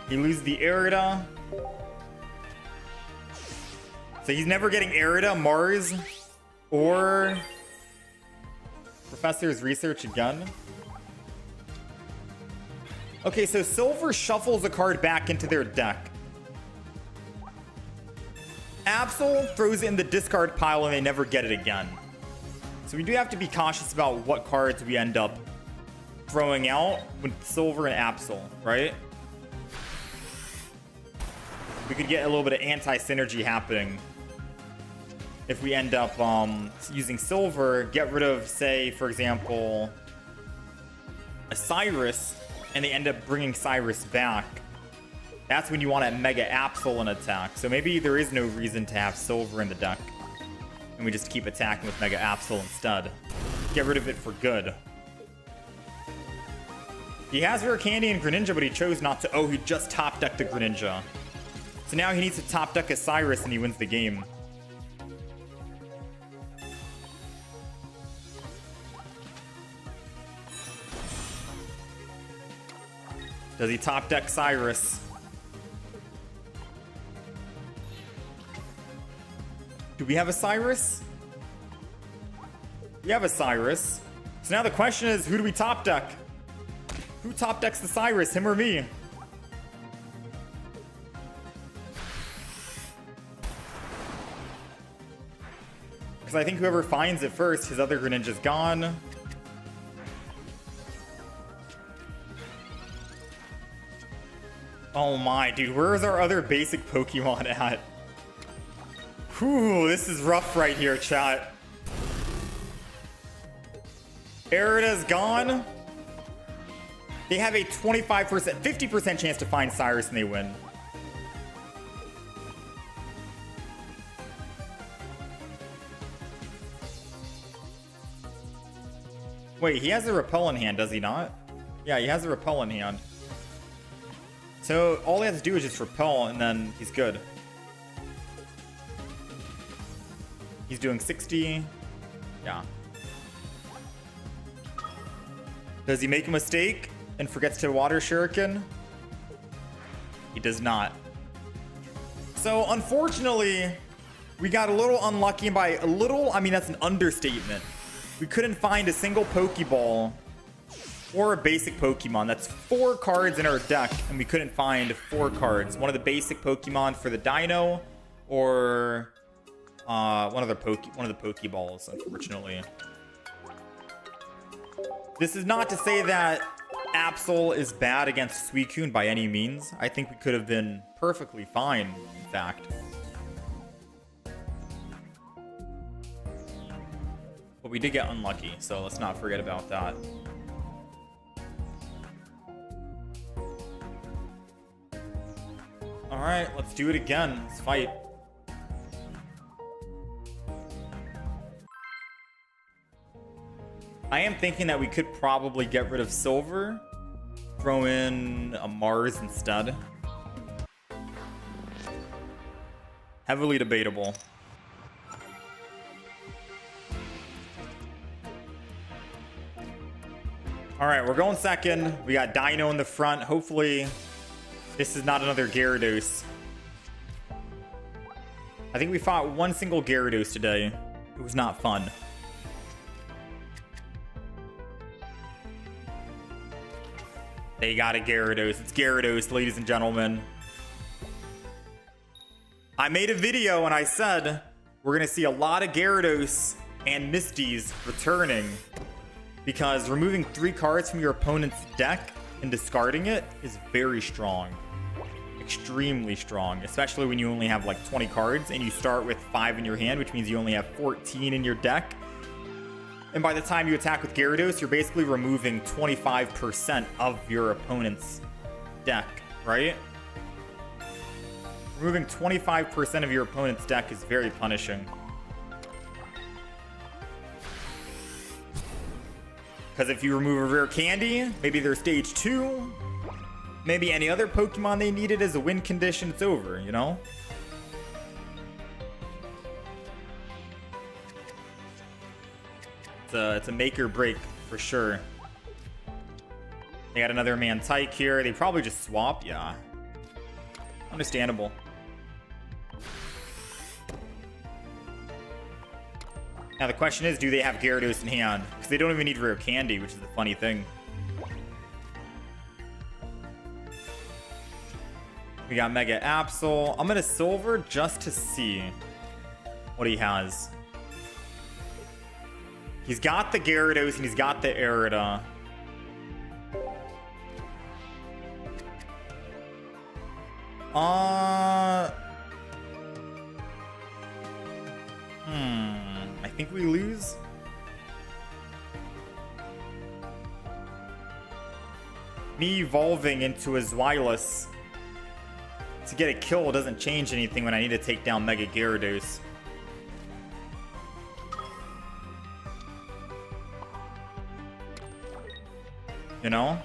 He loses the Arida. So he's never getting Arida, Mars, or Professor's Research again. Okay, so Silver shuffles a card back into their deck. Absol throws it in the discard pile and they never get it again. So we do have to be cautious about what cards we end up throwing out with Silver and Absol, right? We could get a little bit of anti-synergy happening if we end up using Silver, get rid of, say, for example, a Cyrus, and they end up bringing Cyrus back. That's when you want to Mega Absol an attack. So maybe there is no reason to have Silver in the deck. And we just keep attacking with Mega Absol instead. Get rid of it for good. He has Rare Candy and Greninja, but he chose not to. Oh, he just top decked the Greninja. So now he needs to top deck a Cyrus and he wins the game. Does he top deck Cyrus? Do we have a Cyrus? We have a Cyrus. So now the question is, who do we top deck? Who top decks the Cyrus, him or me? Because I think whoever finds it first, his other Greninja's gone. Oh my, dude, where's our other basic Pokemon at? Whew, this is rough right here, chat. Arida's gone. They have a 25%, 50% chance to find Cyrus and they win. Wait, he has a Repel in hand, does he not? Yeah, he has a Repel in hand. So all he has to do is just Repel and then he's good. He's doing 60. Yeah. Does he make a mistake and forgets to Water Shuriken? He does not. So unfortunately, we got a little unlucky. By a little, I mean that's an understatement. We couldn't find a single Pokeball or a basic Pokemon. That's 4 cards in our deck, and we couldn't find 4 cards. One of the basic Pokemon for the Dino, or one of the Pokeballs, unfortunately. This is not to say that Absol is bad against Suicune by any means. I think we could have been perfectly fine, in fact. But we did get unlucky, so let's not forget about that. Alright, let's do it again. Let's fight. I am thinking that we could probably get rid of Silver, throw in a Mars instead. Heavily debatable. Alright, we're going second. We got Dino in the front. Hopefully this is not another Gyarados. I think we fought one single Gyarados today. It was not fun. They got a Gyarados. It's Gyarados, ladies and gentlemen. I made a video and I said we're going to see a lot of Gyarados and Misties returning, because removing 3 cards from your opponent's deck and discarding it is very strong. Extremely strong, especially when you only have like 20 cards and you start with 5 in your hand, which means you only have 14 in your deck. And by the time you attack with Gyarados, you're basically removing 25% of your opponent's deck, right? Removing 25% of your opponent's deck is very punishing. Because if you remove a rare candy, maybe they're stage 2, maybe any other Pokemon they needed as a win condition, it's over, you know? It's a make or break for sure. They got another Mantike here. They probably just swap. Yeah. Understandable. Now the question is, do they have Gyarados in hand? Because they don't even need rare candy, which is the funny thing. We got Mega Absol. I'm gonna Silver just to see what he has. He's got the Gyarados and he's got the Arida. I think we lose. Me evolving into a Zweilous to get a kill doesn't change anything when I need to take down Mega Gyarados. You know?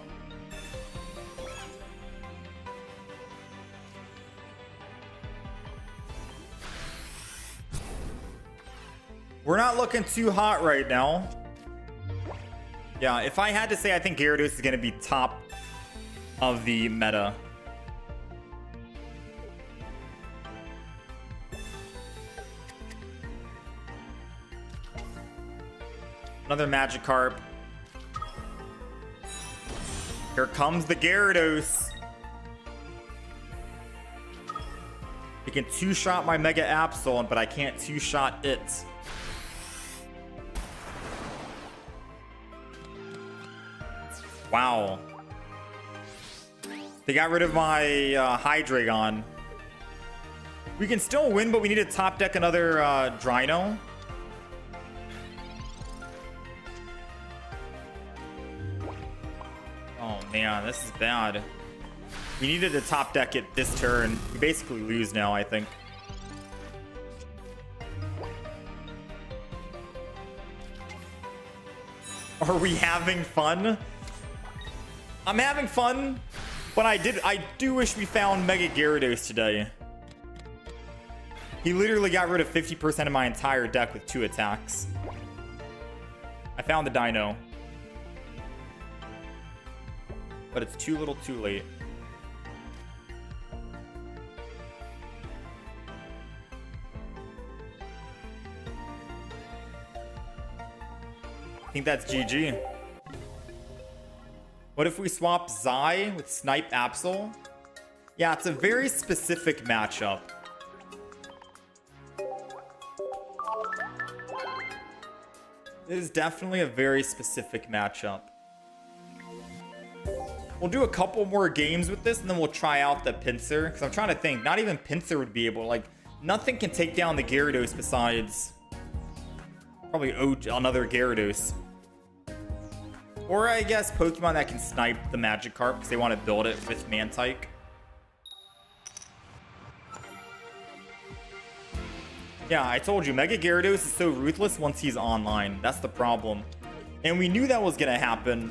We're not looking too hot right now. Yeah, if I had to say, I think Gyarados is going to be top of the meta. Another Magikarp. Here comes the Gyarados. He can two-shot my Mega Absol, but I can't two-shot it. Wow. They got rid of my Hydreigon. We can still win, but we need to top deck another Drino. Oh man, this is bad. We needed to top deck it this turn. We basically lose now, I think. Are we having fun? I'm having fun, but I do wish we found Mega Gyarados today. He literally got rid of 50% of my entire deck with 2 attacks. I found the Dino. But it's too little too late. I think that's GG. What if we swap Zai with Snipe Absol? Yeah, it's a very specific matchup. It is definitely a very specific matchup. We'll do a couple more games with this and then we'll try out the Pinsir. Because I'm trying to think, not even Pinsir would be able, like, nothing can take down the Gyarados besides probably another Gyarados. Or I guess Pokemon that can snipe the Magikarp because they want to build it with Mantike. Yeah, I told you, Mega Gyarados is so ruthless once he's online. That's the problem. And we knew that was going to happen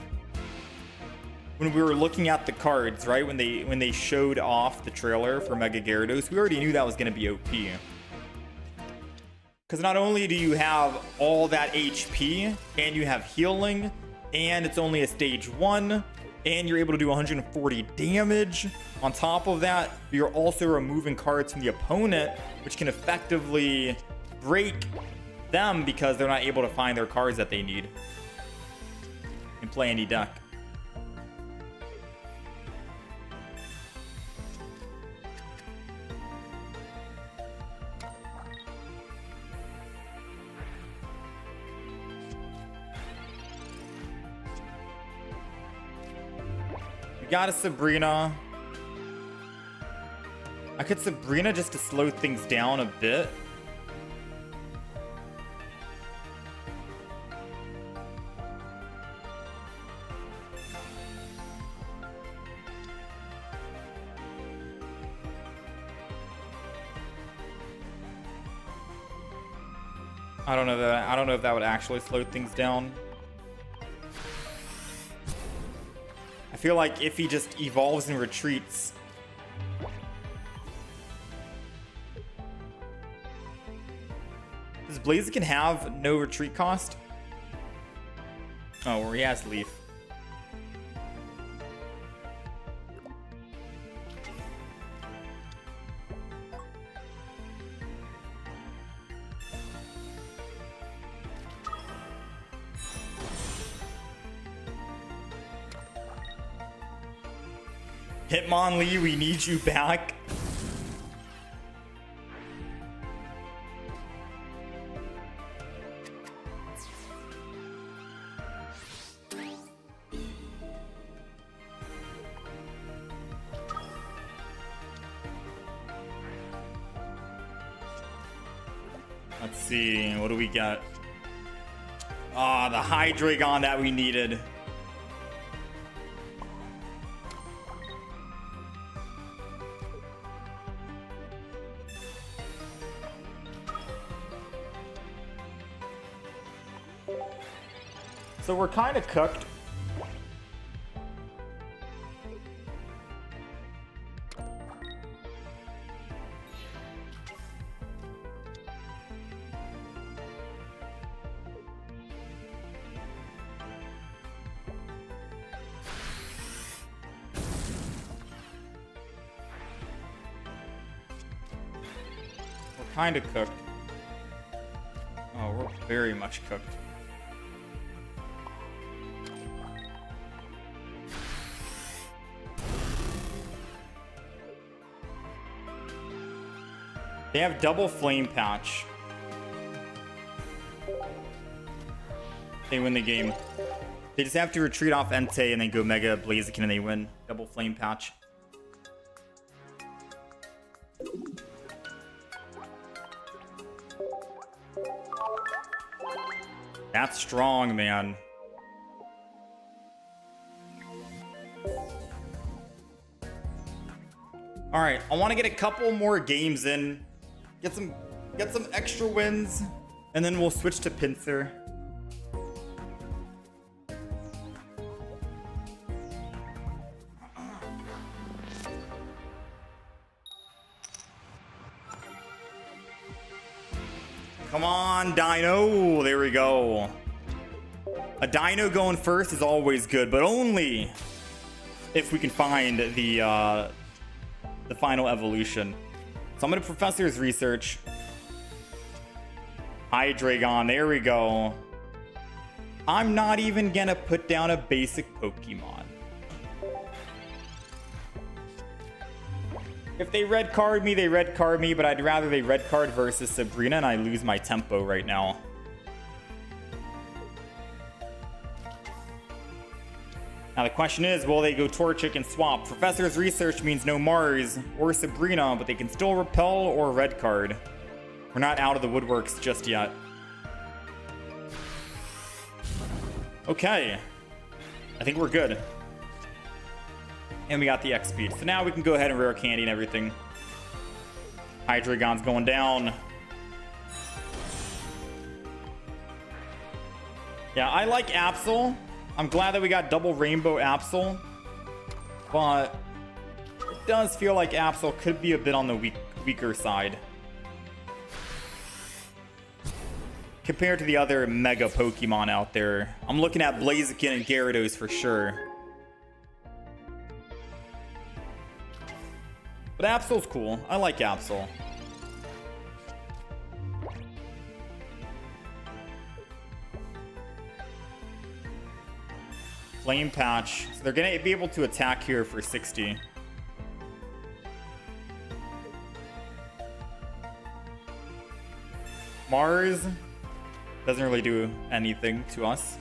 when we were looking at the cards, right? When they showed off the trailer for Mega Gyarados, we already knew that was going to be OP. Because not only do you have all that HP, and you have healing, and it's only a stage 1, and you're able to do 140 damage. On top of that, you're also removing cards from the opponent, which can effectively break them because they're not able to find their cards that they need and play any deck. Got a Sabrina. I could Sabrina just to slow things down a bit. I don't know if that would actually slow things down. I feel like if he just evolves and retreats. Does Blaziken have no retreat cost? Oh, where he has Leaf. Hitmonlee, we need you back. Let's see, what do we got? Ah, the Hydreigon that we needed. So we're kind of cooked. We're kind of cooked. Oh, we're very much cooked. They have double Flame Patch. They win the game. They just have to retreat off Entei and then go Mega Blaziken and they win. Double Flame Patch. That's strong, man. All right, I want to get a couple more games in. Get some extra wins, and then we'll switch to Pinsir. Come on, Dino. There we go. A Dino going first is always good, but only if we can find the final evolution. So I'm going to Professor's Research. Hydreigon, there we go. I'm not even going to put down a basic Pokemon. If they red card me, they red card me, but I'd rather they red card versus Sabrina and I lose my tempo right now. Now the question is, will they go Torchic and swap? Professor's Research means no Mars or Sabrina, but they can still repel or red card. We're not out of the woodworks just yet. Okay. I think we're good. And we got the X speed. So now we can go ahead and rare candy and everything. Hydreigon's going down. Yeah, I like Absol. I'm glad that we got double Rainbow Absol, but it does feel like Absol could be a bit on the weaker side compared to the other mega Pokemon out there. I'm looking at Blaziken and Gyarados for sure. But Absol's cool. I like Absol. Flame Patch. So they're going to be able to attack here for 60. Mars doesn't really do anything to us.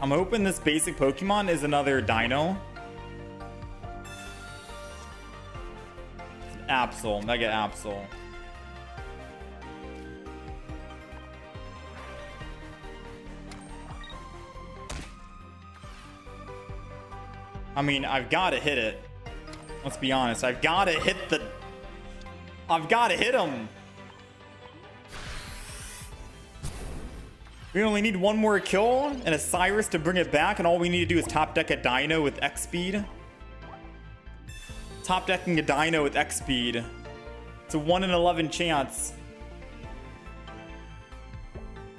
I'm hoping this basic Pokemon is another Dino. Absol, Mega Absol. I mean, I've got to hit it. Let's be honest. I've got to hit him. We only need one more kill and a Cyrus to bring it back, and all we need to do is top deck a Dino with X speed. Top decking a Dino with X speed. It's a 1 in 11 chance.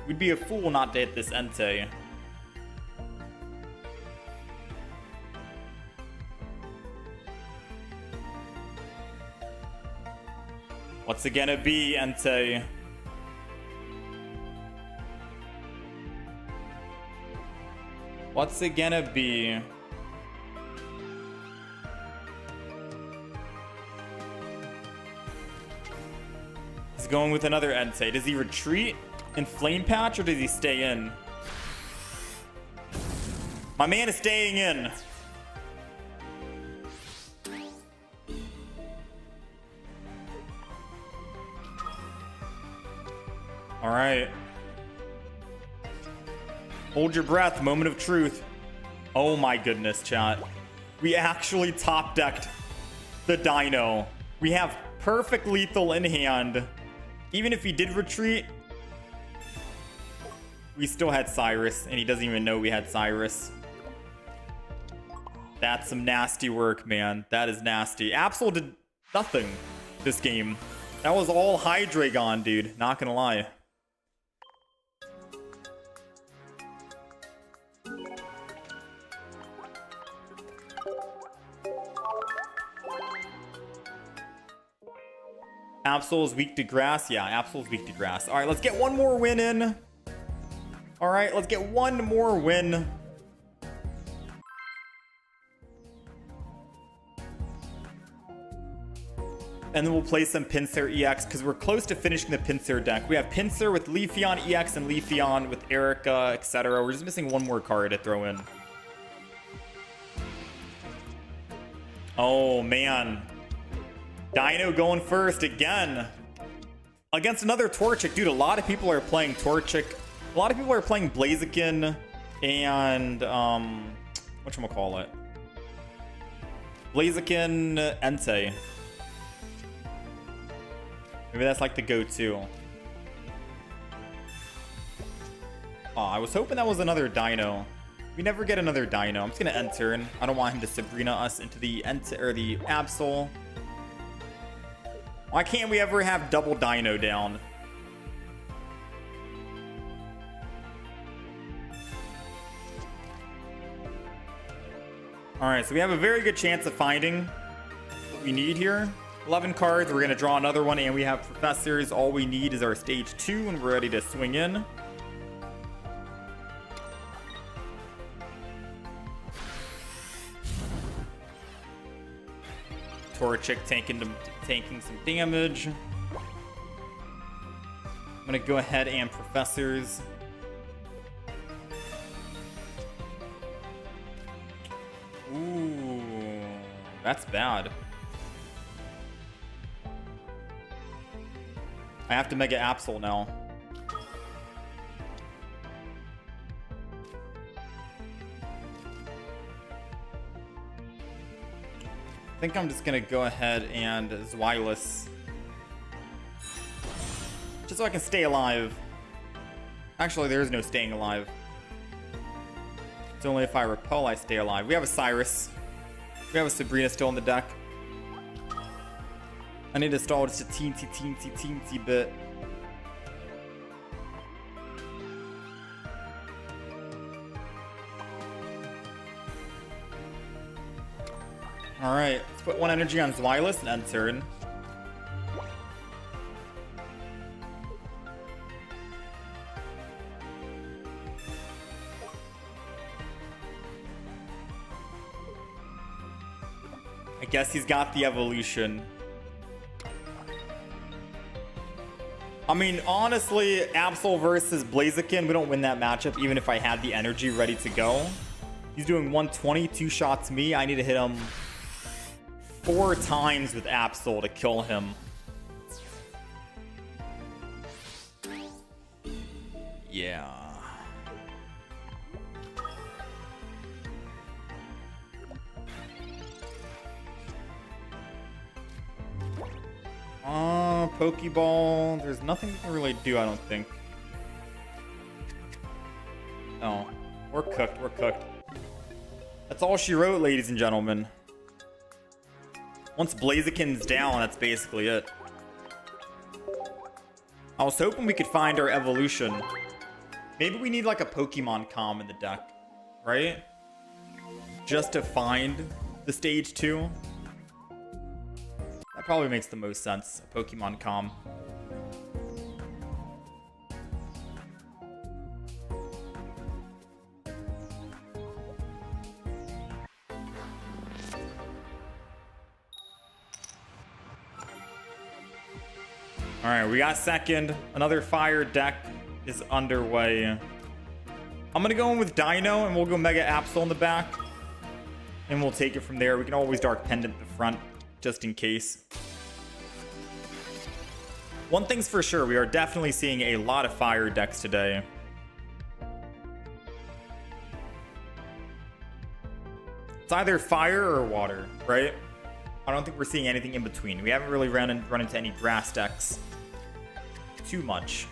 We'd be a fool not to hit this Entei. What's it gonna be, Entei? What's it gonna be? He's going with another Entei. Does he retreat in Flame Patch or does he stay in? My man is staying in. All right. Hold your breath. Moment of truth. Oh my goodness, chat. We actually top decked the Dino. We have perfect lethal in hand. Even if he did retreat, we still had Cyrus, and he doesn't even know we had Cyrus. That's some nasty work, man. That is nasty. Absol did nothing this game. That was all Hydreigon, dude. Not gonna lie. Absol is weak to grass. Yeah, Absol is weak to grass. All right, let's get one more win in. All right, let's get one more win. And then we'll play some Pinsir EX because we're close to finishing the Pinsir deck. We have Pinsir with Leafeon EX and Leafeon with Erica, etc. We're just missing one more card to throw in. Oh, man. Dino going first again. Against another Torchic. Dude, a lot of people are playing Torchic. A lot of people are playing Blaziken and, whatchamacallit? Blaziken Entei. Maybe that's like the go-to. Oh, I was hoping that was another Dino. We never get another Dino. I'm just gonna enter, and I don't want him to Sabrina us into the the Absol. Why can't we ever have double Dino down? Alright, so we have a very good chance of finding what we need here. 11 cards, we're going to draw another one, and we have Professors. All we need is our stage 2, and we're ready to swing in. Torchic tanking some damage. I'm going to go ahead and Professors. Ooh, that's bad. I have to Mega Absol now. I think I'm just gonna go ahead and Zweilous. Just so I can stay alive. Actually, there is no staying alive. It's only if I repel I stay alive. We have a Cyrus. We have a Sabrina still in the deck. I need to stall just a teensy bit. Alright, let's put one energy on Zweilous and end turn. I guess he's got the evolution. I mean, honestly, Absol versus Blaziken, we don't win that matchup even if I had the energy ready to go. He's doing 120, 2 shots me. I need to hit him 4 times with Absol to kill him. Yeah. Pokeball. There's nothing we can really do, I don't think. Oh, we're cooked. We're cooked. That's all she wrote, ladies and gentlemen. Once Blaziken's down, that's basically it. I was hoping we could find our evolution. Maybe we need like a Pokemon com in the deck, right? Just to find the stage 2. That probably makes the most sense. A Pokemon com. All right, we got second. Another fire deck is underway. I'm gonna go in with Dino, and we'll go Mega Absol in the back, and we'll take it from there. We can always Dark Pendant the front, just in case. One thing's for sure, we are definitely seeing a lot of fire decks today. It's either fire or water, right? I don't think we're seeing anything in between. We haven't really run into any grass decks too much.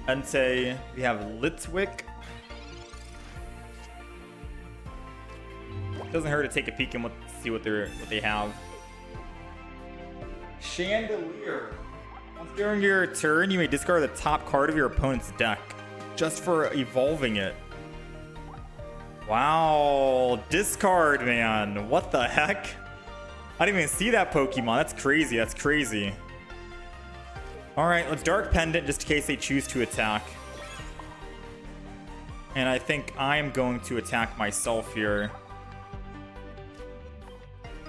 Entei, we have Litwick. Doesn't hurt to take a peek and see what they have. Chandelier. Once during your turn, you may discard the top card of your opponent's deck, just for evolving it. Wow, discard, man. What the heck? I didn't even see that Pokemon. That's crazy. That's crazy. All right, let's Dark Pendant just in case they choose to attack. And I think I'm going to attack myself here.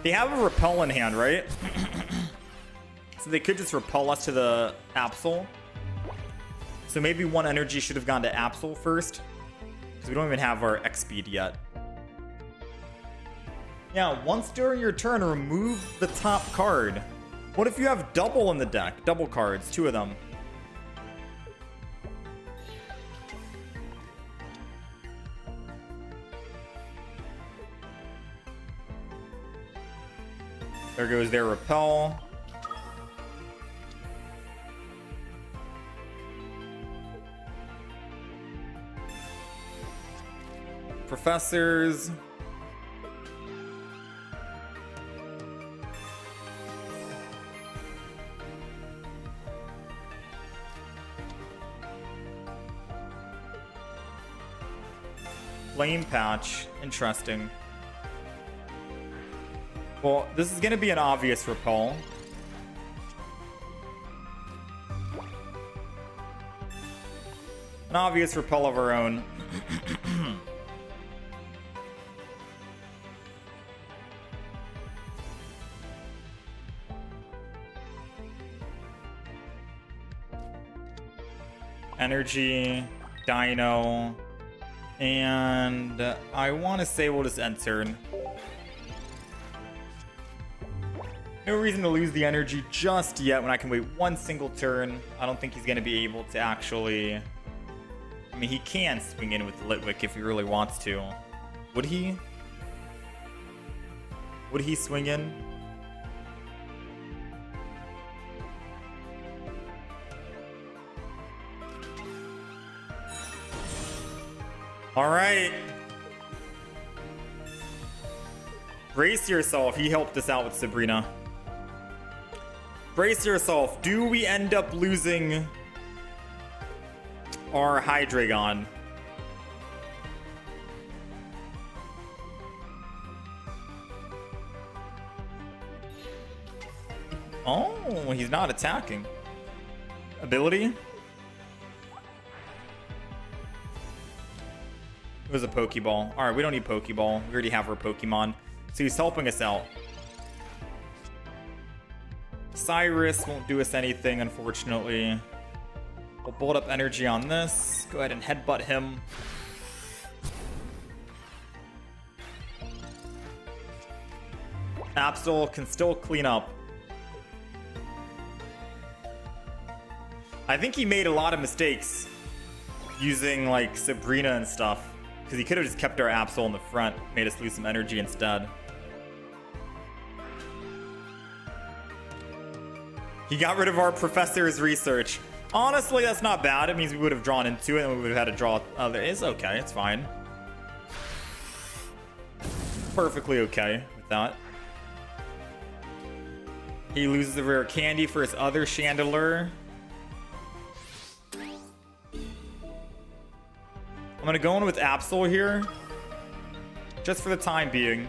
They have a Repel in hand, right? So they could just repel us to the Absol. So maybe one energy should have gone to Absol first, because we don't even have our X-Speed yet. Yeah, once during your turn, remove the top card. What if you have double in the deck? Double cards, 2 of them. There goes their Repel. Professors. Flame Patch. Interesting. Well, this is going to be an obvious Repel. An obvious Repel of our own. Energy, Dino, and I want to say we'll just end turn. No reason to lose the energy just yet when I can wait one single turn. I don't think he's going to be able to actually... I mean, he can swing in with Litwick if he really wants to. Would he? Would he swing in? All right. Brace yourself. He helped us out with Sabrina. Brace yourself. Do we end up losing our Hydreigon? Oh, he's not attacking. Ability? It was a Pokeball. Alright, we don't need Pokeball. We already have our Pokemon. So he's helping us out. Cyrus won't do us anything, unfortunately. We'll build up energy on this. Go ahead and headbutt him. Absol can still clean up. I think he made a lot of mistakes using like Sabrina and stuff. Because he could have just kept our Absol in the front, made us lose some energy instead. He got rid of our Professor's Research. Honestly, that's not bad. It means we would have drawn into it and we would have had to draw other. It's okay. It's fine. Perfectly okay with that. He loses the rare candy for his other Chandelure. I'm going to go in with Absol here. Just for the time being.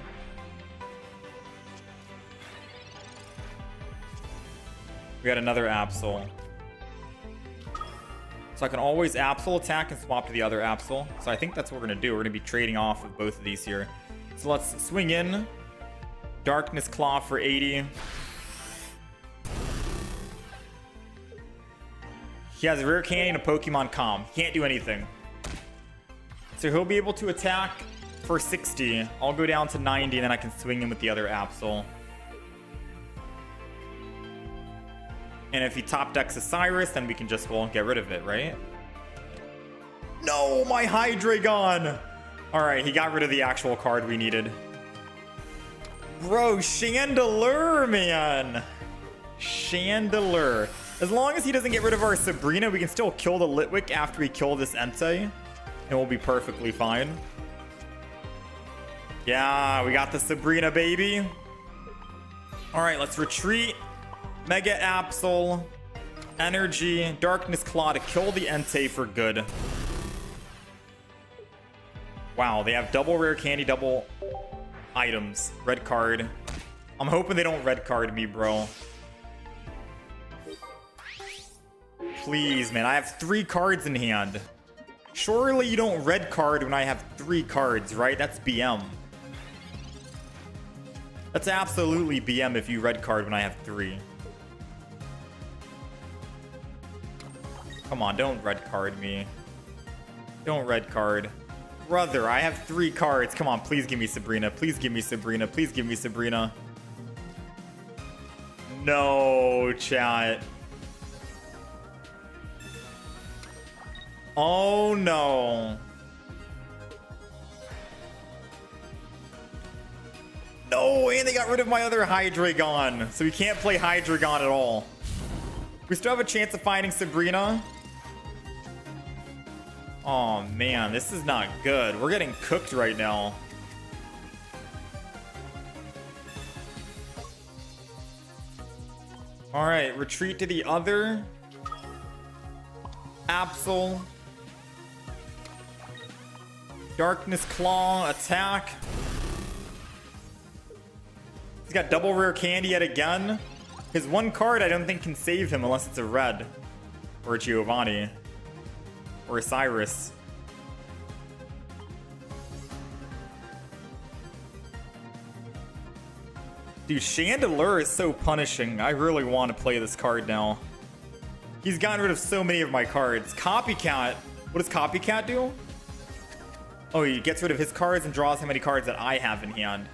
We got another Absol. So I can always Absol attack and swap to the other Absol. So I think that's what we're going to do. We're going to be trading off of both of these here. So let's swing in. Darkness Claw for 80. He has a rare candy and a Pokemon Calm. He can't do anything. So he'll be able to attack for 60. I'll go down to 90 and then I can swing in with the other Absol. And if he top decks a Cyrus, then we can just, well, get rid of it, right? No, my Hydreigon! Alright, he got rid of the actual card we needed. Bro, Chandelure, man! Chandelure. As long as he doesn't get rid of our Sabrina, we can still kill the Litwick after we kill this Entei. And we'll be perfectly fine. Yeah, we got the Sabrina, baby. Alright, let's retreat. Mega Absol. Energy. Darkness Claw to kill the Entei for good. Wow, they have double rare candy, double items. Red card. I'm hoping they don't red card me, bro. Please, man. I have 3 cards in hand. Surely you don't red card when I have 3 cards, right? That's BM. That's absolutely BM if you red card when I have 3. Come on, don't red card me. Don't red card. Brother, I have 3 cards. Come on, please give me Sabrina. Please give me Sabrina. Please give me Sabrina. No, chat. Oh, no. No, and they got rid of my other Hydreigon. So we can't play Hydreigon at all. We still have a chance of finding Sabrina. Oh, man, this is not good. We're getting cooked right now. All right, retreat to the other Absol. Darkness Claw, attack. He's got double rare candy yet again. His one card I don't think can save him unless it's a red. Or a Giovanni. Or a Cyrus. Dude, Chandelure is so punishing. I really want to play this card now. He's gotten rid of so many of my cards. Copycat. What does Copycat do? Oh, he gets rid of his cards and draws how many cards that I have in hand.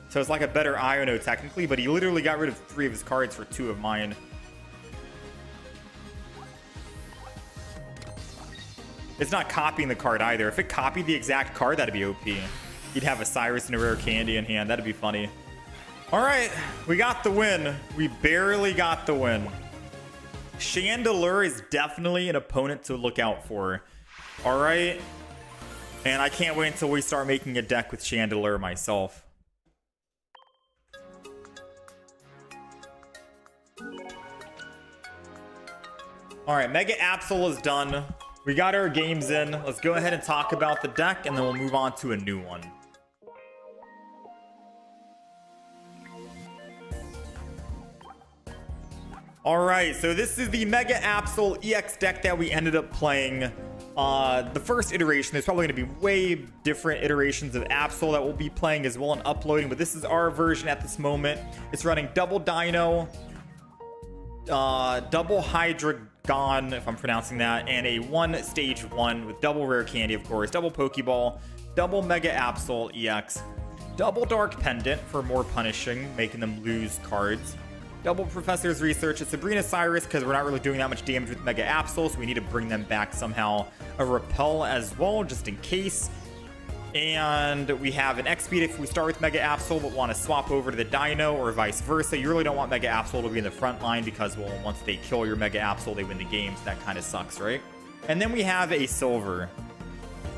So it's like a better Iono technically, but he literally got rid of 3 of his cards for 2 of mine. It's not copying the card either. If it copied the exact card, that'd be OP. He'd have a Cyrus and a rare candy in hand. That'd be funny. All right, we got the win. We barely got the win. Chandelure is definitely an opponent to look out for. All right. And I can't wait until we start making a deck with Chandelure myself. All right, Mega Absol is done. We got our games in. Let's go ahead and talk about the deck, and then we'll move on to a new one. All right, so this is the Mega Absol EX deck that we ended up playing. The first iteration, there's probably going to be way different iterations of Absol that we'll be playing as well and uploading, but this is our version at this moment. It's running double Dino, double Hydreigon, if I'm pronouncing that, and a stage 1 with double rare candy, of course, double Pokeball, double Mega Absol EX, double Dark Pendant for more punishing, making them lose cards, double Professor's Research, a Sabrina Cyrus, because we're not really doing that much damage with Mega Absol, so we need to bring them back somehow. A Repel as well, just in case. And we have an X speed if we start with Mega Absol but want to swap over to the Dino, or vice versa. You really don't want Mega Absol to be in the front line because, well, once they kill your Mega Absol, they win the game, so that kind of sucks, right? And then we have a Silver,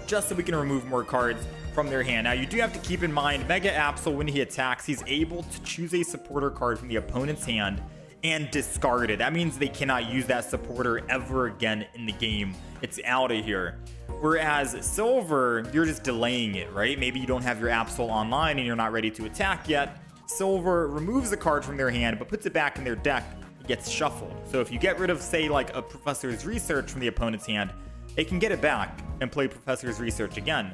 just so we can remove more cards from their hand. Now, you do have to keep in mind, Mega Absol, when he attacks, he's able to choose a supporter card from the opponent's hand and discard it. That means they cannot use that supporter ever again in the game. It's out of here. Whereas Silver, you're just delaying it, right? Maybe you don't have your Absol online and you're not ready to attack yet. Silver removes a card from their hand but puts it back in their deck. It gets shuffled. So if you get rid of, say, like a Professor's Research from the opponent's hand, they can get it back and play Professor's Research again.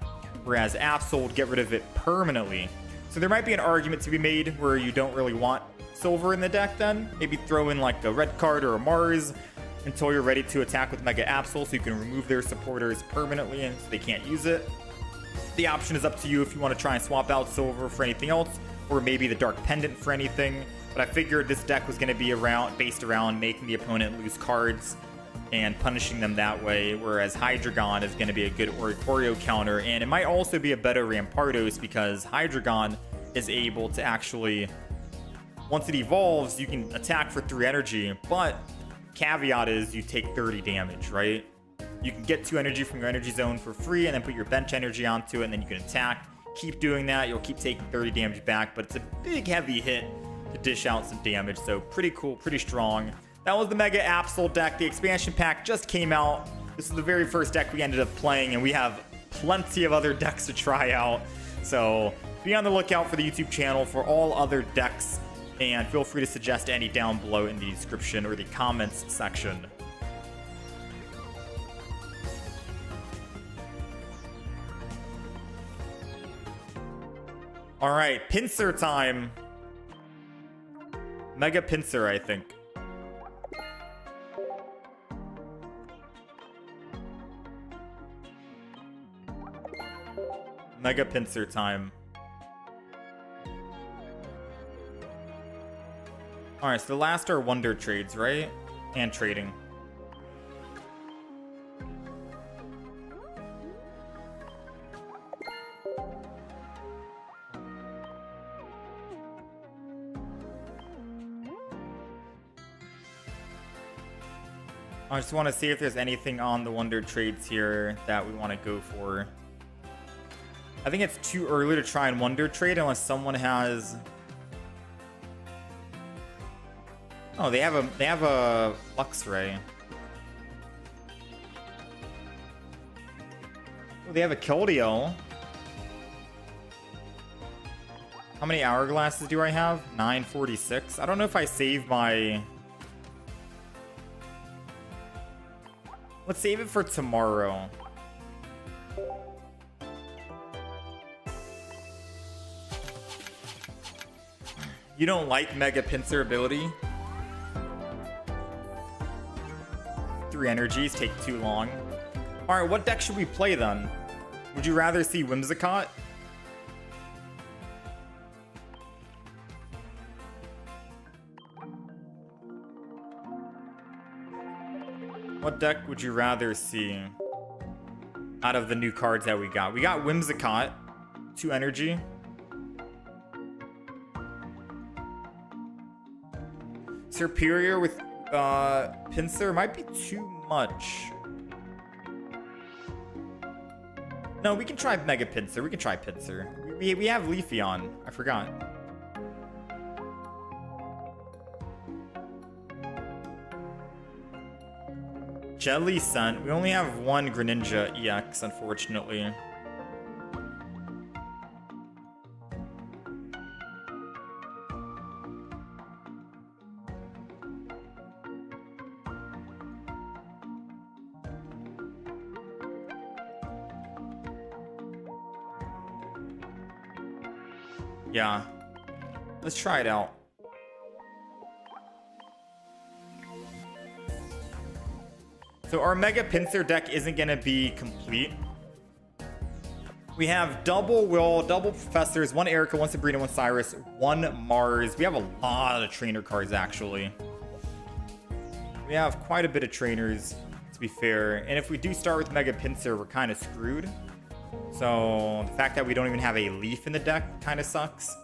Whereas Absol would get rid of it permanently. So there might be an argument to be made where you don't really want Silver in the deck then. Maybe throw in like a red card or a Mars until you're ready to attack with Mega Absol, so you can remove their supporters permanently and so they can't use it. The option is up to you if you want to try and swap out Silver for anything else, or maybe the Dark Pendant for anything. But I figured this deck was going to be based around making the opponent lose cards and punishing them that way, whereas Hydreigon is going to be a good Oricorio counter, and it might also be a better Rampardos because Hydreigon is able to actually, once it evolves, you can attack for 3 energy, but caveat is you take 30 damage, right? You can get 2 energy from your energy zone for free and then put your bench energy onto it, and then you can attack. Keep doing that, you'll keep taking 30 damage back, but it's a big heavy hit to dish out some damage, so pretty cool, pretty strong. That was the Mega Absol deck. The expansion pack just came out. This is the very first deck we ended up playing, and we have plenty of other decks to try out, so be on the lookout for the YouTube channel for all other decks, and feel free to suggest any down below in the description or the comments section. All right, Pinsir time. Mega Pinsir, I think. Mega Pinsir time. Alright, so the last are Wonder Trades, right? And trading. I just want to see if there's anything on the Wonder Trades here that we want to go for. I think it's too early to try and Wonder Trade unless someone has... Oh, they have a Luxray. Oh, they have a Keldeo. How many hourglasses do I have? 946. I don't know if I save my... Let's save it for tomorrow. You don't like Mega Pinsir ability? 3 energies take too long. Alright, what deck should we play then? Would you rather see Whimsicott? What deck would you rather see out of the new cards that we got? We got Whimsicott, 2 energy. Superior with Pinsir might be too much. No, we can try Mega Pinsir. We can try Pinsir. We have Leafeon. I forgot. Jellicent. We only have 1 Greninja EX, unfortunately. Yeah. Let's try it out. So our Mega Pinsir deck isn't going to be complete. We have double Will, double Professors, 1 Erica, 1 Sabrina, 1 Cyrus, 1 Mars. We have a lot of trainer cards, actually. We have quite a bit of trainers, to be fair. And if we do start with Mega Pinsir, we're kind of screwed. So the fact that we don't even have a leaf in the deck kind of sucks.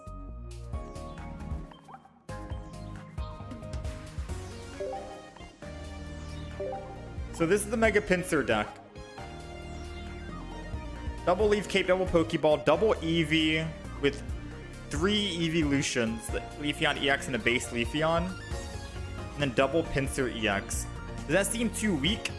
So this is the Mega Pinsir deck. Double Leaf Cape, double Pokeball, double Eevee with 3 Evolutions, the Leafeon EX and a base Leafeon. And then double Pinsir EX. Does that seem too weak?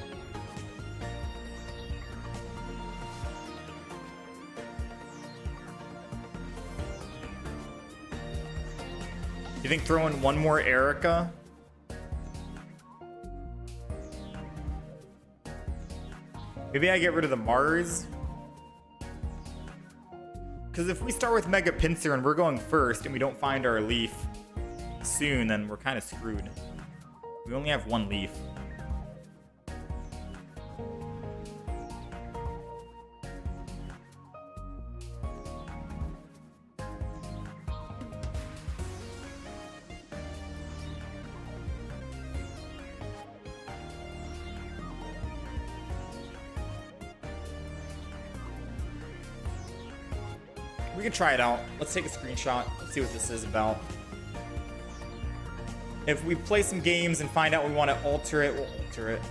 You think throwing one more Erica? Maybe I get rid of the Mars? Because if we start with Mega Pinsir and we're going first and we don't find our leaf soon, then we're kind of screwed. We only have 1 leaf. We can try it out. Let's take a screenshot. Let's see what this is about. If we play some games and find out we want to alter it, we'll alter it.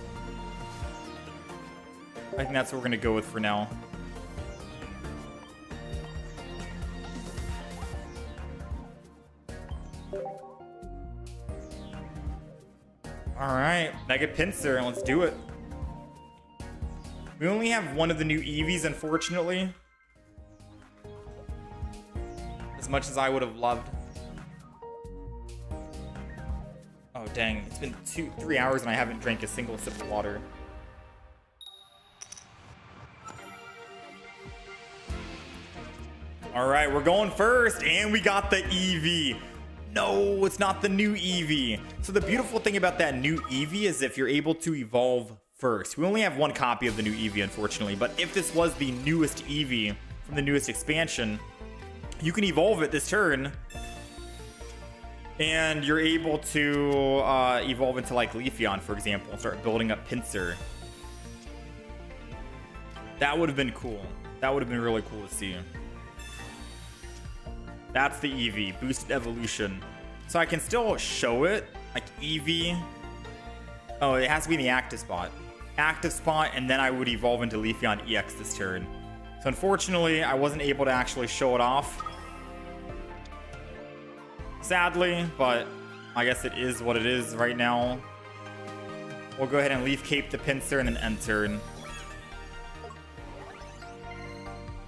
I think that's what we're going to go with for now. Alright, Mega Pinsir, let's do it. We only have one of the new Eevees, unfortunately. As much as I would have loved. Oh dang, it's been 3 hours and I haven't drank a single sip of water. Alright, we're going first, and we got the Eevee. No, it's not the new Eevee. So the beautiful thing about that new Eevee is if you're able to evolve first. We only have 1 copy of the new Eevee, unfortunately, but if this was the newest Eevee from the newest expansion, you can evolve it this turn, and you're able to evolve into like Leafeon, for example, and start building up Pinsir. That would have been cool. That would have been really cool to see. That's the Eevee, boosted evolution. So I can still show it, like Eevee. Oh, it has to be in the active spot. Active spot, and then I would evolve into Leafeon EX this turn. So unfortunately, I wasn't able to actually show it off. Sadly, but I guess it is what it is right now. We'll go ahead and Leaf Cape the Pinsir and then end turn.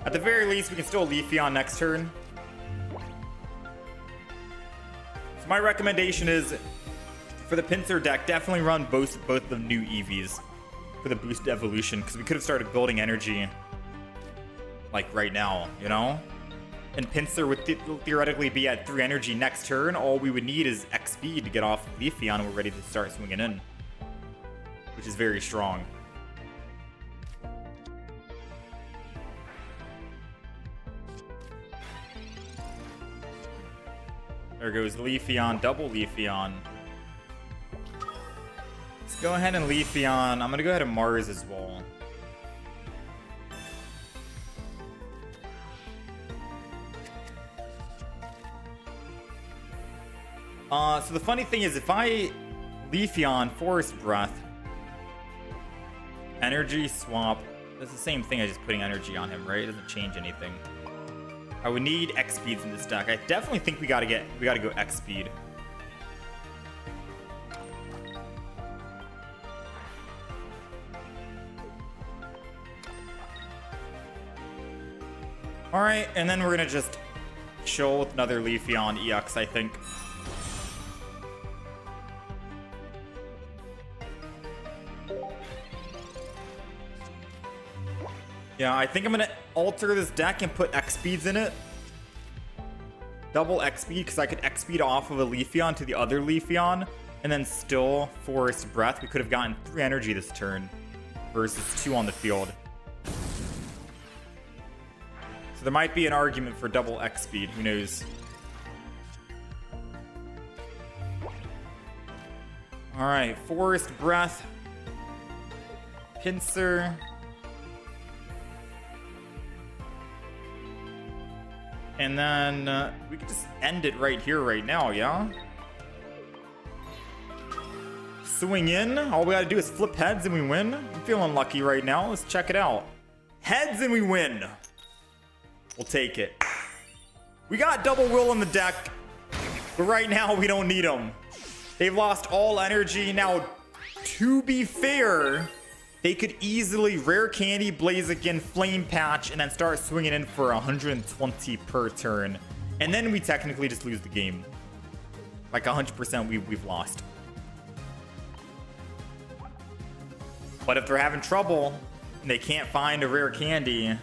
At the very least, we can still Leafeon next turn. So my recommendation is, for the Pinsir deck, definitely run both the new Eevees for the boosted evolution, because we could have started building energy like right now, you know? And Pinsir would theoretically be at 3 energy next turn. All we would need is X speed to get off Leafeon, and we're ready to start swinging in, which is very strong. There goes Leafeon, double Leafeon. Let's go ahead and Leafeon. I'm gonna go ahead and Mars as well. So the funny thing is, if I Leafeon Forest Breath, energy swap, that's the same thing as just putting energy on him, right? It doesn't change anything. I would need X speeds in this deck. I definitely think we gotta go X speed. All right, and then we're gonna just chill with another Leafeon EX, I think. Yeah, I think I'm gonna alter this deck and put X speeds in it. Double X speed, because I could X speed off of a Leafeon to the other Leafeon, and then still Forest Breath. We could have gotten 3 energy this turn versus 2 on the field. So there might be an argument for double X speed. Who knows? All right, Forest Breath, Pinsir. And then we could just end it right here, right now, yeah? Swing in. All we gotta do is flip heads and we win. I'm feeling lucky right now. Let's check it out. Heads and we win. We'll take it. We got double will in the deck, but right now we don't need them. They've lost all energy. Now, to be fair, they could easily Rare Candy, Blaziken, Flame Patch, and then start swinging in for 120 per turn. And then we technically just lose the game. Like 100% we've lost. But if they're having trouble and they can't find a Rare Candy...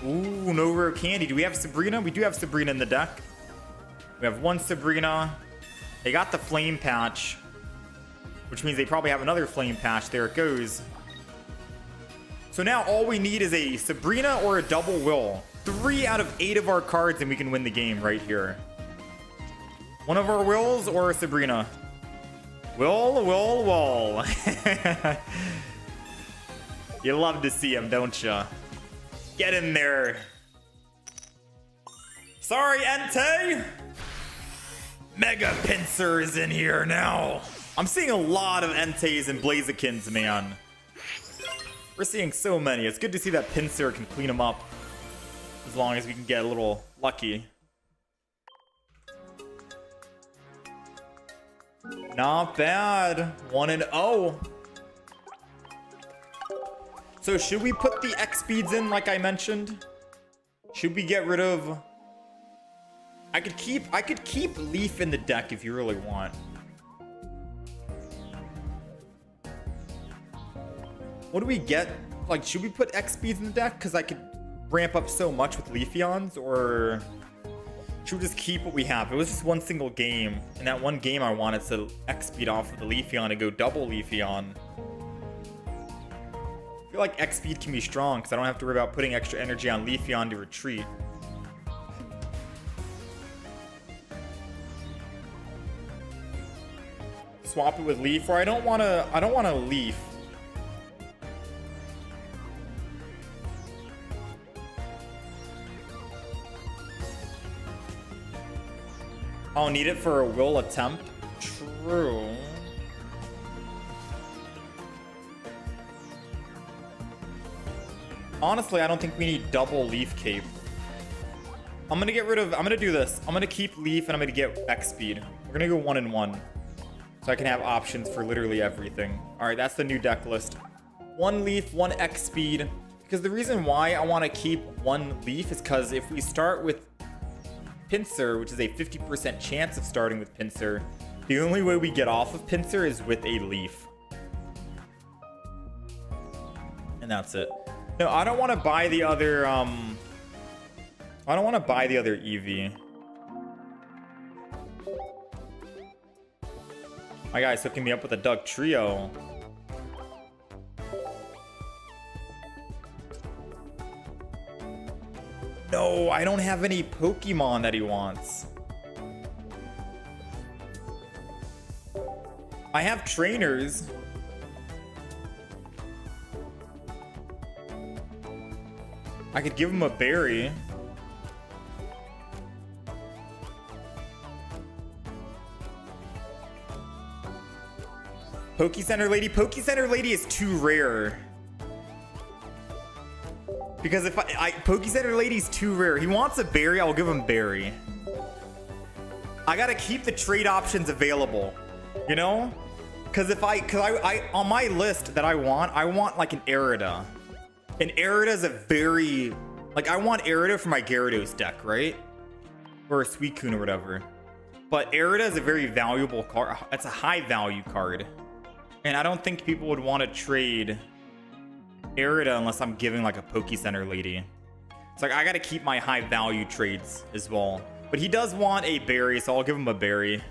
Ooh, no Rare Candy. Do we have Sabrina? We do have Sabrina in the deck. We have one Sabrina. They got the Flame Patch, which means they probably have another Flame Patch. There it goes. So now all we need is a Sabrina or a double will. 3 out of 8 of our cards and we can win the game right here. One of our wills or a Sabrina. Will. You love to see him, don't you? Get in there. Sorry, Entei. Mega Pinsir is in here now. I'm seeing a lot of Enteis and Blazikens, man. We're seeing so many. It's good to see that Pinsir can clean them up. As long as we can get a little lucky. Not bad. 1-0. So should we put the X speeds in like I mentioned? Should we get rid of... I could keep Leaf in the deck if you really want. What do we get? Like, should we put X speeds in the deck? Because I could ramp up so much with Leafeons, or should we just keep what we have? It was just one single game. In that one game, I wanted to X speed off of the Leafeon and go double Leafeon. I feel like X speed can be strong because I don't have to worry about putting extra energy on Leafeon to retreat. Swap it with Leaf, or I don't want to Leaf. I'll need it for a will attempt. True. Honestly, I don't think we need double Leaf Cape. I'm gonna do this. I'm gonna keep Leaf and I'm gonna get X speed. We're gonna go 1-1. So I can have options for literally everything. Alright, that's the new deck list. 1 Leaf, 1 X speed. Because the reason why I want to keep 1 Leaf is because if we start with Pinsir, which is a 50% chance of starting with Pinsir, the only way we get off of Pinsir is with a Leaf. And that's it. No, I don't want to buy the other, I don't want to buy the other Eevee. My guy's hooking me up with a Doug Trio. No, I don't have any Pokemon that he wants. I have trainers. I could give him a berry. Pokecenter Lady is too rare. Because if Pokecenter Lady's too rare. He wants a berry, I'll give him berry. I gotta keep the trade options available, you know? Because on my list that I want like an Arida. And Arida is a very, like, I want Arida for my Gyarados deck, right? Or a Suicune or whatever. But Arida is a very valuable card. It's a high value card. And I don't think people would want to trade Arida unless I'm giving like a Pokecenter Lady. It's like I gotta keep my high value trades as well. But he does want a berry, so I'll give him a berry.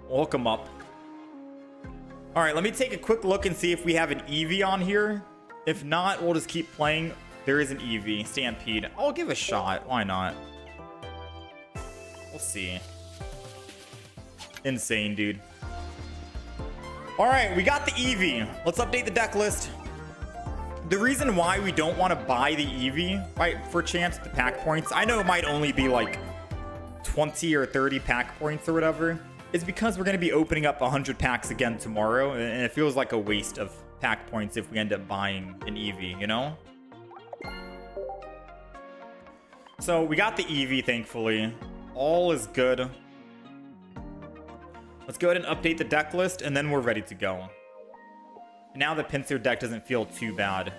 We'll hook him up. Alright, let me take a quick look and see if we have an Eevee on here. If not, we'll just keep playing. There is an Eevee. Stampede. I'll give a shot. Why not? We'll see. Insane, dude. All right, we got the Eevee. Let's update the deck list. The reason why we don't want to buy the Eevee, right, for chance the pack points, I know it might only be like 20 or 30 pack points or whatever, is because we're going to be opening up 100 packs again tomorrow, and it feels like a waste of pack points if we end up buying an Eevee, you know? So we got the Eevee, thankfully. All is good. Let's go ahead and update the deck list, and then we're ready to go. Now the Pinsir deck doesn't feel too bad.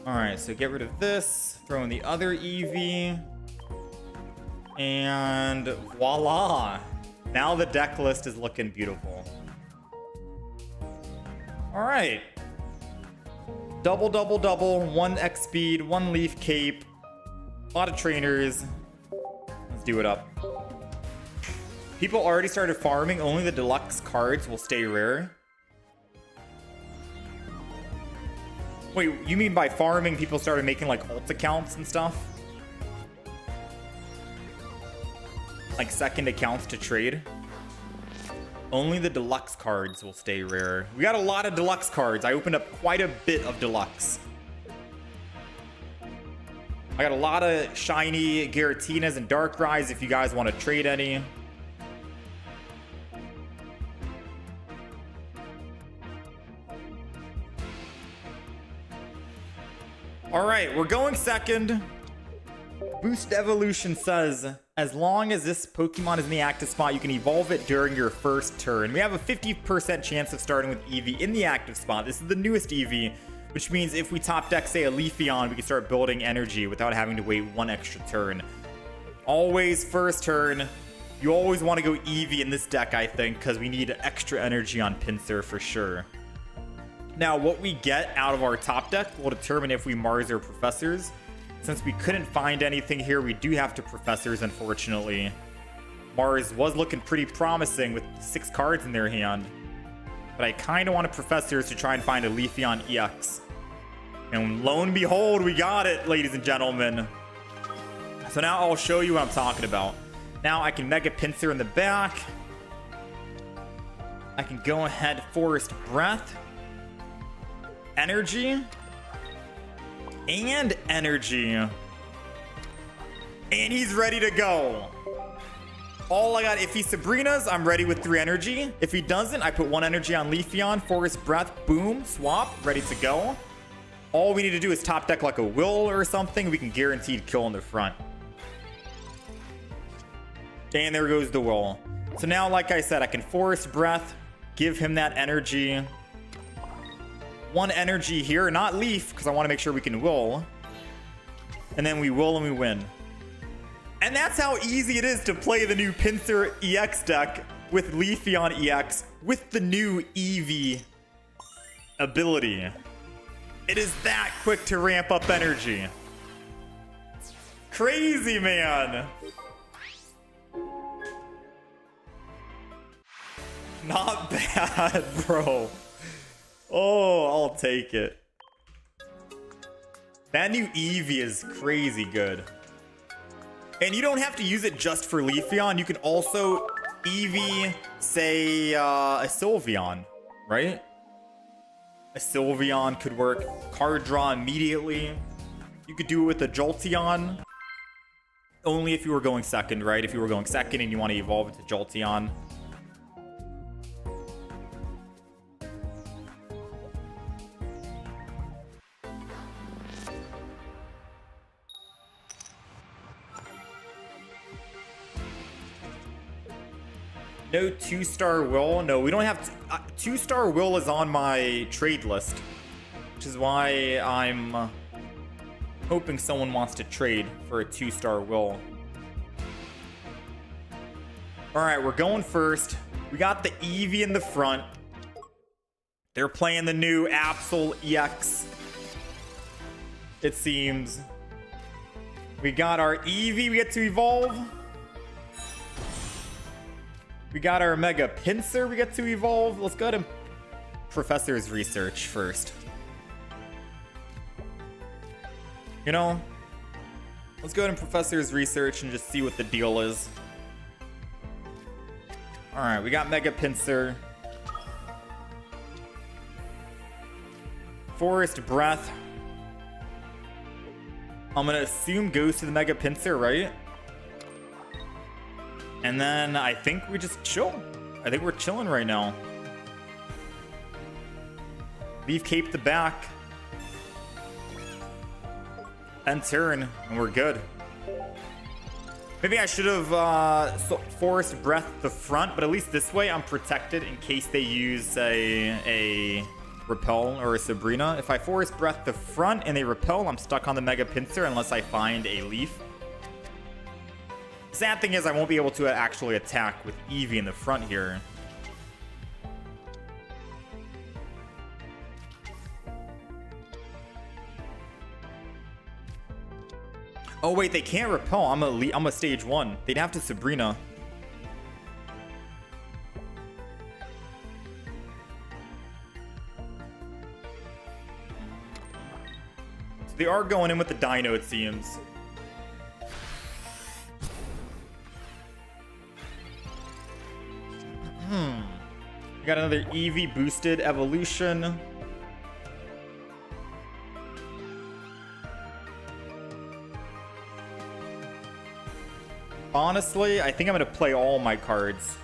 Alright, so get rid of this. Throw in the other Eevee. And voila! Now the deck list is looking beautiful. Alright. Double, double, double. 1 X speed, 1 leaf cape. A lot of trainers. Let's do it up. People already started farming. Only the deluxe cards will stay rare. Wait, you mean by farming people started making like alt accounts and stuff? Like second accounts to trade? Only the deluxe cards will stay rare. We got a lot of deluxe cards. I opened up quite a bit of deluxe. I got a lot of shiny Giratinas and Darkrai's if you guys want to trade any. All right, we're going second. Boost Evolution says, as long as this Pokemon is in the active spot, you can evolve it during your first turn. We have a 50% chance of starting with Eevee in the active spot. This is the newest Eevee, which means if we top deck, say, a Leafeon, we can start building energy without having to wait 1 extra turn. Always first turn. You always want to go Eevee in this deck, I think, because we need extra energy on Pinsir for sure. Now, what we get out of our top deck will determine if we Mars or Professors. Since we couldn't find anything here, we do have to Professors, unfortunately. Mars was looking pretty promising with 6 cards in their hand. But I kind of want a Professors to try and find a Leafeon EX. And lo and behold, we got it, ladies and gentlemen. So now I'll show you what I'm talking about. Now I can Mega Pinsir in the back. I can go ahead, Forest Breath. Energy. And energy. And he's ready to go. All I got, if he Sabrina's, I'm ready with 3 energy. If he doesn't, I put 1 energy on Leafeon, Forest Breath, boom, swap, ready to go. All we need to do is top deck like a Will or something. We can guaranteed kill in the front. And there goes the Will. So now, like I said, I can Forest Breath, give him that energy. 1 energy here, not Leaf, because I want to make sure we can Will. And then we Will and we win. And that's how easy it is to play the new Pinsir EX deck with Leafeon EX with the new Eevee ability. It is that quick to ramp up energy. Crazy, man. Not bad, bro. Oh, I'll take it. That new Eevee is crazy good. And you don't have to use it just for Leafeon. You can also Eevee, say, a Sylveon, right? A Sylveon could work. Card draw immediately. You could do it with a Jolteon. Only if you were going second, right? If you were going second and you want to evolve it to Jolteon. No 2-star Will. No, we don't have 2-star Will is on my trade list, which is why I'm hoping someone wants to trade for a 2-star Will. All right, we're going first. We got the Eevee in the front. They're playing the new Absol EX, it seems. We got our Eevee we get to evolve. We got our Mega Pinsir we get to evolve. Let's go to Professor's Research first. You know, Let's go ahead and Professor's Research and just see what the deal is. Alright, we got Mega Pinsir. Forest Breath. I'm gonna assume goes to the Mega Pinsir, right? And then I think we just chill. I think we're chilling right now. Leave Cape the back. End turn, and we're good. Maybe I should have Forest Breath the front, but at least this way I'm protected in case they use a Repel or a Sabrina. If I Forest Breath the front and they Repel, I'm stuck on the Mega Pinsir unless I find a Leaf. Sad thing is I won't be able to actually attack with Eevee in the front here. Oh wait, they can't Repel. I'm a stage 1. They'd have to Sabrina. So they are going in with the Dino, it seems. We got another Eevee boosted evolution. Honestly, I think I'm going to play all my cards.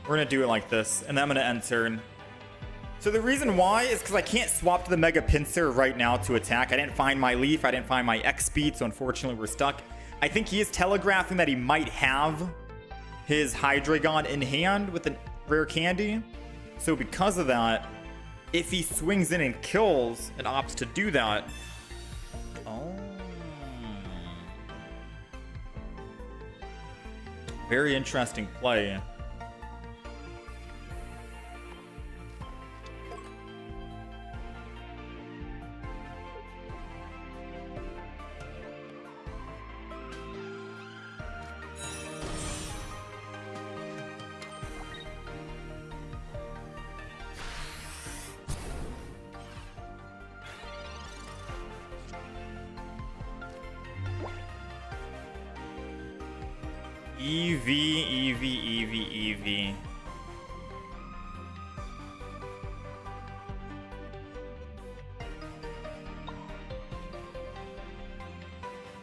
We're going to do it like this, and then I'm going to end turn. So the reason why is because I can't swap to the Mega Pinsir right now to attack. I didn't find my Leaf. I didn't find my X speed, so unfortunately we're stuck. I think he is telegraphing that he might have his Hydreigon in hand with a rare candy. So because of that, if he swings in and kills and opts to do that... Oh. Very interesting play. Eevee.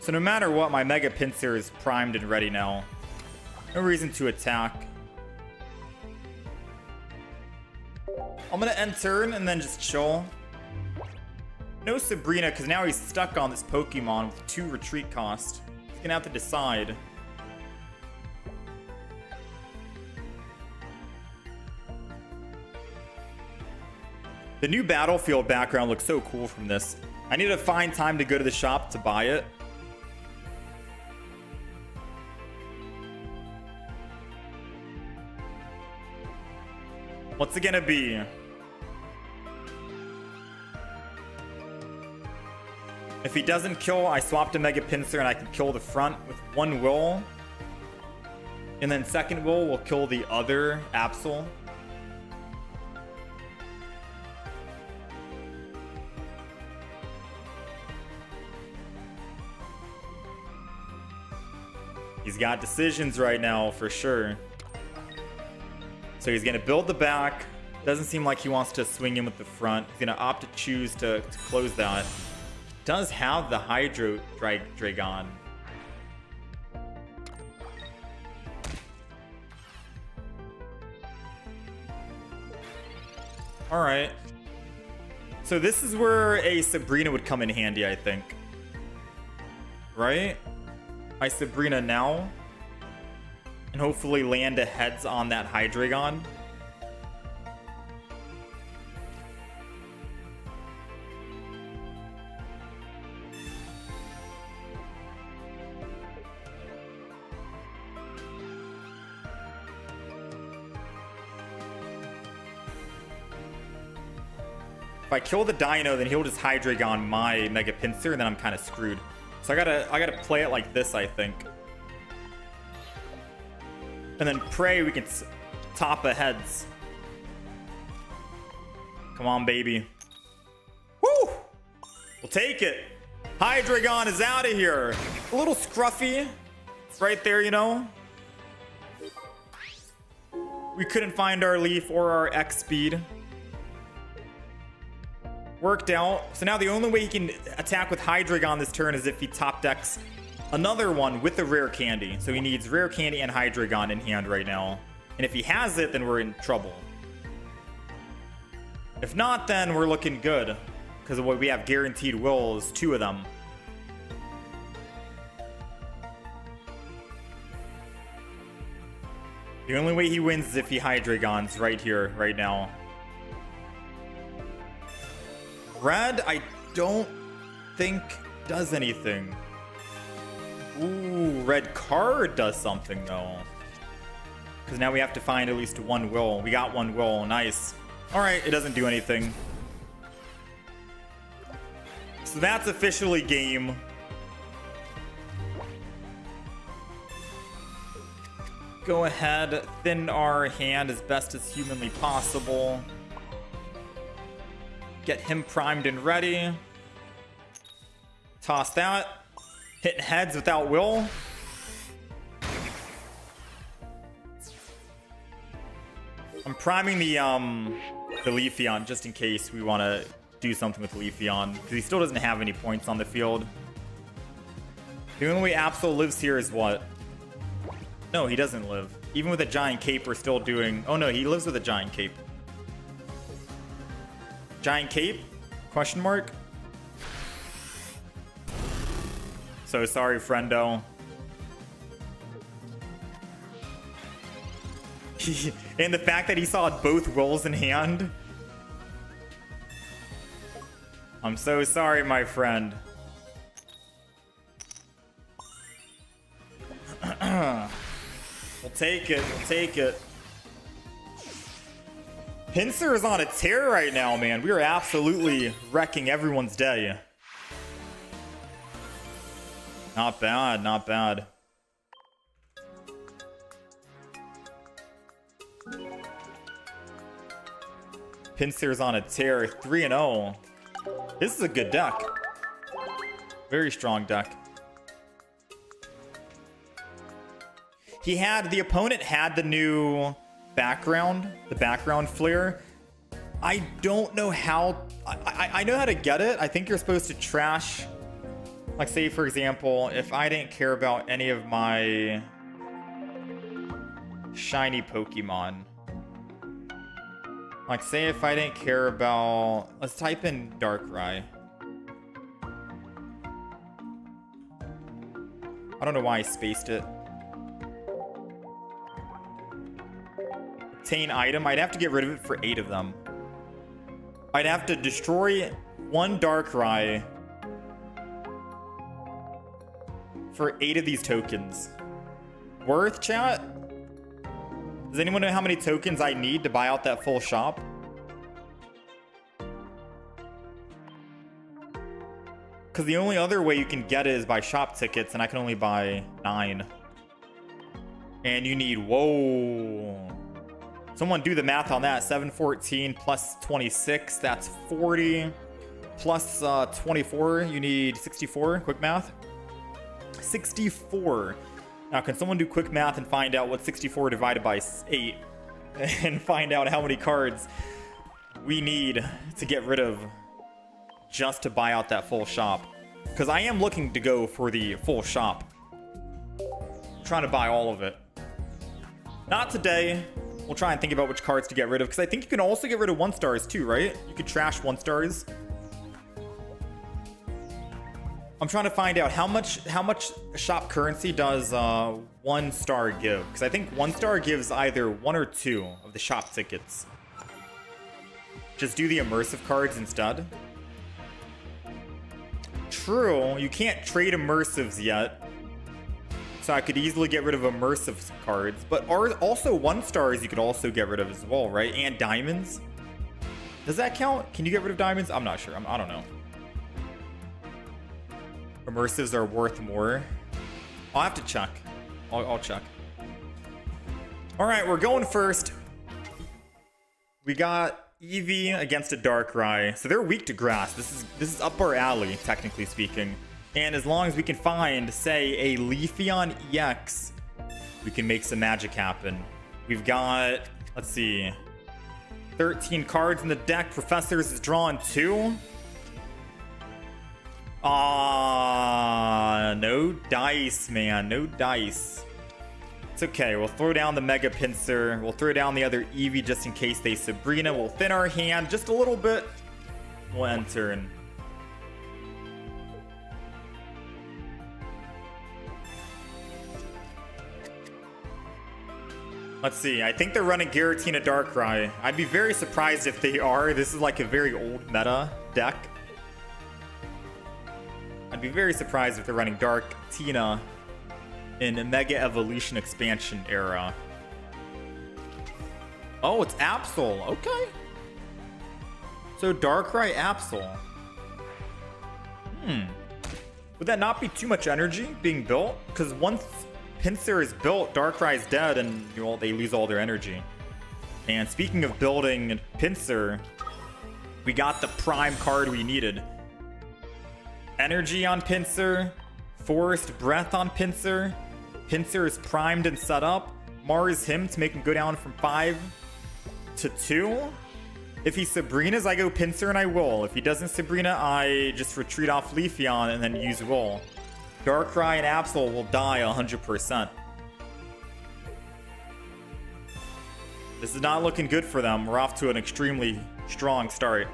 So no matter what, my Mega Pinsir is primed and ready now. No reason to attack. I'm gonna end turn and then just chill. No Sabrina, because now he's stuck on this Pokemon with 2 retreat cost. He's gonna have to decide. The new battlefield background looks so cool from this. I need to find time to go to the shop to buy it. What's it gonna be? If he doesn't kill, I swap to Mega Pinsir and I can kill the front with 1 will. And then second will kill the other Absol. He's got decisions right now, for sure. So he's going to build the back. Doesn't seem like he wants to swing in with the front. He's going to opt to choose to close that. Does have the Hydro Dragon. Alright. So this is where a Sabrina would come in handy, I think. Right? My Sabrina now, and hopefully land a heads on that Hydreigon. If I kill the Dino, then he'll just Hydreigon my Mega Pinsir, and then I'm kind of screwed. So I gotta play it like this, I think. And then pray we can top a heads. Come on, baby. Woo! We'll take it. Hydreigon is out of here. A little scruffy right there, you know. We couldn't find our leaf or our X speed. Worked out. So now the only way he can attack with Hydreigon this turn is if he top decks another one with the rare candy. So he needs rare candy and Hydreigon in hand right now. And if he has it, then we're in trouble. If not, then we're looking good. Because what we have guaranteed will is 2 of them. The only way he wins is if he Hydreigons right here, right now. Red, I don't think does anything. Ooh, red card does something though. Because now we have to find at least 1 will. We got 1 will, nice. Alright, it doesn't do anything. So that's officially game. Go ahead, thin our hand as best as humanly possible. Get him primed and ready. Toss that. Hit heads without will. I'm priming the Leafeon just in case we want to do something with Leafeon, because he still doesn't have any points on the field. The only way Absol lives here is what? No, he doesn't live. Even with a giant cape, we're still doing... Oh no, he lives with a giant cape. Giant cape? Question mark? So sorry, friendo. And the fact that he saw both rolls in hand. I'm so sorry, my friend. We'll take it. We'll take it. Pinsir is on a tear right now, man. We are absolutely wrecking everyone's day. Not bad, not bad. Pinsir's on a tear, 3-0. This is a good deck. Very strong deck. The opponent had the new background, the background flare. I don't know how, I know how to get it. I think you're supposed to trash, like say for example, if I didn't care about any of my shiny Pokemon. Like say if I didn't care about, let's type in Darkrai. I don't know why I spaced it. Obtain item. I'd have to get rid of it for 8 of them. I'd have to destroy 1 Darkrai for 8 of these tokens. Worth, chat? Does anyone know how many tokens I need to buy out that full shop? Because the only other way you can get it is by shop tickets, and I can only buy 9. And you need, whoa. Someone do the math on that. 714 plus 26, that's 40. Plus 24, you need 64. Quick math. 64. Now, can someone do quick math and find out what 64 divided by 8 and find out how many cards we need to get rid of just to buy out that full shop? Because I am looking to go for the full shop. I'm trying to buy all of it. Not today. We'll try and think about which cards to get rid of, because I think you can also get rid of 1-stars too, right? You could trash 1-stars. I'm trying to find out how much shop currency does 1-star give, because I think 1-star gives either 1 or 2 of the shop tickets. Just do the immersive cards instead. True, you can't trade immersives yet, so I could easily get rid of immersive cards, but also 1-stars you could also get rid of as well, right? And diamonds. Does that count? Can you get rid of diamonds? I'm not sure. I don't know. Immersives are worth more. I'll have to check. I'll check. All right, we're going first. We got Eevee against a Darkrai. So they're weak to grass. This is up our alley, technically speaking. And as long as we can find, say, a Leafeon EX, we can make some magic happen. We've got, let's see, 13 cards in the deck. Professors is drawing 2. No dice, man. No dice. It's okay. We'll throw down the Mega Pinsir. We'll throw down the other Eevee just in case they Sabrina. We'll thin our hand just a little bit. We'll end turn. Let's see. I think they're running Giratina Darkrai. I'd be very surprised if they are. This is like a very old meta deck. I'd be very surprised if they're running Darktina in a Mega Evolution expansion era. Oh, it's Absol. Okay. So Darkrai Absol. Would that not be too much energy being built? Because once Pinsir is built, Darkrai is dead, and they lose all their energy. And speaking of building Pinsir, we got the prime card we needed. Energy on Pinsir, Forest Breath on Pinsir. Pinsir is primed and set up. Mars him to make him go down from 5 to 2. If he Sabrinas, I go Pinsir and I will. If he doesn't Sabrina, I just retreat off Leafeon and then use Will. Darkrai and Absol will die 100%. This is not looking good for them. We're off to an extremely strong start.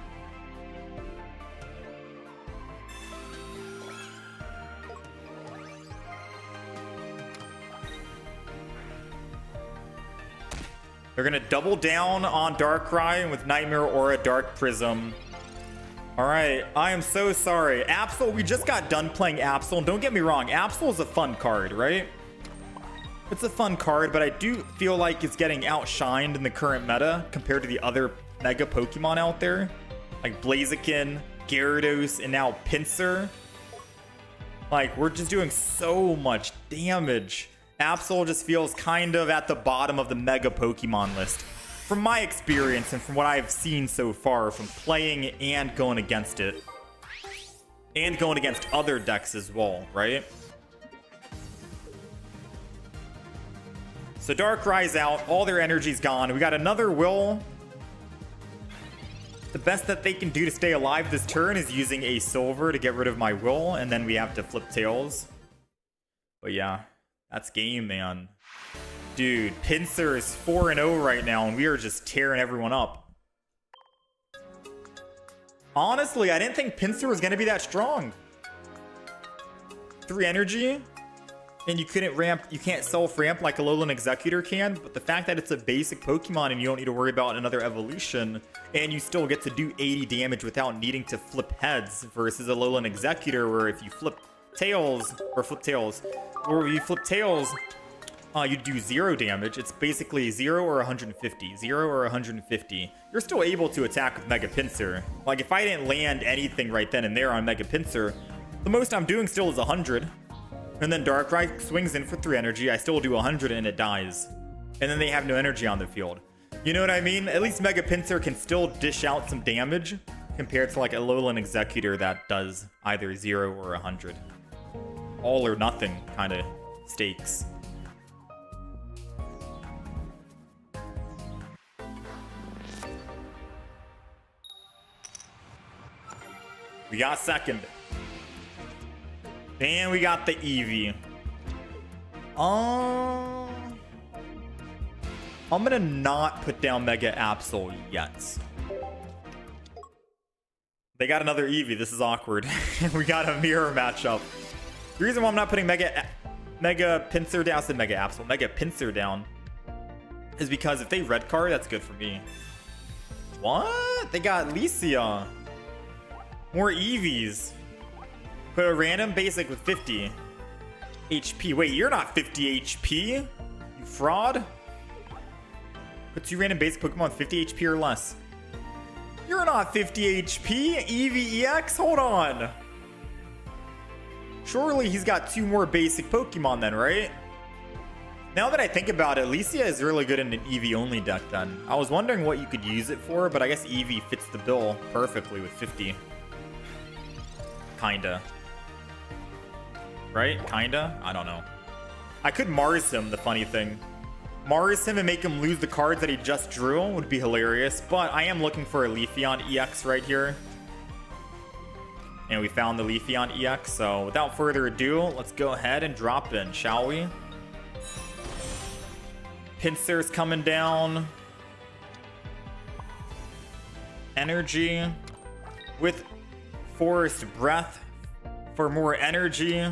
They're going to double down on Darkrai with Nightmare Aura, Dark Prism. All right, I am so sorry. Absol, we just got done playing Absol. And don't get me wrong, Absol is a fun card, right? It's a fun card, but I do feel like it's getting outshined in the current meta compared to the other Mega Pokemon out there. Like Blaziken, Gyarados, and now Pinsir. Like, we're just doing so much damage. Absol just feels kind of at the bottom of the Mega Pokemon list. From my experience and from what I've seen so far from playing and going against it. And going against other decks as well, right? So Darkrai's out, all their energy's gone. We got another Will. The best that they can do to stay alive this turn is using a Silver to get rid of my Will, and then we have to flip tails. But yeah, that's game, man. Dude, Pinsir is 4-0 right now, and we are just tearing everyone up. Honestly, I didn't think Pinsir was going to be that strong. 3 energy, and you can't self-ramp like a Alolan Executor can, but the fact that it's a basic Pokemon and you don't need to worry about another evolution, and you still get to do 80 damage without needing to flip heads versus a Alolan Executor, where if you flip tails, you do 0 damage. It's basically 0 or 150. 0 or 150. You're still able to attack with Mega Pinsir. Like, if I didn't land anything right then and there on Mega Pinsir, the most I'm doing still is 100. And then Darkrai swings in for 3 energy. I still do 100 and it dies. And then they have no energy on the field. You know what I mean? At least Mega Pinsir can still dish out some damage compared to like a Alolan Executor that does either 0 or 100. All or nothing kind of stakes. We got second. And we got the Eevee. I'm gonna not put down Mega Absol yet. They got another Eevee. This is awkward. We got a mirror matchup. The reason why I'm not putting Mega Pinsir down, I said Mega Absol, Mega Pinsir down, is because if they red card, that's good for me. What? They got Licia. More Eevees. Put a random basic with 50 HP. Wait, you're not 50 HP? You fraud? Put 2 random basic Pokemon with 50 HP or less. You're not 50 HP, EVEX? Hold on. Surely he's got 2 more basic Pokemon then, right? Now that I think about it, Alicia is really good in an EV only deck then. I was wondering what you could use it for, but I guess EV fits the bill perfectly with 50. Kinda. Right? Kinda? I don't know. I could Mars him, the funny thing. Mars him and make him lose the cards that he just drew would be hilarious, but I am looking for a Leafeon EX right here. And we found the Leafeon EX, so without further ado, let's go ahead and drop in, shall we? Pinsir's coming down. Energy with Forest Breath for more energy.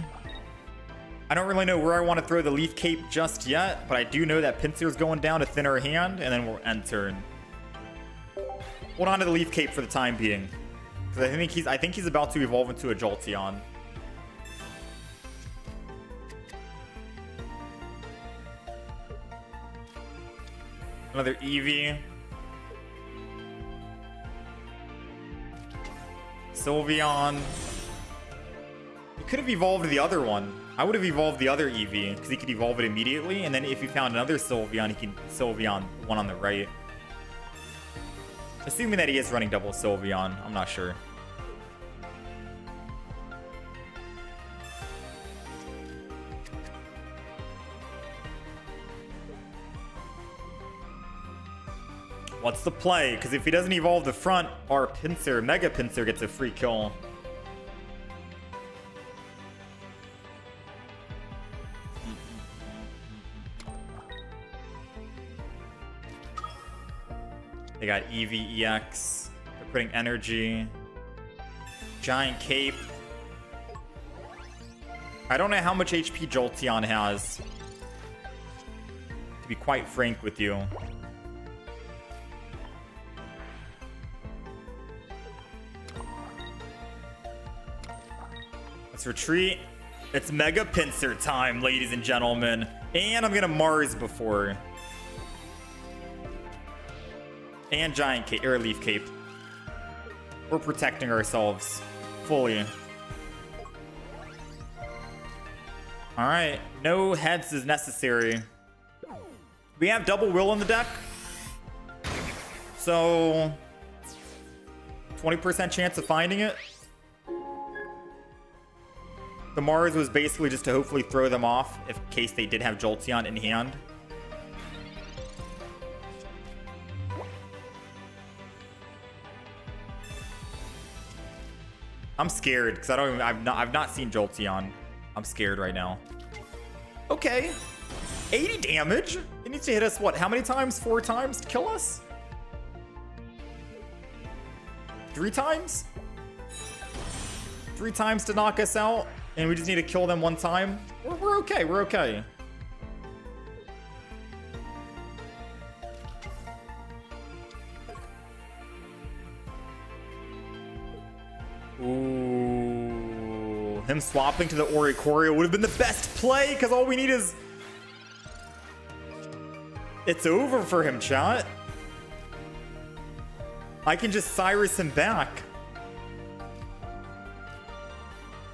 I don't really know where I want to throw the Leaf Cape just yet, but I do know that Pinsir's going down to thinner hand, and then we'll end turn. Hold on to the Leaf Cape for the time being, because I think he's about to evolve into a Jolteon. Another Eevee. Sylveon. He could have evolved the other one. I would have evolved the other Eevee, because he could evolve it immediately, and then if he found another Sylveon, he can Sylveon the one on the right. Assuming that he is running double Sylveon, I'm not sure. What's the play? Because if he doesn't evolve the front, our Pinsir, Mega Pinsir, gets a free kill. They got EVEX. They're putting energy. Giant Cape. I don't know how much HP Jolteon has, to be quite frank with you. Let's retreat. It's Mega Pinsir time, ladies and gentlemen. And I'm gonna Mars before. And Giant Cape, or Leaf Cape. We're protecting ourselves fully. Alright, no heads is necessary. We have double will in the deck. So 20% chance of finding it. The Mars was basically just to hopefully throw them off in case they did have Jolteon in hand. I'm scared because I've not seen Jolteon. I'm scared right now. Okay. 80 damage. It needs to hit us what? How many times? 4 times to kill us? 3 times? 3 times to knock us out, and we just need to kill them 1 time. We're okay. We're okay. Ooh, him swapping to the Oricorio would have been the best play, because all we need is... It's over for him, chat. I can just Cyrus him back.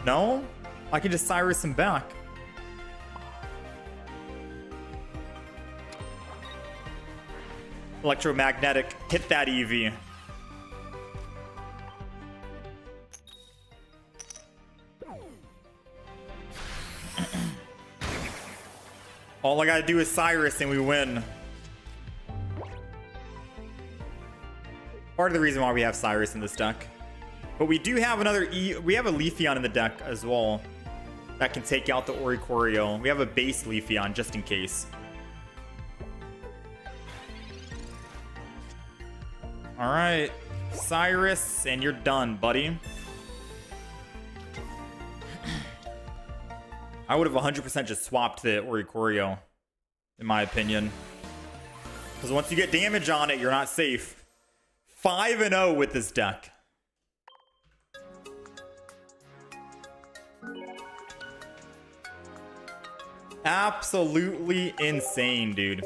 No? I can just Cyrus him back. Electromagnetic. Hit that Eevee. All I gotta do is Cyrus and we win. Part of the reason why we have Cyrus in this deck. But we do have we have a Leafeon in the deck as well that can take out the Oricorio. We have a base Leafeon just in case. Alright, Cyrus, and you're done, buddy. I would have 100% just swapped the Oricorio, in my opinion. Because once you get damage on it, you're not safe. 5-0 with this deck. Absolutely insane, dude.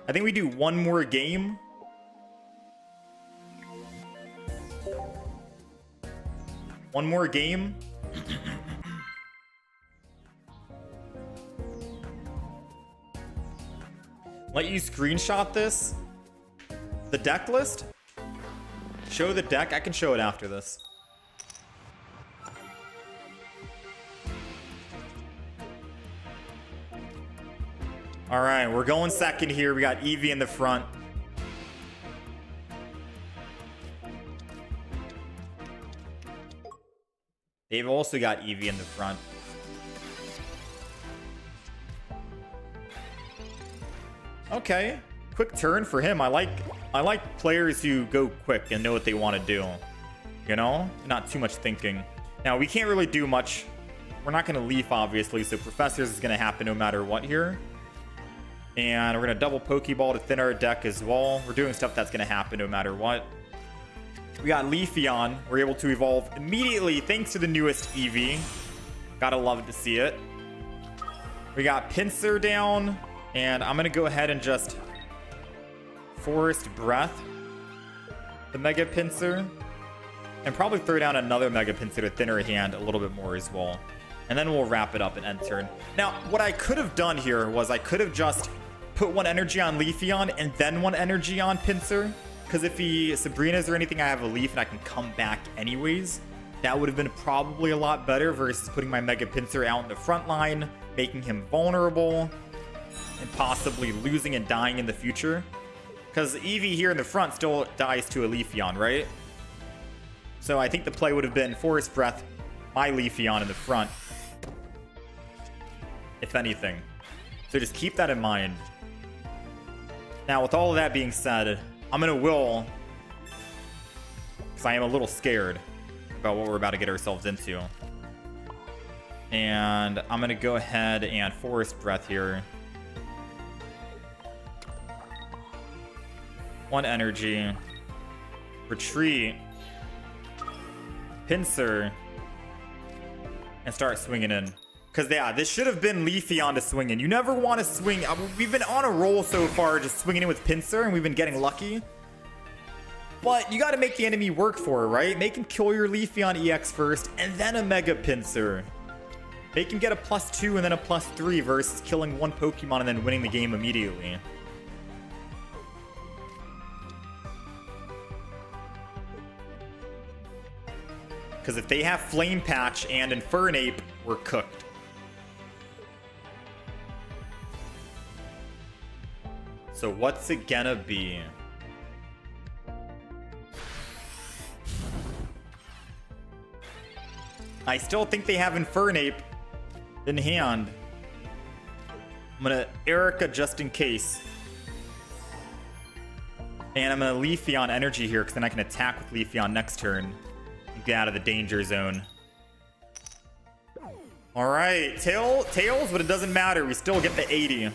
I think we do one more game. One more game. Let you screenshot this. The deck list? Show the deck? I can show it after this. Alright, we're going second here. We got Eevee in the front. They've also got Eevee in the front. Okay, quick turn for him. I like players who go quick and know what they want to do. You know, not too much thinking. Now we can't really do much. We're not going to leaf, obviously, so Professors is going to happen no matter what here. And we're going to double Pokeball to thin our deck as well. We're doing stuff that's going to happen no matter what. We got Leafeon. We're able to evolve immediately thanks to the newest Eevee. Gotta love to see it. We got Pinsir down. And I'm going to go ahead and just Forest Breath the Mega Pinsir. And probably throw down another Mega Pinsir to thin our hand a little bit more as well. And then we'll wrap it up and end turn. Now, what I could have done here was I could have just put one energy on Leafeon and then one energy on Pinsir. Because if he Sabrina's or anything, I have a leaf and I can come back anyways. That would have been probably a lot better versus putting my Mega Pinsir out in the front line, making him vulnerable, and possibly losing and dying in the future. Because Eevee here in the front still dies to a Leafeon, right? So I think the play would have been Forest Breath, my Leafeon in the front, if anything. So just keep that in mind. Now, with all of that being said, I'm going to will, because I am a little scared about what we're about to get ourselves into. And I'm going to go ahead and Forest Breath here. One energy. Retreat. Pinsir. And start swinging in. Because, yeah, this should have been Leafeon to swing in. You never want to swing. We've been on a roll so far just swinging in with Pinsir, and we've been getting lucky. But you got to make the enemy work for it, right? Make him kill your Leafeon EX first, and then a Mega Pinsir. Make him get a +2 and then a +3 versus killing one Pokemon and then winning the game immediately. Because if they have Flame Patch and Infernape, we're cooked. So what's it gonna be? I still think they have Infernape in hand. I'm gonna Erica just in case. And I'm gonna Leafeon Energy here, because then I can attack with Leafeon next turn. And get out of the danger zone. Alright, Tails, but it doesn't matter. We still get the 80.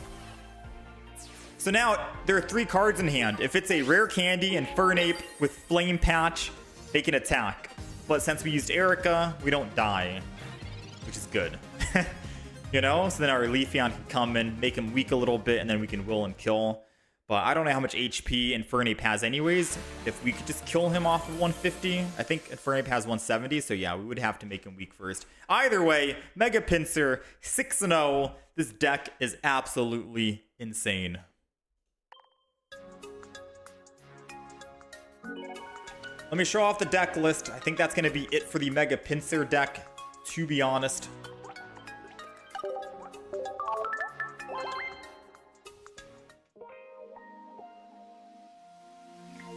So now, there are 3 cards in hand. If it's a Rare Candy and Infernape with Flame Patch, they can attack. But since we used Erica, we don't die. Which is good. You know? So then our Leafeon can come in, make him weak a little bit, and then we can will and kill. But I don't know how much HP Infernape has anyways. If we could just kill him off of 150, I think Infernape has 170. So yeah, we would have to make him weak first. Either way, Mega Pinsir, 6-0. This deck is absolutely insane. Let me show off the deck list. I think that's going to be it for the Mega Pinsir deck, to be honest.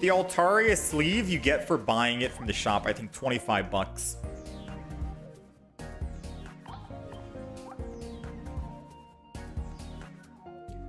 The Altaria sleeve you get for buying it from the shop, I think 25 bucks.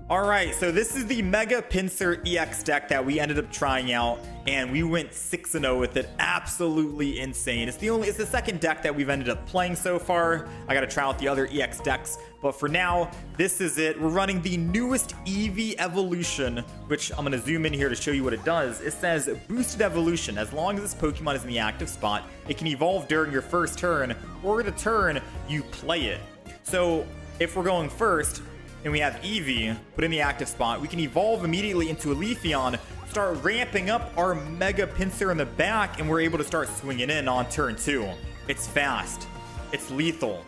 Alright, so this is the Mega Pinsir EX deck that we ended up trying out, and we went 6-0 with it. Absolutely insane. It's the second deck that we've ended up playing so far. I gotta try out the other EX decks, but for now, this is it. We're running the newest Eevee evolution, which I'm gonna zoom in here to show you what it does. It says boosted evolution. As long as this Pokemon is in the active spot, it can evolve during your first turn or the turn you play it. So if we're going first, and we have Eevee put in the active spot, we can evolve immediately into a Leafeon, start ramping up our Mega Pinsir in the back, and we're able to start swinging in on turn 2. It's fast. It's lethal.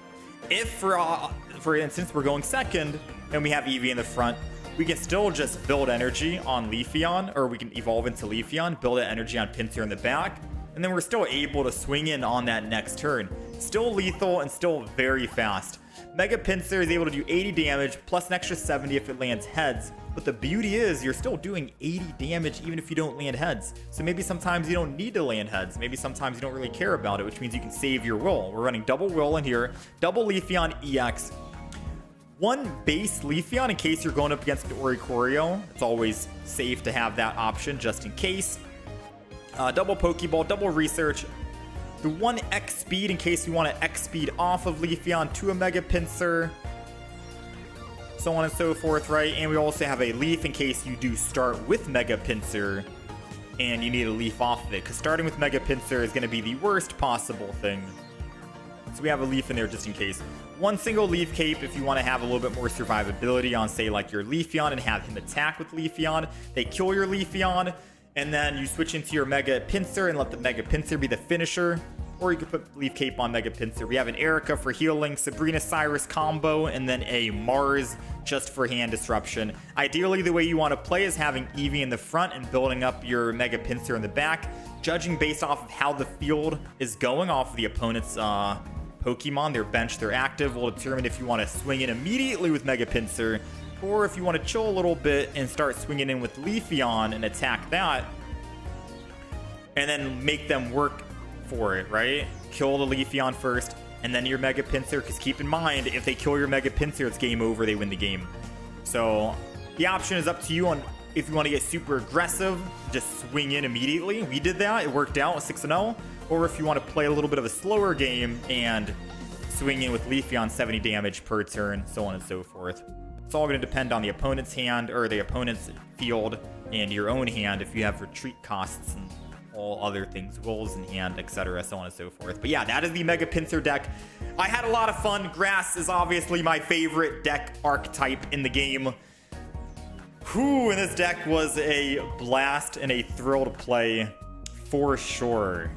If, for instance, we're going second and we have Eevee in the front, we can still just build energy on Leafeon, or we can evolve into Leafeon, build that energy on Pinsir in the back, and then we're still able to swing in on that next turn. Still lethal and still very fast. Mega Pinsir is able to do 80 damage plus an extra 70 if it lands heads. But the beauty is you're still doing 80 damage even if you don't land heads. So maybe sometimes you don't need to land heads. Maybe sometimes you don't really care about it, which means you can save your will. We're running double will in here, double Leafeon EX. One base Leafeon in case you're going up against Oricorio. It's always safe to have that option just in case. Double Pokeball, double Research. The 1x speed in case you want to x speed off of Leafeon to a Mega Pinsir. So on and so forth, right? And we also have a leaf in case you do start with Mega Pinsir and you need a leaf off of it. Because starting with Mega Pinsir is going to be the worst possible thing. So we have a leaf in there just in case. One single leaf cape if you want to have a little bit more survivability on, say, like your Leafeon and have him attack with Leafeon. They kill your Leafeon, and then you switch into your Mega Pinsir and let the Mega Pinsir be the finisher. Or you could put Leaf Cape on Mega Pinsir. We have an Erica for healing, Sabrina Cyrus combo, and then a Mars just for hand disruption. Ideally, the way you want to play is having Eevee in the front and building up your Mega Pinsir in the back. Judging based off of how the field is going off of the opponent's Pokemon, their bench, their active, will determine if you want to swing in immediately with Mega Pinsir, or if you want to chill a little bit and start swinging in with Leafeon and attack that, and then make them work for it, right? Kill the Leafeon first, and then your Mega Pinsir, because keep in mind, if they kill your Mega Pinsir, it's game over, they win the game. So the option is up to you on if you want to get super aggressive, just swing in immediately. We did that, it worked out, 6-0. Or if you want to play a little bit of a slower game and swing in with Leafeon 70 damage per turn, so on and so forth. It's all going to depend on the opponent's hand, or the opponent's field, and your own hand if you have retreat costs and all other things, wills in hand, etc., so on and so forth. But yeah, that is the Mega Pinsir deck. I had a lot of fun. Grass is obviously my favorite deck archetype in the game. Whew, and this deck was a blast and a thrill to play for sure.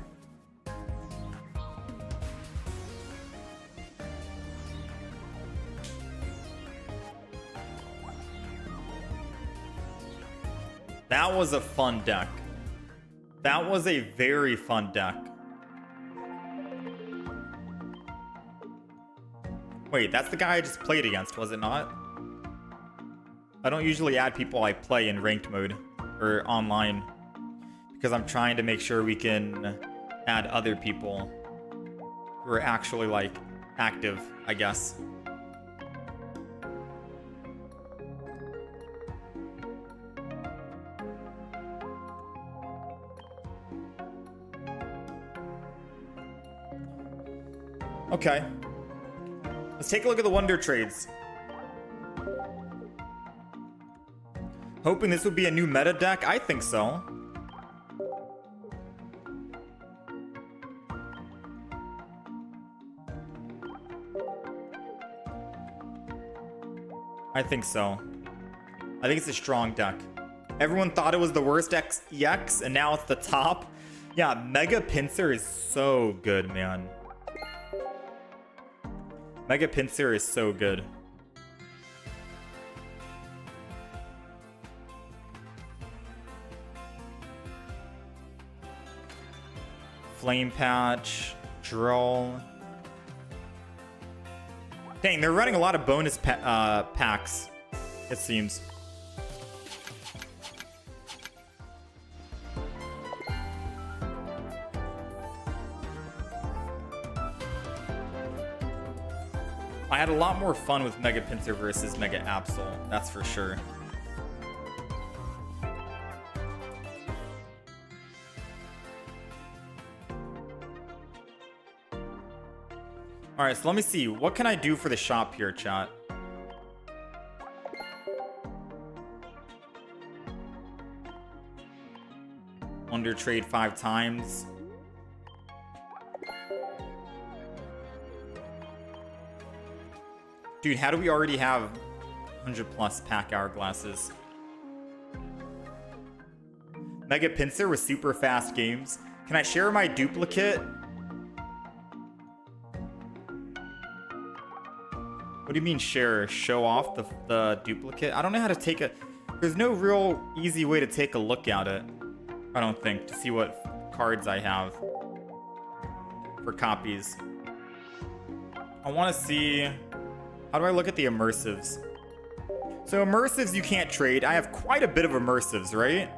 That was a fun deck. That was a very fun deck. Wait, that's the guy I just played against, was it not? I don't usually add people I play in ranked mode or online because I'm trying to make sure we can add other people who are actually like active, I guess. Okay. Let's take a look at the Wonder Trades. Hoping this would be a new meta deck? I think so. I think so. I think it's a strong deck. Everyone thought it was the worst EX, and now it's the top. Yeah, Mega Pinsir is so good, man. Mega Pinsir is so good. Flame Patch, Drill. Dang, they're running a lot of bonus packs, it seems. I had a lot more fun with Mega Pinsir versus Mega Absol, that's for sure. Alright, so let me see. What can I do for the shop here, chat? Under trade 5 times. Dude, how do we already have 100 plus pack hourglasses? Mega Pinsir with super fast games. Can I share my duplicate What do you mean share? Show off the duplicate? I don't know how to take a... There's no real easy way to take a look at it, I don't think, to see what cards I have for copies. I want to see... How do I look at the immersives? So immersives you can't trade. I have quite a bit of immersives, right?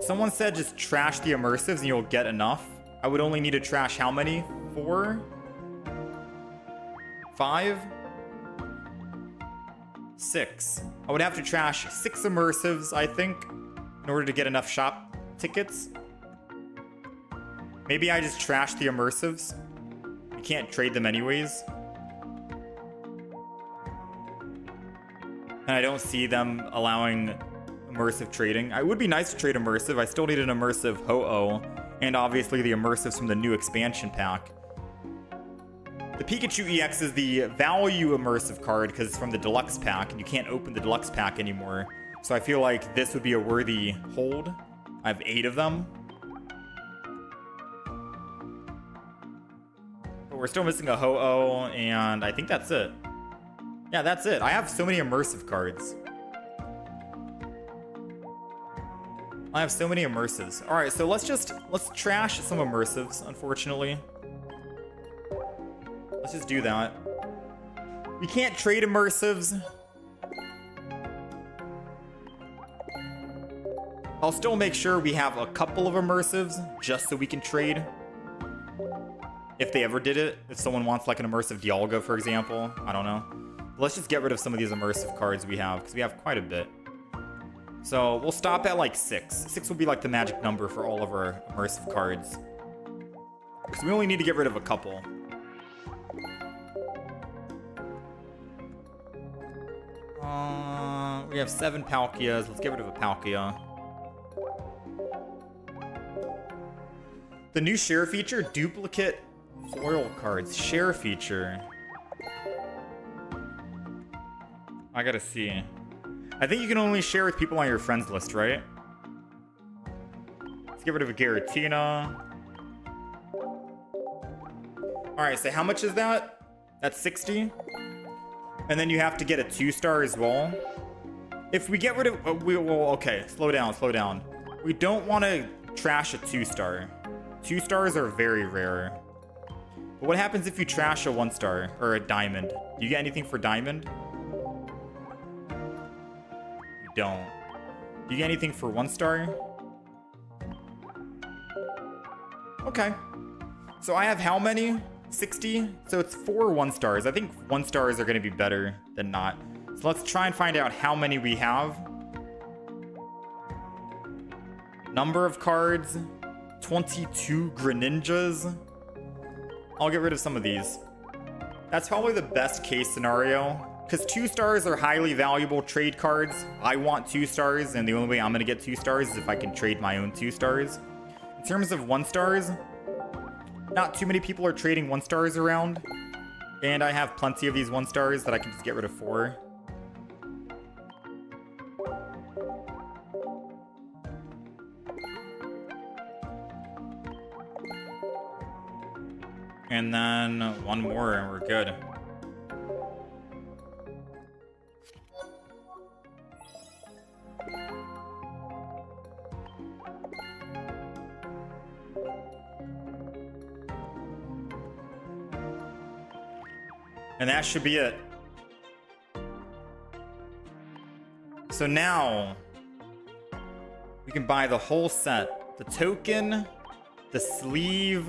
Someone said just trash the immersives and you'll get enough. I would only need to trash how many? 4? 5? 6. I would have to trash 6 immersives, I think, in order to get enough shop tickets. Maybe I just trash the immersives. You can't trade them anyways. And I don't see them allowing immersive trading. It would be nice to trade immersive. I still need an immersive Ho-Oh. And obviously the immersives from the new expansion pack. The Pikachu EX is the value immersive card because it's from the deluxe pack. And you can't open the deluxe pack anymore. So I feel like this would be a worthy hold. I have 8 of them. But we're still missing a Ho-Oh. And I think that's it. Yeah, that's it. I have so many immersive cards. I have so many immersives. All right, so let's trash some immersives, unfortunately. Let's just do that. We can't trade immersives. I'll still make sure we have a couple of immersives just so we can trade. If they ever did it. If someone wants like an immersive Dialga, for example. I don't know. Let's just get rid of some of these immersive cards we have, because we have quite a bit. So we'll stop at like 6. 6 will be like the magic number for all of our immersive cards. Because we only need to get rid of a couple. We have 7 Palkias. Let's get rid of a Palkia. The new share feature, duplicate foil cards. Share feature. I gotta see. I think you can only share with people on your friends list, right? Let's get rid of a Giratina. Alright, so how much is that? That's 60. And then you have to get a 2-star as well. If we get rid of... okay, slow down, slow down. We don't want to trash a 2-star. 2-stars are very rare. But what happens if you trash a 1-star or a diamond? Do you get anything for diamond? You don't. Do you get anything for 1-star? Okay. So I have how many? 60? So it's 4 1-stars. I think 1-stars are going to be better than not. So let's try and find out how many we have. Number of cards. 22 Greninjas. I'll get rid of some of these. That's probably the best case scenario. Because 2-stars are highly valuable trade cards. I want 2-stars, and the only way I'm going to get 2-stars is if I can trade my own 2-stars. In terms of 1-stars, not too many people are trading 1-stars around. And I have plenty of these 1-stars that I can just get rid of 4. And then one more and we're good. And that should be it. So now we can buy the whole set. The token, the sleeve,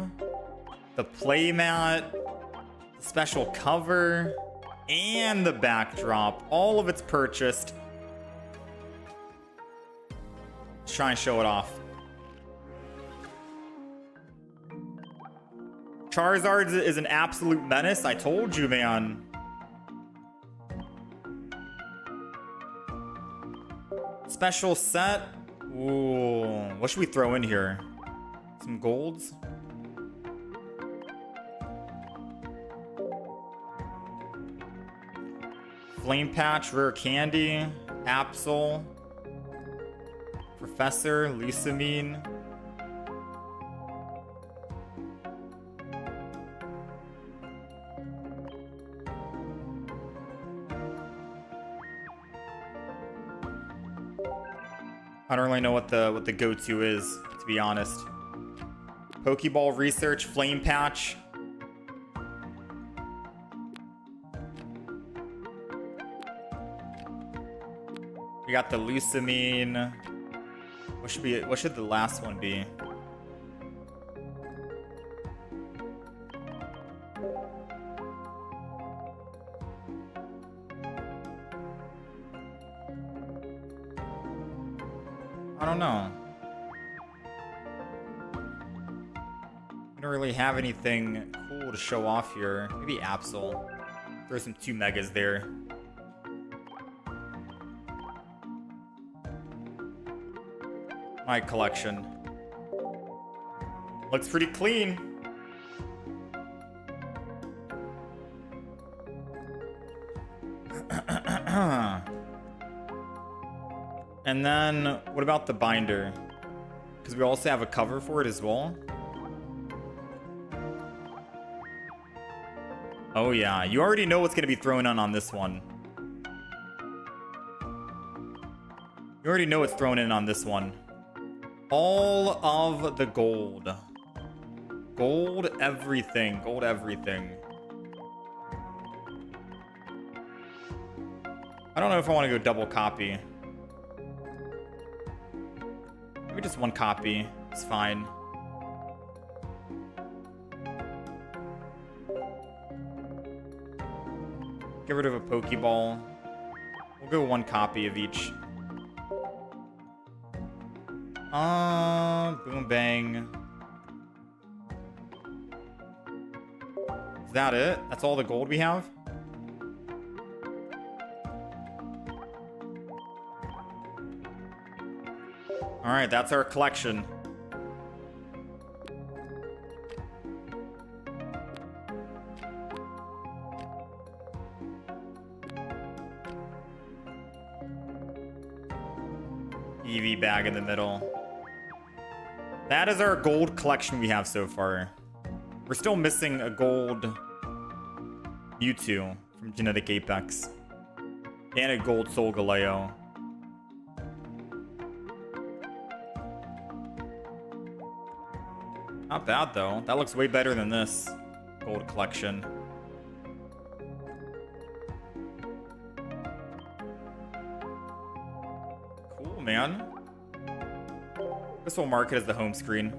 the playmat, the special cover, and the backdrop. All of it's purchased. Let's try and show it off. Charizard is an absolute menace. I told you, man. Special set. Ooh, what should we throw in here? Some golds? Flame Patch, Rare Candy, Absol, Professor, Lusamine. I don't really know what the go-to is, to be honest. Pokeball Research, Flame Patch. We got the Lusamine. What should the last one be? I don't know. I don't really have anything cool to show off here. Maybe Absol. Throw some 2 megas there. My collection looks pretty clean. And then what about the binder? Because we also have a cover for it as well. Oh yeah, you already know what's going to be thrown on this one. You already know what's thrown in on this one. All of the gold. Gold everything. Gold everything. I don't know if I want to go double copy. Maybe just 1 copy. It's fine. Get rid of a Pokeball. We'll go 1 copy of each. Boom bang. Is that it? That's all the gold we have? Alright, that's our collection. EV bag in the middle. That is our gold collection we have so far. We're still missing a gold Mewtwo from Genetic Apex. And a gold Solgaleo. Not bad though. That looks way better than this gold collection. Cool, man. This will mark it as the home screen.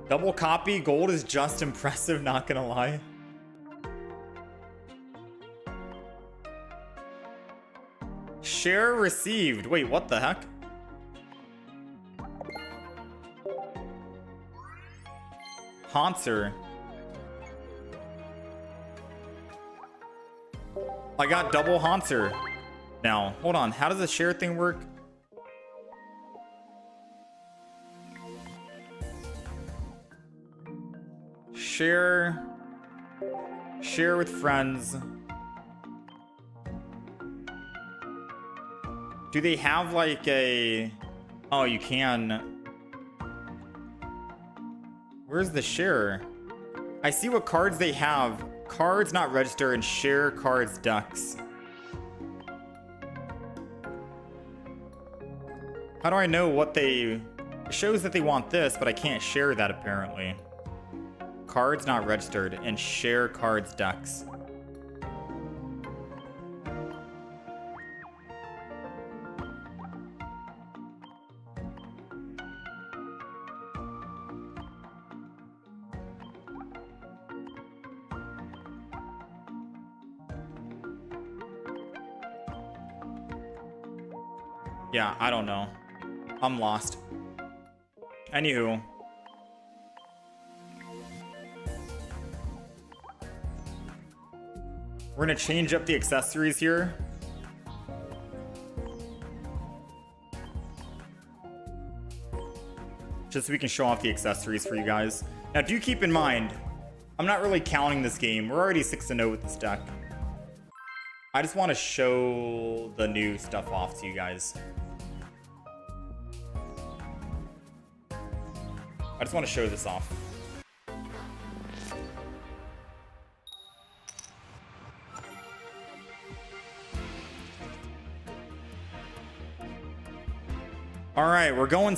Double copy gold is just impressive, not gonna lie. Share received. Wait, what the heck? Haunter. I got double Haunter. Now, hold on. How does the share thing work? Share with friends. Do they have like a... Oh, you can. Where's the share? I see what cards they have. Cards not register and share cards ducks. How do I know what they... It shows that they want this, but I can't share that apparently. Cards not registered and share cards ducks. Yeah, I don't know. I'm lost. Anywho. We're gonna change up the accessories here. Just so we can show off the accessories for you guys. Now, do keep in mind, I'm not really counting this game. We're already 6-0 with this deck. I just want to show the new stuff off to you guys. I just want to show this off. All right, we're going.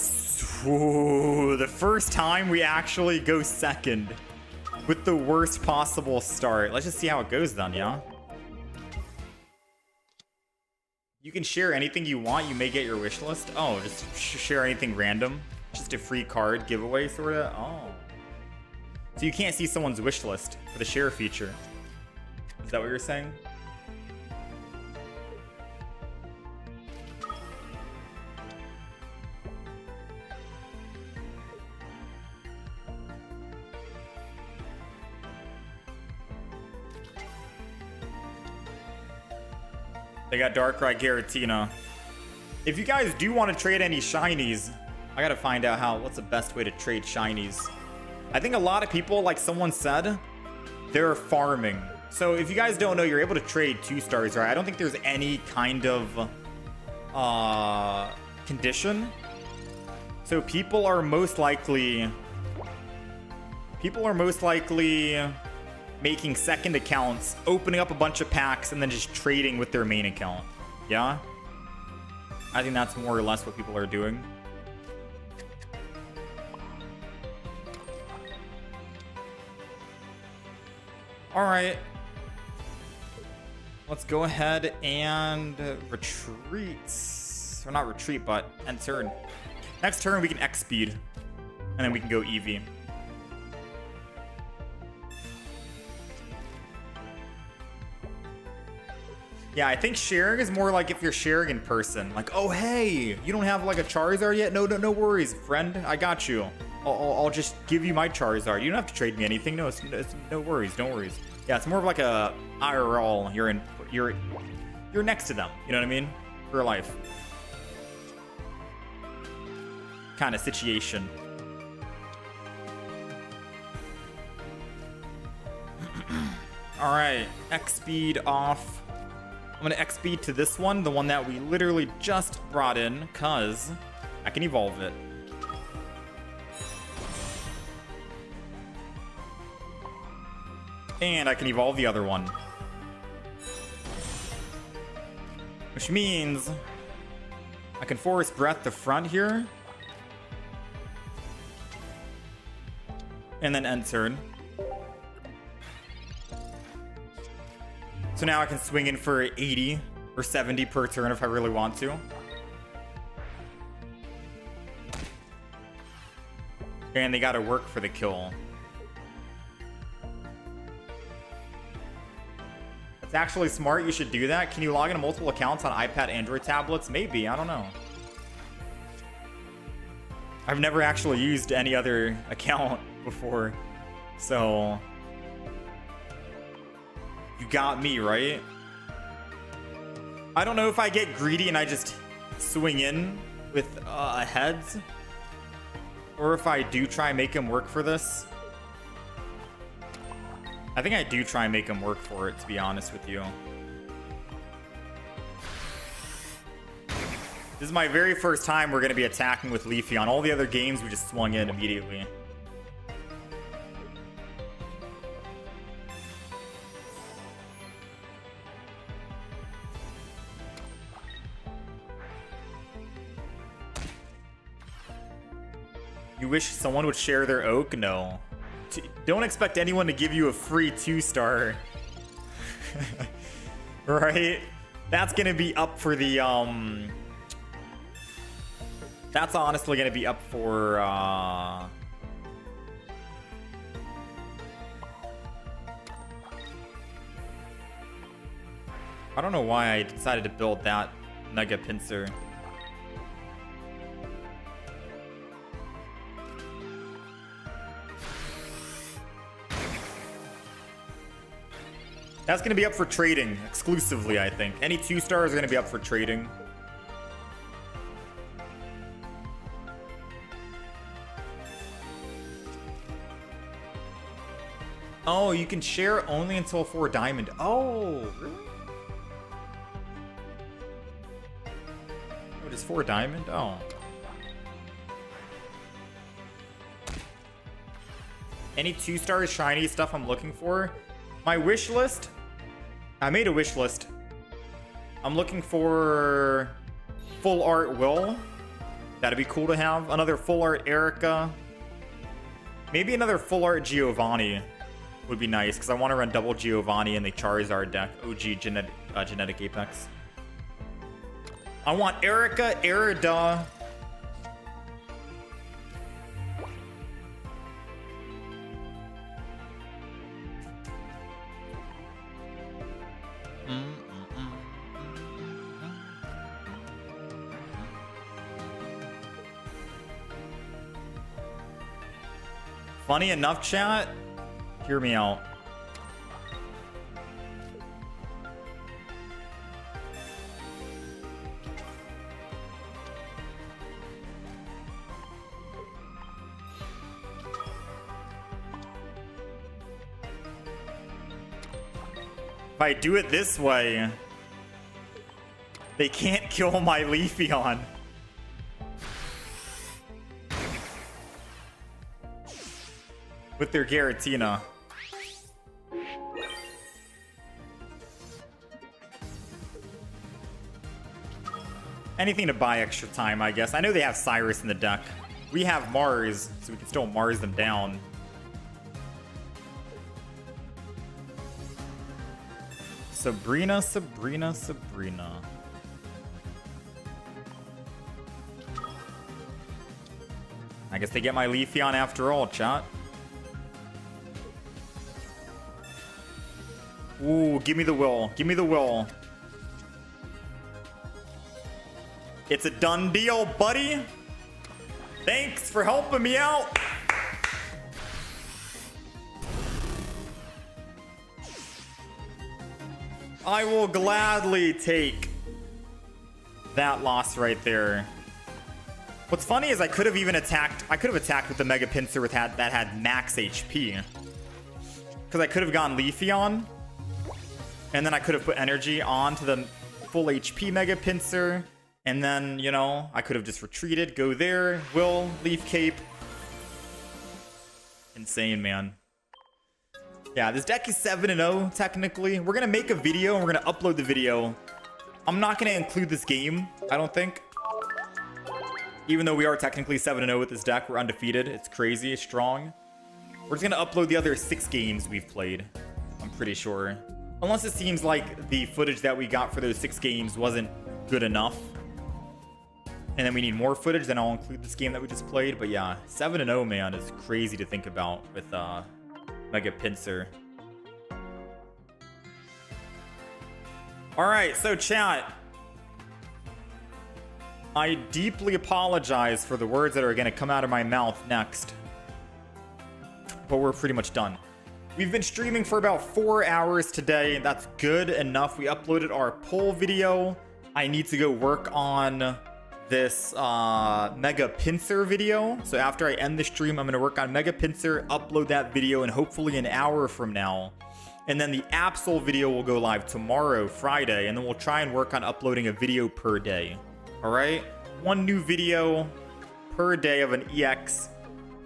Ooh, the first time we actually go second with the worst possible start. Let's just see how it goes then, yeah? You can share anything you want. You may get your wish list. Oh, just share anything random. Just a free card giveaway, sort of. Oh. So you can't see someone's wish list for the share feature. Is that what you're saying? They got Darkrai Giratina. If you guys do want to trade any shinies, I gotta find out what's the best way to trade shinies. I think a lot of people, like someone said, they're farming. So if you guys don't know, you're able to trade 2 stars, right? I don't think there's any kind of condition. So people are most likely making second accounts, opening up a bunch of packs, and then just trading with their main account. Yeah? I think that's more or less what people are doing. All right. Let's go ahead and retreat. Or not retreat, but end turn. Next turn, we can X speed. And then we can go EV. Yeah, I think sharing is more like if you're sharing in person. Like, oh, hey, you don't have like a Charizard yet? No worries, friend. I got you. I'll just give you my Charizard. You don't have to trade me anything. No, it's no worries. No worries. Yeah, it's more of like a IRL. You're next to them. You know what I mean? Real life kind of situation. All right, X speed off. I'm gonna X speed to this one, the one that we literally just brought in, because I can evolve it. And I can evolve the other one. Which means I can Force Breath the front here. And then end turn. So now I can swing in for 80 or 70 per turn if I really want to. And they gotta work for the kill. That's actually smart. You should do that. Can you log into multiple accounts on iPad, Android tablets? Maybe. I don't know. I've never actually used any other account before. So you got me, right? I don't know if I get greedy and I just swing in with heads, or if I do try and make him work for this. I think I do try and make him work for it, to be honest with you. This is my very first time we're going to be attacking with Leafy. On all the other games, we just swung in immediately. You wish someone would share their oak? No. Don't expect anyone to give you a free 2-star. Right? That's gonna be up for the that's honestly gonna be up for I don't know why I decided to build that Mega Pinsir. That's going to be up for trading exclusively, I think. Any 2-stars are going to be up for trading. Oh, you can share only until 4 diamond. Oh, really? Oh, it is 4 diamond? Oh. Any 2-star shiny stuff I'm looking for? My wish list? I made a wish list. I'm looking for Full Art Will. That'd be cool to have. Another full art Erica. Maybe another full art Giovanni would be nice, because I want to run double Giovanni in the Charizard deck. OG Genetic Apex. I want Erica, Erida. Funny enough, chat, hear me out. If I do it this way, they can't kill my Leafeon. With their Giratina. Anything to buy extra time, I guess. I know they have Cyrus in the deck. We have Mars, so we can still Mars them down. Sabrina. I guess they get my Leafeon after all, chat. Ooh, give me the will. Give me the will. It's a done deal, buddy. Thanks for helping me out. I will gladly take that loss right there. What's funny is I could have even attacked. I could have attacked with the Mega Pinsir that had max HP. Because I could have gone Leafeon. And then I could have put energy onto the full HP Mega Pinsir. And then, you know, I could have just retreated, go there, Will, Leaf Cape. Insane, man. Yeah, this deck is 7-0, technically. We're going to make a video, and we're going to upload the video. I'm not going to include this game, I don't think. Even though we are technically 7-0 with this deck, we're undefeated. It's crazy, it's strong. We're just going to upload the other 6 games we've played. I'm pretty sure. Unless it seems like the footage that we got for those 6 games wasn't good enough. And then we need more footage, then I'll include this game that we just played. But yeah, 7-0, man, is crazy to think about with Mega Pinsir. Alright, so chat. I deeply apologize for the words that are going to come out of my mouth next. But we're pretty much done. We've been streaming for about 4 hours today. That's good enough. We uploaded our poll video. I need to go work on this Mega Pinsir video. So after I end the stream, I'm going to work on Mega Pinsir, upload that video, and hopefully an hour from now. And then the Absol video will go live tomorrow, Friday. And then we'll try and work on uploading a video per day. All right? 1 new video per day of an EX.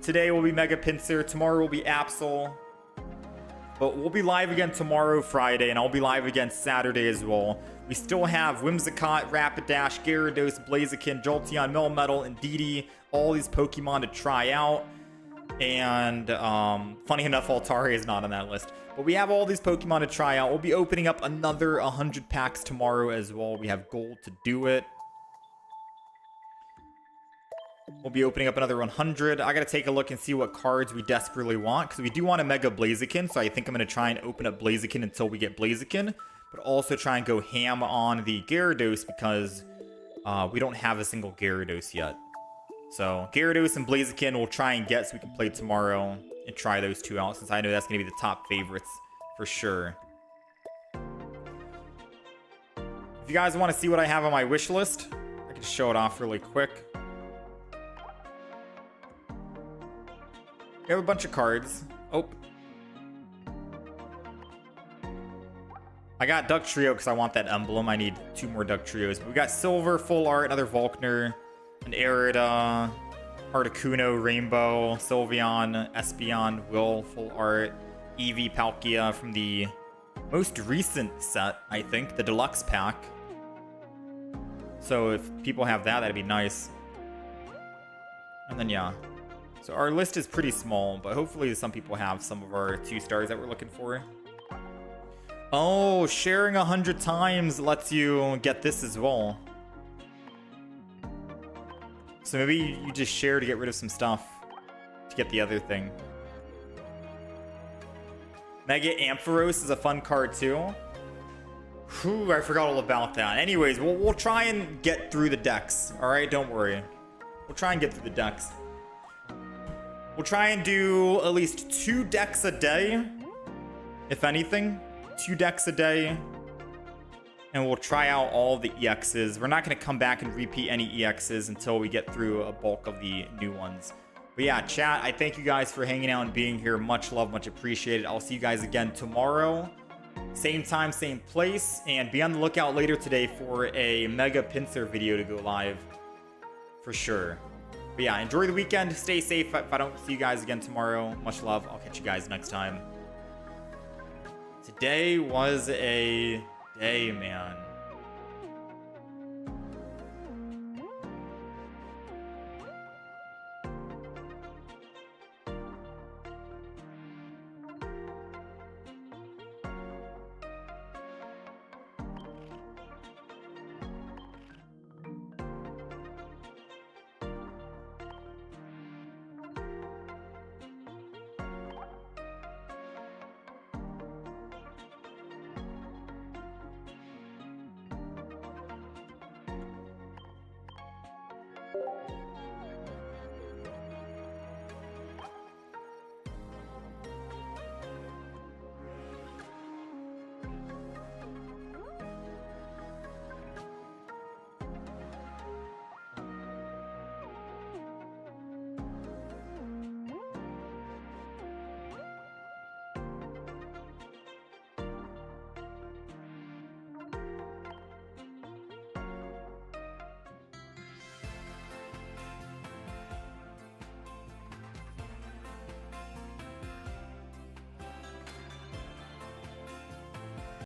Today will be Mega Pinsir. Tomorrow will be Absol. But we'll be live again tomorrow, Friday, and I'll be live again Saturday as well. We still have Whimsicott, Rapidash, Gyarados, Blaziken, Jolteon, Melmetal, and Indeedee. All these Pokemon to try out. And funny enough, Altaria is not on that list. But we have all these Pokemon to try out. We'll be opening up another 100 packs tomorrow as well. We have gold to do it. We'll be opening up another 100. I got to take a look and see what cards we desperately want, because we do want a Mega Blaziken, so I think I'm going to try and open up Blaziken until we get Blaziken, but also try and go ham on the Gyarados, because we don't have a single Gyarados yet. So Gyarados and Blaziken we'll try and get so we can play tomorrow and try those 2 out, since I know that's going to be the top favorites for sure. If you guys want to see what I have on my wish list, I can show it off really quick. We have a bunch of cards. Oh. I got Duck Trio because I want that emblem. I need 2 more Duck Trios. But we got Silver, Full Art, another Volkner, an Erida, Articuno, Rainbow, Sylveon, Espeon, Will, Full Art, Eevee, Palkia from the most recent set, I think, the Deluxe Pack. So if people have that, that'd be nice. And then, yeah. So our list is pretty small, but hopefully some people have some of our 2 stars that we're looking for. Oh, sharing 100 times lets you get this as well. So maybe you just share to get rid of some stuff to get the other thing. Mega Ampharos is a fun card too. Whew, I forgot all about that. Anyways, we'll try and get through the decks. All right, don't worry. We'll try and get through the decks. We'll try and do at least 2 decks a day, if anything. 2 decks a day. And we'll try out all the EXs. We're not going to come back and repeat any EXs until we get through a bulk of the new ones. But yeah, chat, I thank you guys for hanging out and being here. Much love, much appreciated. I'll see you guys again tomorrow. Same time, same place. And be on the lookout later today for a Mega Pinsir video to go live. For sure. But yeah, enjoy the weekend. Stay safe. If I don't see you guys again tomorrow, much love. I'll catch you guys next time. Today was a day, man.